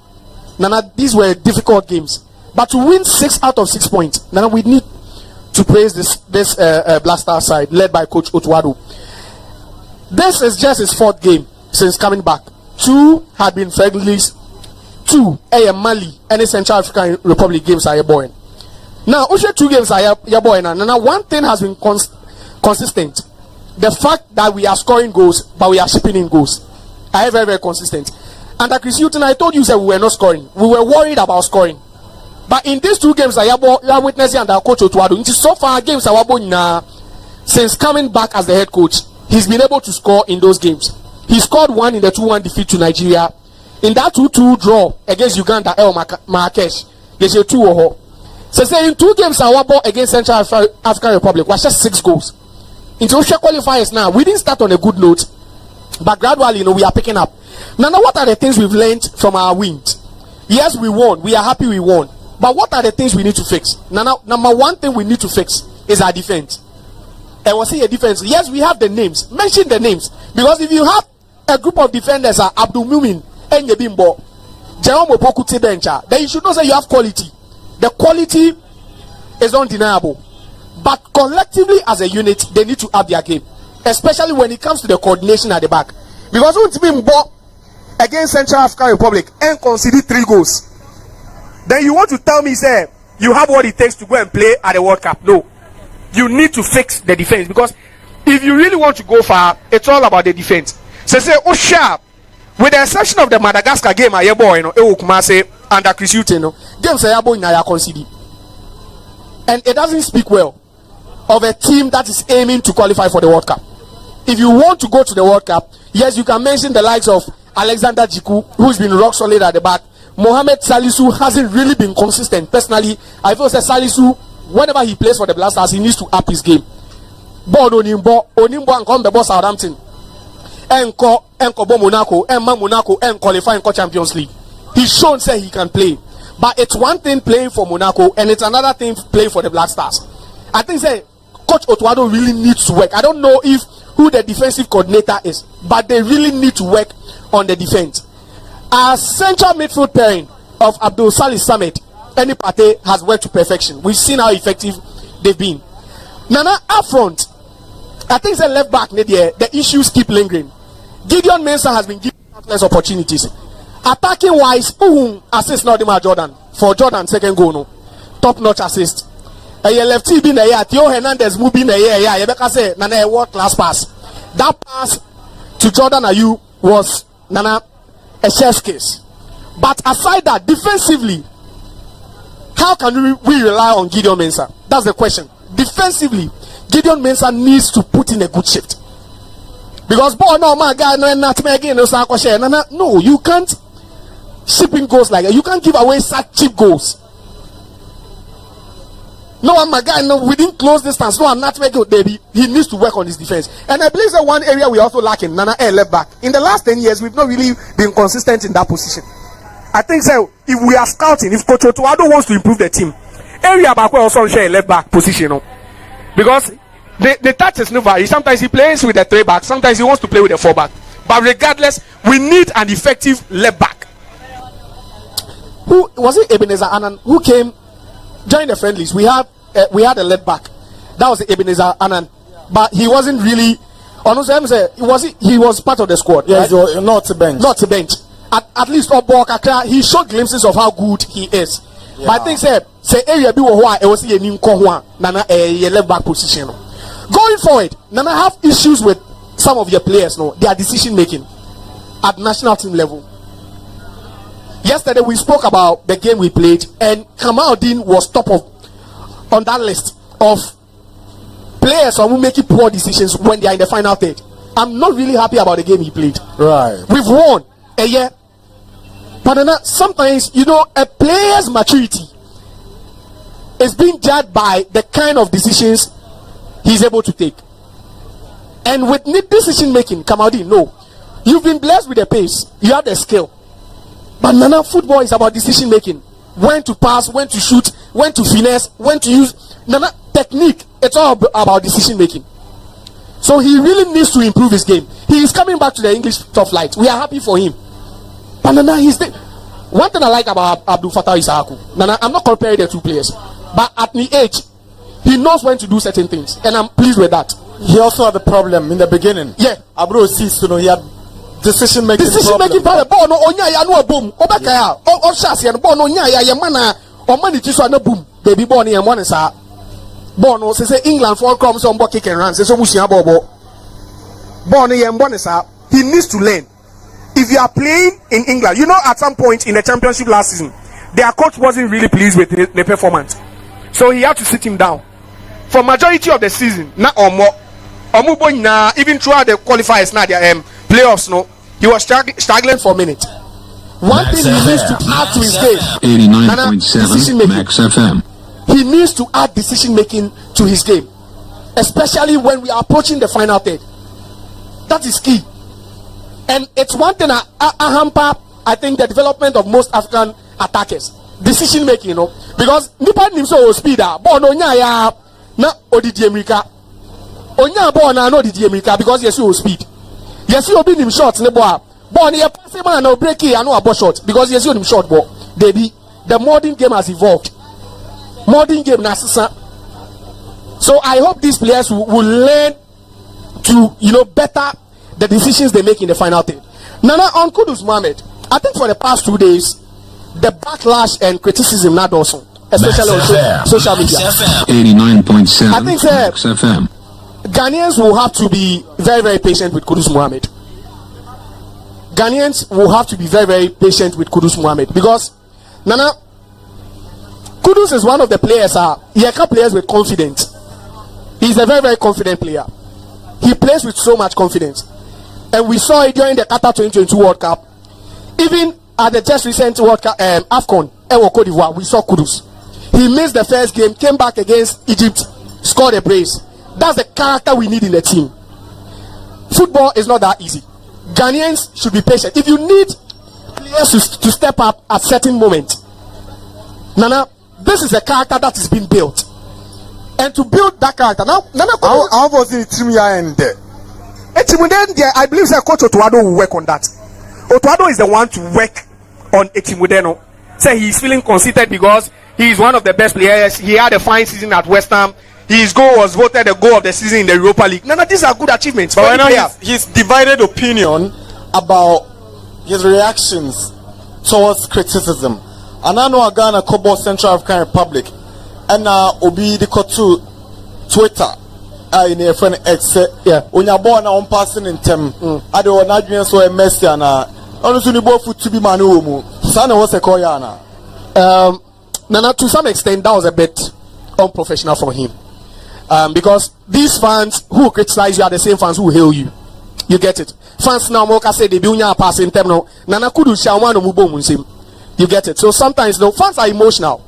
Nana, these were difficult games, but to win 6 out of 6 points, Nana, we need to praise this Black Star side led by Coach Otuado. This is just his 4th game since coming back. 2 had been friendlies, 2 Mali and the Central African Republic games are your boy. Now, also 2 games are your boy. Nana, one thing has been consistent: the fact that we are scoring goals, but we are shipping in goals. I am very consistent. And at Cristiano, I told you that we were not scoring. We were worried about scoring. But in these 2 games, I am witnessing under Coach Otuado. So far, games since coming back as the head coach, he's been able to score in those games. He scored 1 in the 2-1 defeat to Nigeria. In that 2-2 draw against Uganda, Marrakesh, there's a 2-0. So say in 2 games, against Central African Republic, was just 6 goals. Into qualifiers now, we didn't start on a good note, but gradually, we are picking up. Now, what are the things we've learned from our wins? Yes, we won. We are happy we won. But what are the things we need to fix? Now, number 1 thing we need to fix is our defense. And we'll see a defense. Yes, we have the names. Mention the names. Because if you have a group of defenders, Abdul Mumin and Yebimbo, Jerome Opoku te bencha, then you should not say you have quality. The quality is undeniable. But collectively as a unit, they need to up their game. Especially when it comes to the coordination at the back. Because when team bought against Central African Republic and conceded 3 goals, then you want to tell me, say, you have what it takes to go and play at the World Cup. No. You need to fix the defense. Because if you really want to go far, it's all about the defense. So say, oh sharp. With the exception of the Madagascar game, Ayew, you know, Kumase under Chris Hutton, you know, games Ayew in Aya conceded. And it doesn't speak well of a team that is aiming to qualify for the World Cup. If you want to go to the World Cup, yes, you can mention the likes of Alexander Jiku, who's been rock solid at the back. Mohamed Salisu hasn't really been consistent. Personally, I feel that Salisu, whenever he plays for the Blasters, he needs to up his game. But Onimbo and come the boss Southampton. Enko Bo Monaco, Emma Monaco, and qualifying for Champions League. He's shown say he can play. But it's one thing playing for Monaco, and it's another thing playing for the Black Stars. I think say Coach Otuado really needs to work. I don't know if who the defensive coordinator is, but they really need to work on the defense. As central midfield pairing of Abdul Salih Samed, any party has worked to perfection. We've seen how effective they've been. Nana up front, I think the left back, the issues keep lingering. Gideon Mensah has been given countless opportunities. Attacking wise, assist not the Jordan for Jordan second goal, no top notch assist. A lefty been a year, Theo Hernandez moving a year, yeah, Rebecca say Nana a world class pass. That pass to Jordan Ayew was Nana a chess case. But aside that, defensively, how can we rely on Gideon Mensah? That's the question. Defensively, Gideon Mensah needs to put in a good shift. Because no, my guy, no, you can't shipping goals like that. You can't give away such cheap goals. No, my guy, no, within close distance, no, I'm not making baby. He needs to work on his defense. And I believe that one area we also lacking, Nana Air left back. In the last 10 years, we've not really been consistent in that position. I think so. If we are scouting, if Coach Otuado wants to improve the team, area back will also share a left back position, no? Because the touch is no vary. Sometimes he plays with a 3 back, sometimes he wants to play with a 4 back. But regardless, we need an effective left back. Who was it? Ebenezer Annan, who came during the friendlies. We had a left back. That was Ebenezer Annan, but he wasn't really. He was part of the squad. Yes, right? Not a bench. Not a bench. At least he showed glimpses of how good he is. Yeah. But I think say area be it was a new Nana a left back position. Going forward, Nana have issues with some of your players. No, their decision making at national team level. Yesterday we spoke about the game we played, and Kamaldeen was top on that list of players who making poor decisions when they are in the final third. I'm not really happy about the game he played. Right. We've won a year. But sometimes, a player's maturity is being judged by the kind of decisions he's able to take. And with decision making, Kamaldeen, no. You've been blessed with the pace. You have the skill. But Nana, football is about decision making. When to pass, when to shoot, when to finesse, when to use. Nana, technique. It's all about decision making. So he really needs to improve his game. He is coming back to the English top flight. We are happy for him. But Nana, one thing I like about Abdul Fattah Issahaku, Nana, I'm not comparing the two players, but at the age, he knows when to do certain things, and I'm pleased with that. He also had a problem in the beginning. Yeah, Abro sees he had decision making problem. Ball no onya ya no boom. Obeka ya o shas ya ball no onya ya mana o mani ti so na boom. Baby ball ni e mo ne sa. Ball no say England for come some ball kick and run say so musia ball. Ball no ye mo ne sa. He needs to learn. If you are playing in England, at some point in the championship last season, their coach wasn't really pleased with the performance. So he had to sit him down. For majority of the season, even throughout the qualifiers, their playoffs, he was struggling for a minute. One thing he needs to add to his game, 89.7 Max FM. He needs to add decision making to his game, especially when we are approaching the final third. That is key. And it's one thing I hamper, I think, the development of most African attackers. Decision making, because nipa nim so speed ball no nya ya na odidi America. Onya ball na no odidi America because yes you speed. Yes you obi nim short ne ball. But he passing man no break it, I know about short because he him short ball. The modern game has evolved. Modern game Nasisa. So I hope these players will learn to better the decisions they make in the final thing. Nana on Kudus Mohammed, I think for the past 2 days, the backlash and criticism not also, especially on social media. 89.7. I think Max FM. Ghanaians will have to be very, very patient with Kudus Mohammed. Ghanaians will have to be very, very patient with Kudus Mohammed because Nana Kudus is one of the players. He can players with confidence. He's a very, very confident player. He plays with so much confidence, and we saw it during the Qatar 2022 World Cup. Even at the just recent World Cup, AFCON, Cote d'Ivoire, we saw Kudus. He missed the first game, came back against Egypt, scored a brace. That's the character we need in the team. Football is not that easy. Ghanaians should be patient. If you need players to step up at certain moments, Nana, this is a character that is being built. And to build that character, now, Nana, how was the team end there? I believe that Coach Otuado will work on that. Otuado is the one to work on Echimudeno. Say he's feeling conceited because he is one of the best players. He had a fine season at West Ham. His goal was voted the goal of the season in the Europa League. None of these are good achievements. But right now his divided opinion about his reactions towards criticism. And I know Ghana, Kobo, Central African Republic, and Obi the Kotu Twitter. In a friend X, when you're born on passing in Tem, I don't want to so a messy and honestly, both to be Manu. Sana was a Koyana. Nana, to some extent, that was a bit unprofessional from him. Because these fans who criticize you are the same fans who hail you. You get it? Fans now Moka say they do not pass in Tem no. Nana Kudus Shawan Mubo Munsim. You get it? So sometimes fans are emotional.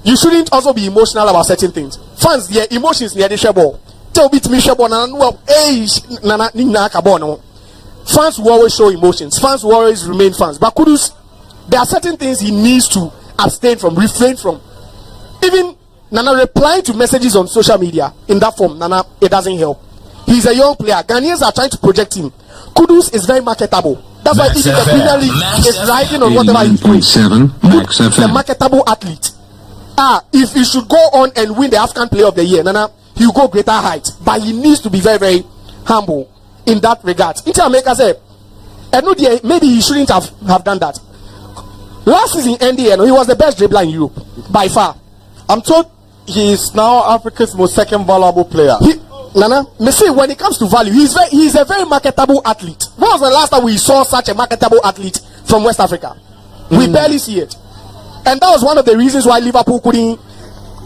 You shouldn't also be emotional about certain things. Fans, their emotions near the shabo. Tell me to me shabo fans will always show emotions. Fans will always remain fans. But Kudus, there are certain things he needs to abstain from, refrain from. Even Nana replying to messages on social media in that form, Nana, it doesn't help. He's a young player. Ghanaians are trying to project him. Kudus is very marketable. That's why even the Premier League is riding on whatever he's doing. Max He's a marketable athlete. If he should go on and win the African Player of the Year, Nana, he'll go greater heights. But he needs to be very, very humble in that regard. Inter America said, maybe he shouldn't have done that. Last season, NDN, he was the best dribbler in Europe by far. I'm told he is now Africa's most second valuable player. Nana, me say when it comes to value, he's a very marketable athlete. When was the last time we saw such a marketable athlete from West Africa? We barely see it. And that was one of the reasons why Liverpool couldn't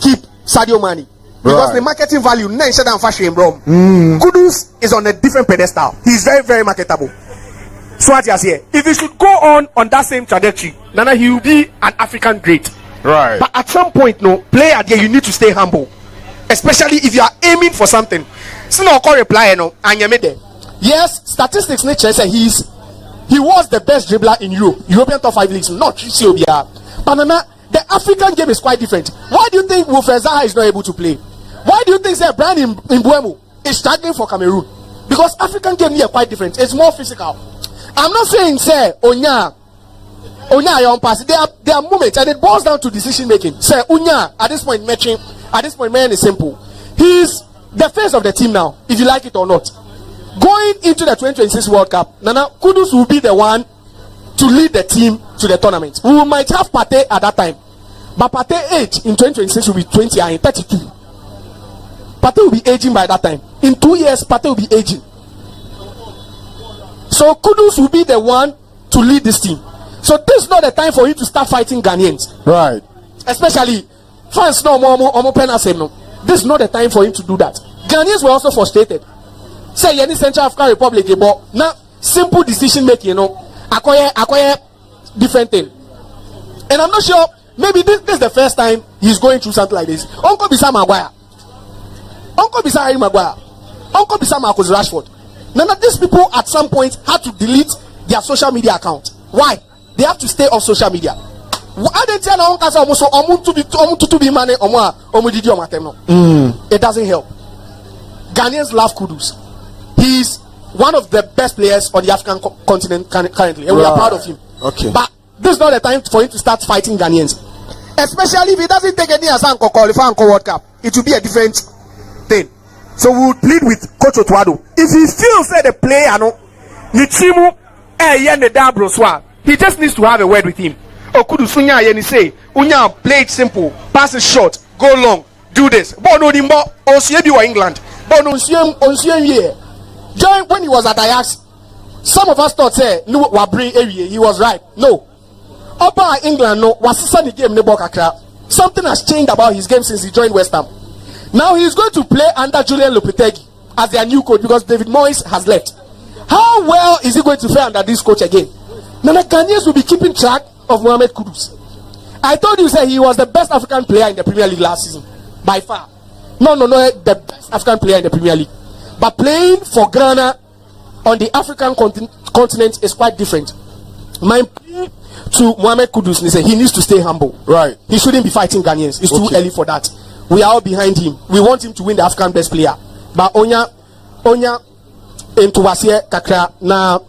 keep Sadio Mane. Because the marketing value, Kudus is on a different pedestal. He's very, very marketable. So what you say? If he should go on that same trajectory, Nana, he will be an African great. Right. But at some point, player there, you need to stay humble. Especially if you are aiming for something. So no call reply, and you made there. Yes, statistics nature say he was the best dribbler in Europe. European top 5 leagues, not Ethiopia. But Nana, the African game is quite different. Why do you think Wilfred Zaha is not able to play? Why do you think Brian in Buemo is struggling for Cameroon? Because African game here quite different. It's more physical. I'm not saying Onya young pass. There are moments and it boils down to decision making. Say Onya at this point matching. At this point, man is simple. He's the face of the team now, if you like it or not. Going into the 2026 World Cup, Nana Kudus will be the one to lead the team to the tournament. We might have Partey at that time, but Partey age in 2026 will be 20 and 32. Partey will be aging by that time. In 2 years, Partey will be aging. So Kudus will be the one to lead this team. So this is not the time for you to start fighting Ghanaians. Right. Especially fans no more no. This is not the time for him to do that. Ghanaians were also frustrated. Say any Central African Republic, but now simple decision making, acquire different thing. And I'm not sure. Maybe this is the first time he's going through something like this. Uncle Bisa Maguire, Uncle Bisa Harry Maguire, Uncle Bisa Marcus Rashford. None of these people at some point had to delete their social media account. Why? They have to stay off social media. It doesn't help. Ghanaians love Kudus. He's one of the best players on the African continent currently, and we are proud of him. Okay. But this is not the time for him to start fighting Ghanaians. Especially if he doesn't take any Asanko qualify for World Cup, it will be a different thing. So we will plead with Coach Otuado. If he feels that the player, no, he just needs to have a word with him. Kudus say, Unya, play it simple, pass it short, go long, do this. Bono Dimbo, Osiebi England. Bono Onsiem, John, when he was at Ajax, some of us thought, no, Wabri area, he was right. No. Upper England, no, was the game, Nebokakra. Something has changed about his game since he joined West Ham. Now he is going to play under Julian Lopetegui as their new coach because David Moyes has left. How well is he going to fare under this coach again? Now the Ghanaians will be keeping track of Mohamed Kudus. I told you, he was the best African player in the Premier League last season, by far. No, the best African player in the Premier League. But playing for Ghana on the African continent is quite different. My plea to Mohamed Kudus is he needs to stay humble. Right. He shouldn't be fighting Ghanaians. It's too early for that. We are all behind him. We want him to win the African best player. But Onya into Wasie Kakra na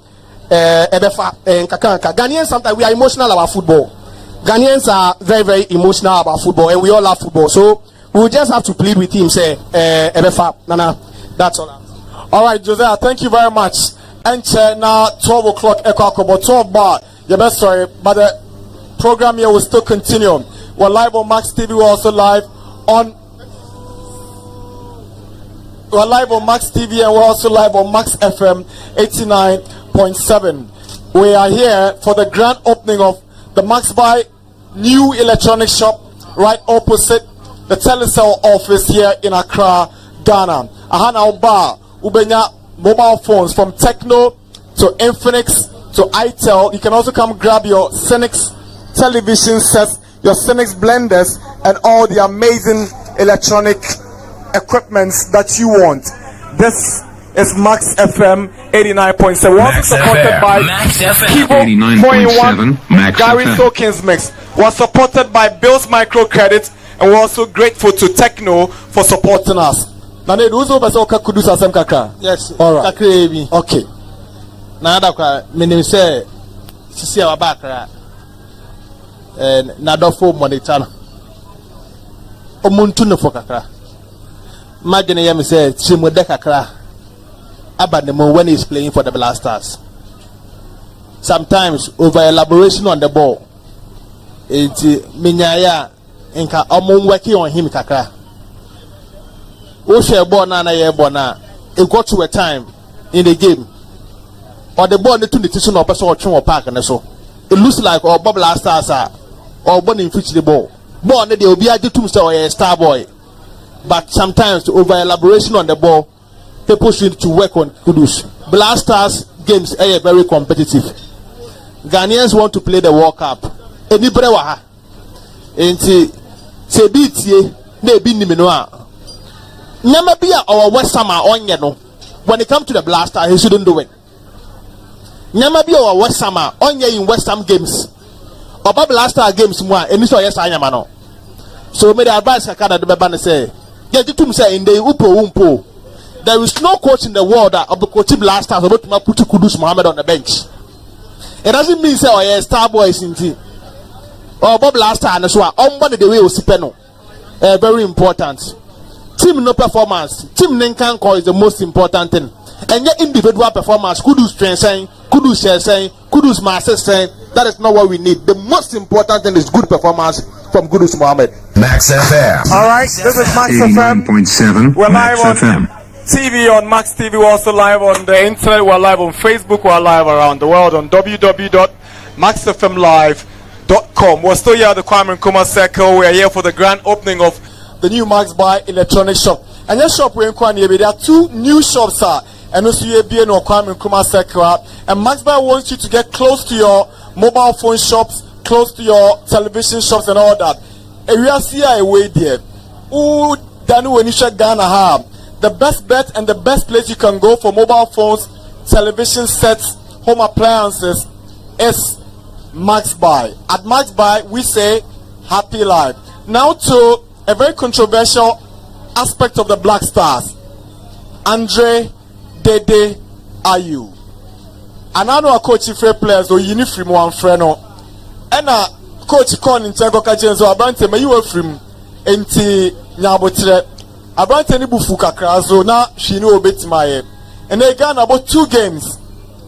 Ebefa and Kakanka. Ghanaians sometimes we are emotional about football. Ghanaians are very, very emotional about football, and we all love football. So we will just have to plead with him, say Ebefa. Nana, that's all. All right, Josiah, thank you very much. And now 12 o'clock, Echo 12 bar. You're best sorry, but the program here will still continue. We're live on Max TV. We're also live on Max TV, and we're also live on Max FM 89.7. We are here for the grand opening of the MaxBuy new electronic shop right opposite the Telecel office here in Accra, Ghana. Ahana Oba Ubenya mobile phones from Techno to Infinix to itel. You can also come grab your Cynix television sets, your Cynix blenders, and all the amazing electronic equipments that you want. This is Max FM 89.7. We're also supported by Kibo 4-in-1 Gary Sokins Mix. We're supported by Bill's Microcredit, and we're also grateful to Techno for supporting us. Nane duzo basa oka Kudus asem kaka. Yes. All right. Kakrebi. Okay. Na adakwa menim say sisi abakra na dofo monitor no. Omuntu no fokakra. Imagine yam say Chimode kakra abanemo when he's playing for the Blasters. Sometimes over elaboration on the ball. Enti minyaya nka omon working on him kakra. O share ball na ye ball na it got to a time in the game or the ball to the tissue or person or trim or park and so it looks like or Bob Blasters or born in the ball they will be added to or a star boy. But sometimes the over elaboration on the ball, people should to work on Kudus. Blasters games are very competitive. Ghanaians want to play the World Cup. Anybody waha. Enti se bitie na ebi nimenoa. Nyama bia our West Ham onye no. When it comes to the Blaster, he shouldn't do it. Nyama bia our West Ham onye in West Ham games. Oba Blaster games mo a eni so yes anyama no. So me the advice Kakada do beba say get to say in the umpo. There is no coach in the world that of the coaching Blasters about to put Kudus Mohammed on the bench. It doesn't mean say star boys in team. Or Bob Blaster and so on the way Osipeno. Very important. Team no performance. Team Nenkanko is the most important thing. And your individual performance, Kudus strength saying, Kudus share saying, Kudus master saying, that is not what we need. The most important thing is good performance from Kudus Mohammed. Max FM. All right, this is Max FM. 89.7. We're Max live on FM. TV, on Max TV. We're also live on the internet. We're live on Facebook. We're live around the world on www.maxfmlive.com. We're still here at the Kwame Nkrumah Circle. We are here for the grand opening of the new MaxBuy electronic shop. And this shop we're in Kwame, there are two new shops and also you be in Kwame Nkrumah Circle. And MaxBuy wants you to get close to your mobile phone shops, close to your television shops and all that. And we are see away there. Ooh, Danu when you check Ghana the best bet and the best place you can go for mobile phones, television sets, home appliances is MaxBuy. At MaxBuy, we say happy life. Now to a very controversial aspect of the Black Stars. Andre, Dede, Ayew. And I know a coach free players or uniform one friend no. And a coach con in Tego Kajen so Abrante may you from enti Nabotre. Abrante ni bufu kakra so na she know bit my and they got about 2 games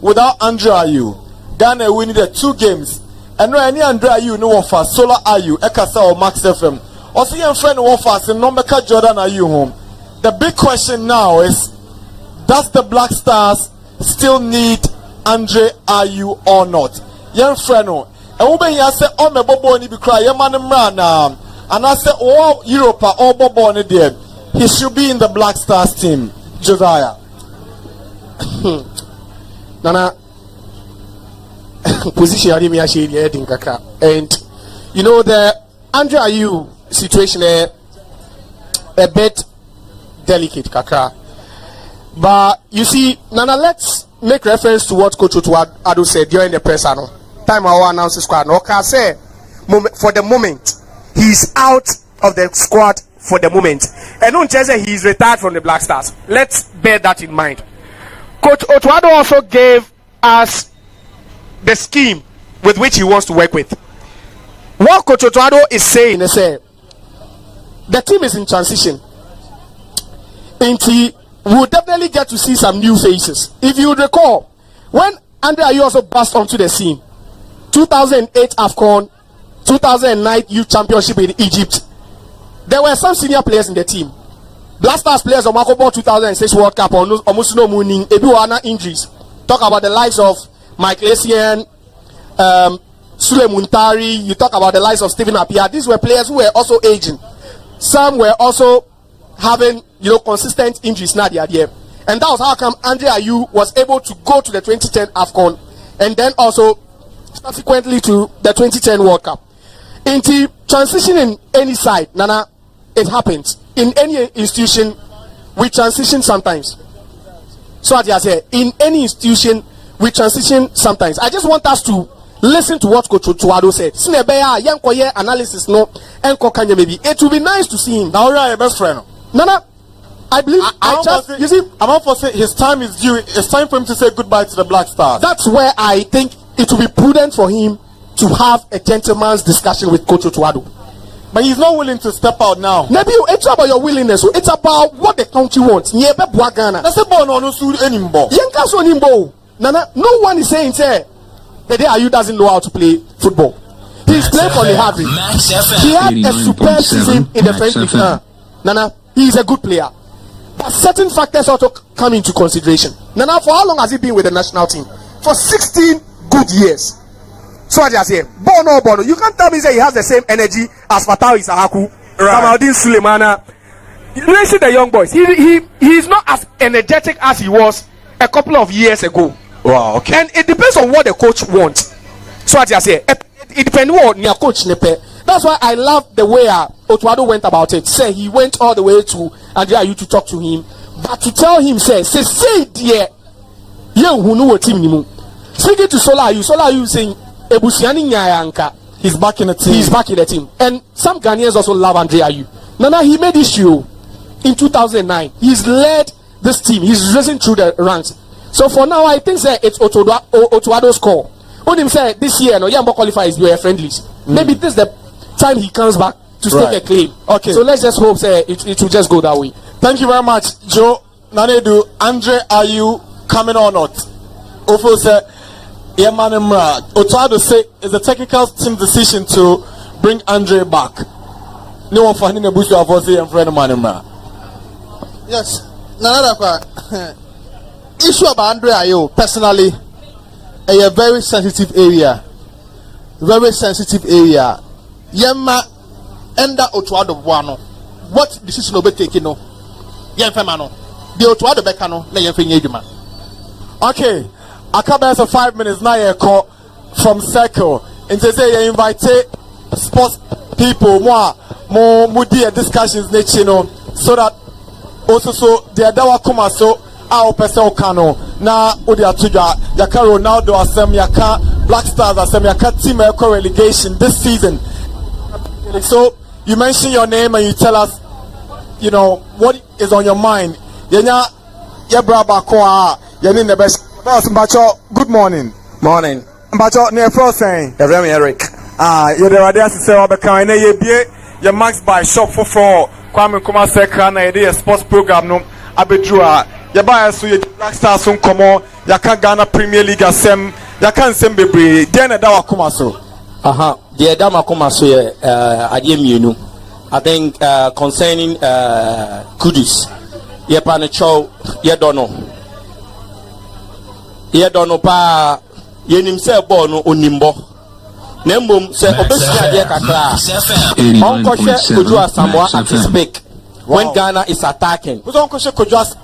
without Andre Ayew. Ghana winning the 2 games. And no any Andre Ayew no one for Solar Ayew Ekasa or Max FM. Also your friend one for no make Jordan Ayew home. The big question now is, does the Black Stars still need Andre Ayew or not? Young friend, and when you say, "Oh, my bobo ni be cry," your man and I say, "Oh, Europe, oh, bobo ni there," he should be in the Black Stars team. Josiah, Nana, position I me actually heading kaka, and you know the Andre Ayew situation a bit delicate kaka. But you see, Nana, let's make reference to what Coach Ado said during the press time our announced squad. Okay, say for the moment he's out of the squad for the moment, and don't just say he's retired from the Black Stars. Let's bear that in mind. Coach Otuado also gave us the scheme with which he wants to work with. What Coach Otuado is saying is the team is in transition. We'll definitely get to see some new faces. If you would recall, when Andre Ayew also burst onto the scene, 2008 AFCON, 2009 Youth Championship in Egypt, there were some senior players in the team. Black Stars players on Makobo 2006 World Cup almost no mooning, Ebiwana injuries. Talk about the likes of Mike Lesian, Sule Muntari, you talk about the likes of Stephen Appiah. These were players who were also aging. Some were also having consistent injuries now the idea, and that was how come Andre Ayew was able to go to the 2010 AFCON and then also subsequently to the 2010 World Cup. Into transitioning any side, Nana, it happens in any institution. We transition sometimes. So as I say, in any institution we transition sometimes. I just want us to listen to what Coach Otuado said. Analysis no, maybe it will be nice to see him. Now, your best friend. Nana, I believe I'm out for say his time is due. It's time for him to say goodbye to the Black Stars. That's where I think it will be prudent for him to have a gentleman's discussion with Coach Otuado. But he's not willing to step out now. Maybe it's about your willingness. It's about what the country wants. That's the ball no suit anymore. Nana, no one is saying the day Ayew doesn't know how to play football. He's playing for the Harvey. He had a superb season in the French League. Nana, he is a good player. But certain factors also come into consideration. Nana, for how long has he been with the national team? For 16 good years. So I just say, Bono, you can't tell me that he has the same energy as Fatau Isahaku, Kamaldeen Sulemana. Listen to the young boys. He's not as energetic as he was a couple of years ago. Wow, okay. And it depends on what the coach wants. So I just say, it depends on your coach. That's why I love the way Otuado went about it. Say he went all the way to Andre Ayew to talk to him, but to tell him, say dear, you who know a team nimu. Speaking to Solar Ayew saying, Ebusiani Nyayanka, he's back in the team. He's back in the team, and some Ghanaians also love Andre Ayew. Nana, he made issue in 2009. He's led this team. He's risen through the ranks. So for now, I think it's Otuado's call. When him say this year, no, Yambo qualifiers were friendlies. Maybe this is the time he comes back to stake a claim. Okay. So let's just hope it will just go that way. Thank you very much, Joe. Nanedu, Andre Ayew coming or not? Ofo say, Otuado say it's a technical team decision to bring Andre back. No one finding a bush of Ozzy and friend Manimra. Yes. Issue about Andre Ayew personally, a very sensitive area. Very sensitive area. Yema enda Otuado Buano. What decision will be taken? No, Yemfemano. The Otuado Becano, Layemfenyeduma. Okay, I come back for 5 minutes now. You call from Circle and they say you invite sports people more dear discussions nature, so that also so the Adawa Kuma so our person kano na odi atuja yaka Ronaldo asem yaka Black Stars asem yaka team relegation this season. So you mention your name and you tell us, what is on your mind. Yenya braba ko a yeni the best Boss, Mbacho, good morning. Morning. Mbacho, near first saying. Every Eric. You're the idea to say, Obeka, and your MaxBuy Shop for Kwame Nkrumah Circle, and a sports program, no, Abedua. You buy so you Black Stars on come on, you can Ghana Premier League asem, you can send baby, then a dawa kumaso. The Adama Kumaso, Ayew, I think concerning Kudus, ye panacho, ye don't know pa, ye himself born unimbo. Nembum se obesika de kakra. Uncle Kudus Samoa at his peak when Ghana is attacking. Who's Uncle Kudus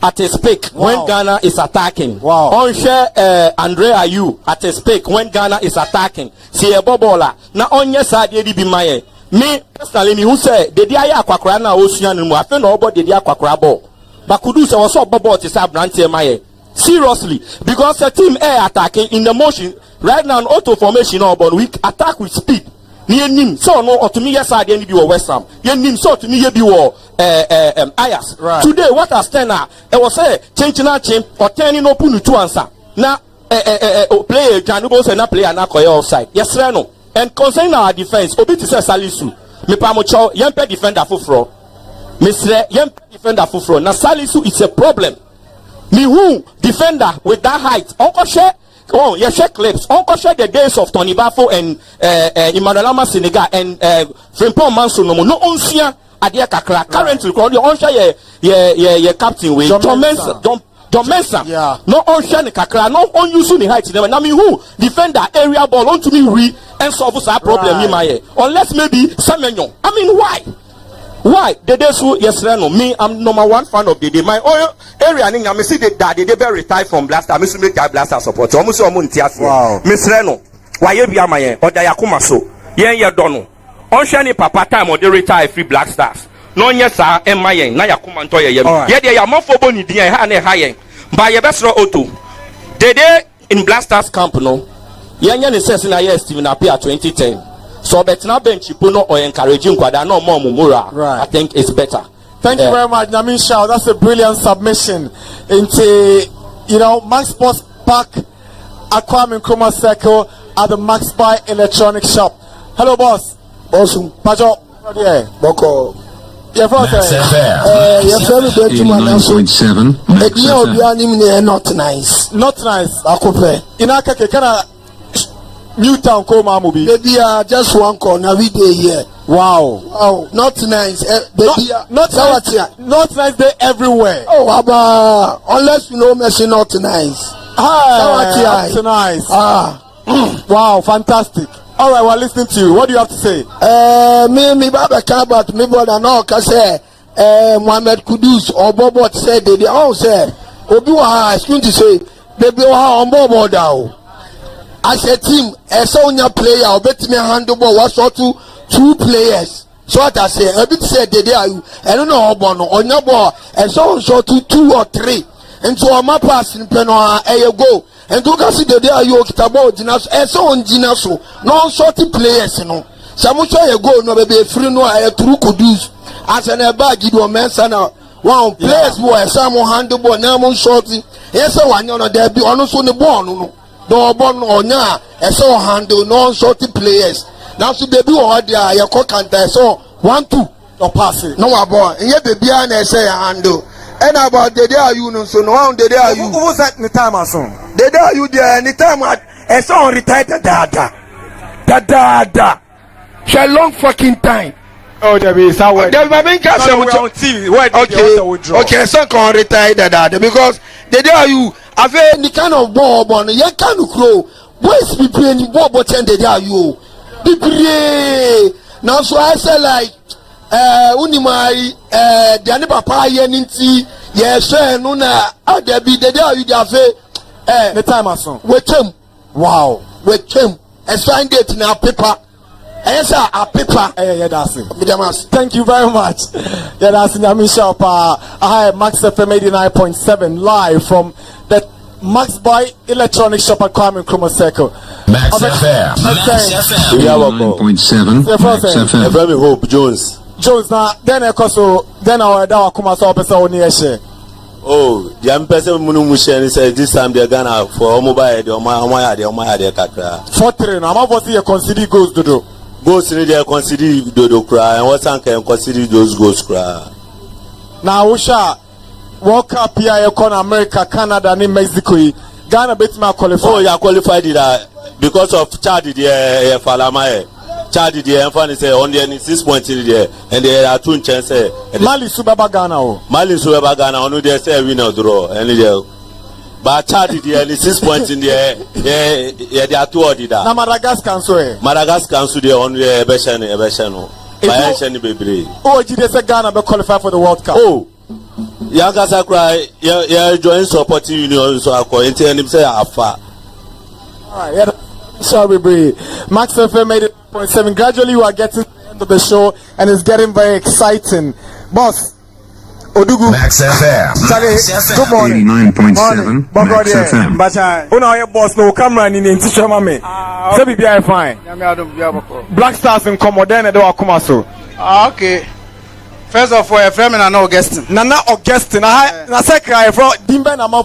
at his peak when Ghana is attacking? On share Andre Ayew at his peak when Ghana is attacking. See a bobola. Na onye side ye be my me personally me who say the dia akwakra na osuan mu afi na obo the dia akwakra ball. But Kudus was so bobo to say branch my seriously because the team air attacking in the motion right now auto formation or we attack with speed. Near nim so no or to me yes I didn't be West Ham. Ye nim so to me ye be Ayas. Right. Today what has ten now? It was say changing or turning open to answer. Now player can go say na player na koye offside. Yes no. And concerning our defense, obi to say Salisu. Me pa mo cho yempe defender fufro. Misre yempe defender fufro. Na Salisu is a problem. Me who defender with that height. Uncle share. Oh, you share clips. Uncle share the days of Tony Bafo and Emmanuel Senegal and Frimpong Manso no onsia adia kakra. Currently, on share your captain with John Mensah. Yeah. No on share the kakra. No on use the height. Now me who defender area ball on to me and solve our problem in my unless maybe Semenyo. I mean why? Why? The days who yes no me I'm number one fan of the day. My oil area ning I see the daddy they be retired from Blaster. Me make Blaster support. Almost wow. Miss Reno. Why you be my or da yakuma so. Yen ye dono. On shani papa time or they retire free Black Stars. No yes sir and my na yakuma nto ye. Ye dey amofo boni di ha na ha by your best auto. The day in Blasters camp no. Yen ne sense na yes Steven appear 2010. So but now bench puno or encouraging kwada no more mumura. Right. I think it's better. Thank you very much, Namin Shao. That's a brilliant submission into Max Sports Park at Kwame Nkrumah Circle at the MaxBuy Electronic Shop. Hello, boss. Awesome. Pajo. Yeah. Boko. Yeah, boss. You're very good to my answer. 89.7 not nice. Not nice. Akope. Inaka kana Newtown Koma movie. Baby, just one corner every day here. Wow. Wow. Not nice. Baby, not nice day everywhere. Oh, Abba. Unless you know Messi, not nice. That's nice. Wow, fantastic. All right, we're listening to you. What do you have to say? Me, Baba Kabat, me, brother, no, say, Mohamed Kudus, or Bobo said, they all say, Obi-Wa, is going to say, baby, on board now. As a team, a Sonia player, or bet me handle ball, was sort to 2 players. So what I say, a bit said, they are you, I don't know, Bono, on your ball, and so to 2 or 3. And so I'm a pass in Penoa, a go. And do you see the day you Kitabo, Dinas, and so on Dinaso, no sorty players, Some go, no baby, free no, I true Kudus. As an bag, you do a man, one players who are some handle ball, now shorty. Yes, I know there be almost on the ball, no. No born or nya, and so handle non sorty players. Now so baby or there, your cock and so 1-2 or pass it. No boy, and yet baby and say handle. And about the day you know, so no one the day you was that in the time or so. The day you there anytime and so on retired dada. Shall long fucking time. Oh, there is how well. There's my main cast okay, so can retire dada because the day you have any kind of ball on you can't grow. Boys be playing ball but the day you be play. Now so I say like unimai the papa yeninti yes no na there be the day you have the time or so. With him. Wow. With him. And sign date in our paper. Yes, our paper. Yeah, that's it. Thank you very much. Yeah, that's in Namin Shop. I Max FM 89.7 live from the MaxBuy Electronic Shop at Kwame Nkrumah Circle. Max FM. 89.7. Max FM. Hope Jones. Now then I also then our Kuma so person on here share. Oh, the ambassador Munumushen said this time they're gonna for mobile, the Omaya Kakra. 4-3, now what you consider goals to do? Goals in there consider Dodo cry, and what time can consider those goals cry. Now, Usha, World Cup here, America, Canada, and Mexico. Ghana beat my qualified. Oh, you qualified because of Chad, the Falamae. Chad, the Enfant is only 6 points in there, and there are 2 chances. Mali Subaba Ghana. Mali Subaba Ghana, only they say win or draw. But Chad, the 6 points in there, yeah, they are 2 or did that. Now, Madagascar, Madagascar, the only Ebeshano. Oh, did they say Ghana be qualified for the World Cup? Oh. Yankasa cry, yeah, join supporting union, so I call it and him say Alpha. Alright, yeah, sorry, Bree. Max FM made it 0.7. Gradually, we are getting to the end of the show, and it's getting very exciting. Boss, Odugu. Max FM. Good morning. 89.7 Max FM. But I your boss no camera in the teacher mame. So be fine. Black Stars in Commodore do akuma so. Okay. First of all, a friend and Augustine. Nana Augustine. Na say cry for Dimbe na ma.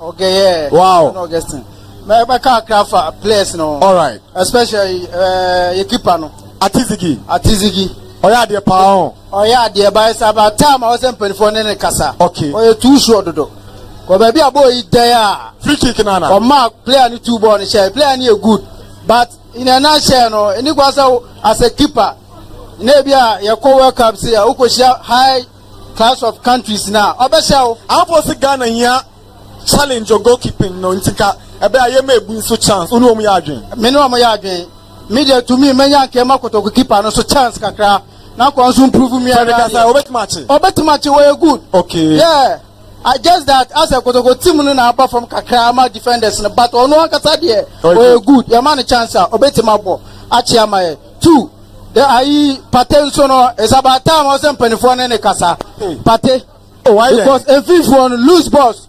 Okay, yeah. Wow. Augustine. My car craft players no. All right. Especially your keeper no. Atizigi. Oya de pa. Oya de by about time I was in for nene kasa. Okay. Oya too short do. Ko baby aboy there. Free kick nana. Or mark player ni 2 ball ni share. Player ni good. But in a nutshell no, any as a keeper. Nebia your World Cup say high class of countries now. Obesha I was Ghana here challenge your goalkeeping no ntika ebe aye me bu so chance unu omu ya adwen. Me no omu ya adwen. Media to me menya nke makoto keeper no so chance kakra. Na ko so improve me area. Obet match we good. Okay. Yeah. I guess that as a kotoko team no na apart from kakra ma defenders no but ono akata there we good. Your man chance obet ma ball. Achi ama 2 the Ayew Patenso no is about time I was in Penifone and Casa. Pate. Oh, why? Because a fifth one loose boss.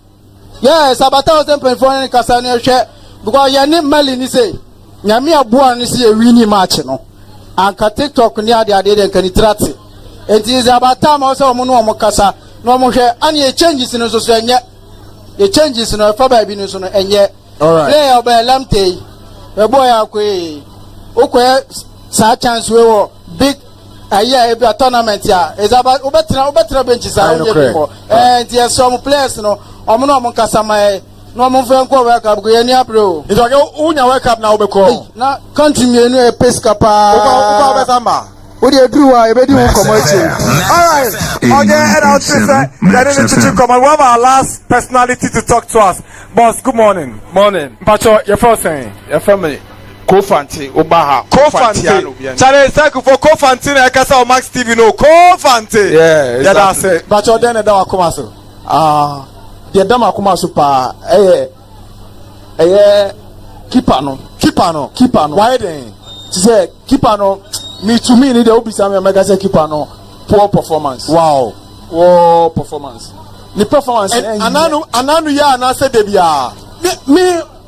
Yes, about 1,000 Penifone and Casa near share. Because your name Melly say, Yamia Buan is a winning match, no. And can TikTok near the idea and can it rat it. It is about time also Mono Mocasa, no more share, and ye changes in us, and yet the changes in our father business, and yet. All right. Play of a lamte, a boy, okay. Such chance we were big a year a tournament here is about better benches and yes some players no omo kasama no mo fen ko World Cup go any apro it unya World Cup na obeko na country me no e pesca pa uba besamba what you do e be do commercial. All right, okay, and I'll say that come on. We have our last personality to talk to us. Boss, good morning. Morning. Pacho, your first saying, your family. Kofante Obaha. Kofante. Chale cycle for Kofante na kasa o Max TV no Kofante. Yeah, exactly. Yeah, that's it. But you then da akoma so. The dam akoma so pa keeper no. Why then? Say keeper no me to me need the obisa me mega say keeper no poor performance. Wow. Poor performance. The performance ananu ya na say dey bia.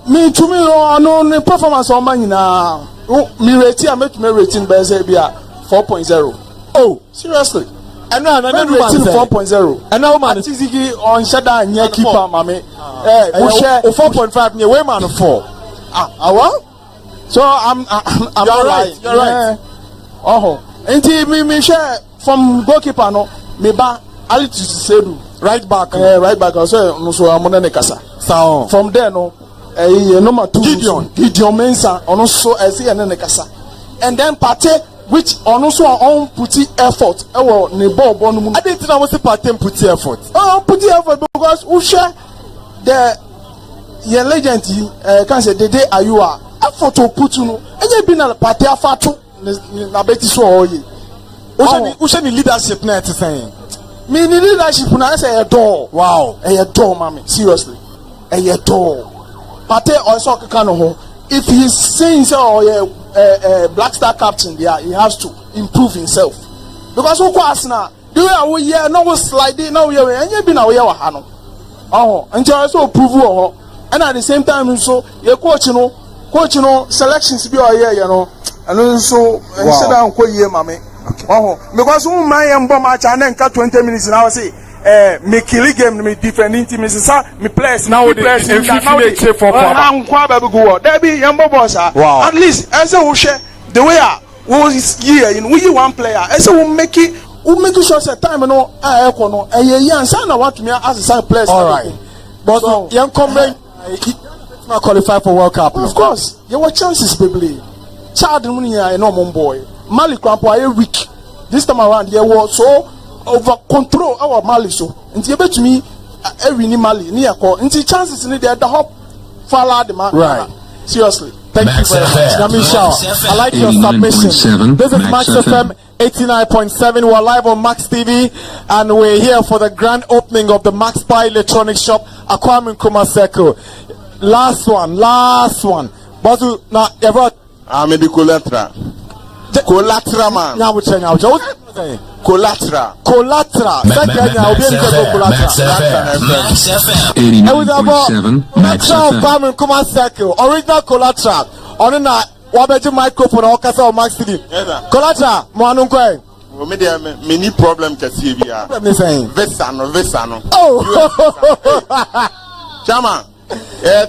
Me to me no the performance on man na me rating I make me rating by say bia 4.0. Oh, seriously. And now rating 4.0. And now man Tizigi on shada nya keeper mame. We share 4.5 near way man 4. So I'm right. You're right. Until me share from goalkeeper no me ba Ali Sedu right back so no so amona ne kasa. So from there no number 2 Gideon Mensah also say ne kasa. And then Pate which also on put effort e wo ne ball no mu. I didn't think I was Pate put effort. Put effort because we share the your legend can say the day Ayew effort to put no enye bi na Pate afato na beti so oye. We should leadership na it saying. Me ni leadership na say a door. Wow, a door mami. Seriously. A door. Pate also can ho. If he's saying so Black Star captain there, he has to improve himself. Because who na the way we here no we sliding now we enye bi na we wa ha no. Until so prove and at the same time so your coach no selections be here you know. And so instead of ko ye mame. Because who my bomb match and then 20 minutes now say me kill game me defending team is me players now the infiltrate for there be yambo boss. Wow. At least as a share the way I was here in we one player as a make it sure say time no no yan sana want me as a side players. All right. But so, young comrade qualify for World Cup. Of course, there were chances, baby. Child money a normal boy. Mali Crampo are weak. This time around, there was so over control our Mali so. And you bet to me every ni Mali near call. And the chances in there the hop fall the man. Right. Seriously. Thank you very much. Namisha, I like your submission. This is Max FM 89.7. We're live on Max TV and we're here for the grand opening of the MaxBuy Electronics Shop, Akwame Nkrumah Circle. Last one. Basu, now, ever. Maybe collateral. Collateral, man. Now, what's Collateral. Collateral. Max FM 89.7. Max FM. Akwame Nkrumah Circle. Original collateral. On a wabeji microphone or kasa or Max TV. Collateral. Moanu kwe. Me need problem kasi biya. Visa no. Oh. Chama.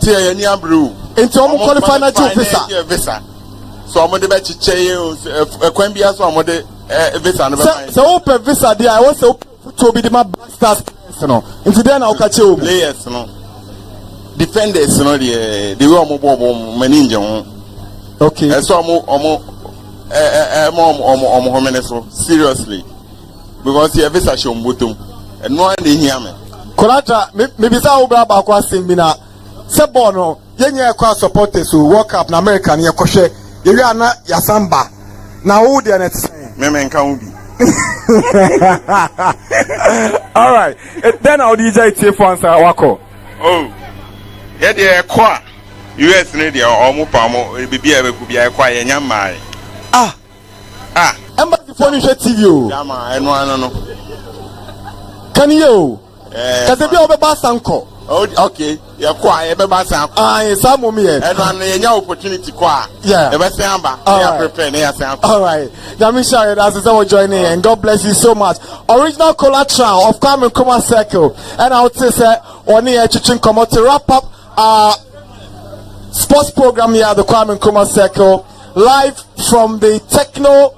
Tiye ni abru. Into omo qualify na visa. So omo de be chiche kwan bia so omo de visa no be fine. So open visa there I want to be the Black Stars no. Into there na okache o. Players no. Defenders no the way omo bobo mani nje ho. Okay. So omo so seriously. Because the visa show mbotom. And no one dey hear me. Kolatra maybe sa obra ba kwa sembina. Se bono yenye kwa supporters who World Cup na America na yekoshe yewi ana yasamba na wo de na tsan me nka ubi. All right, then I'll DJ take for answer wako. Oh, yeah, they kwa US ne dia omo pamo bibia be kubia kwa yenya mai. Embassy phone show TV o. Yama eno no. Can you? Kaze bi obeba sanko. Oh, okay. Yeah, kwa ebeba sanko. Some mommy. Eno yenya opportunity kwa. Yeah. Ebe samba. Yeah, prepare na sanko. All right. Namisha, as I said, joining and God bless you so much. Original collateral of Akwame Nkrumah Circle. And I would say, on here, Chichin come out to wrap up sports program here at the Akwame Nkrumah Circle, live from the Techno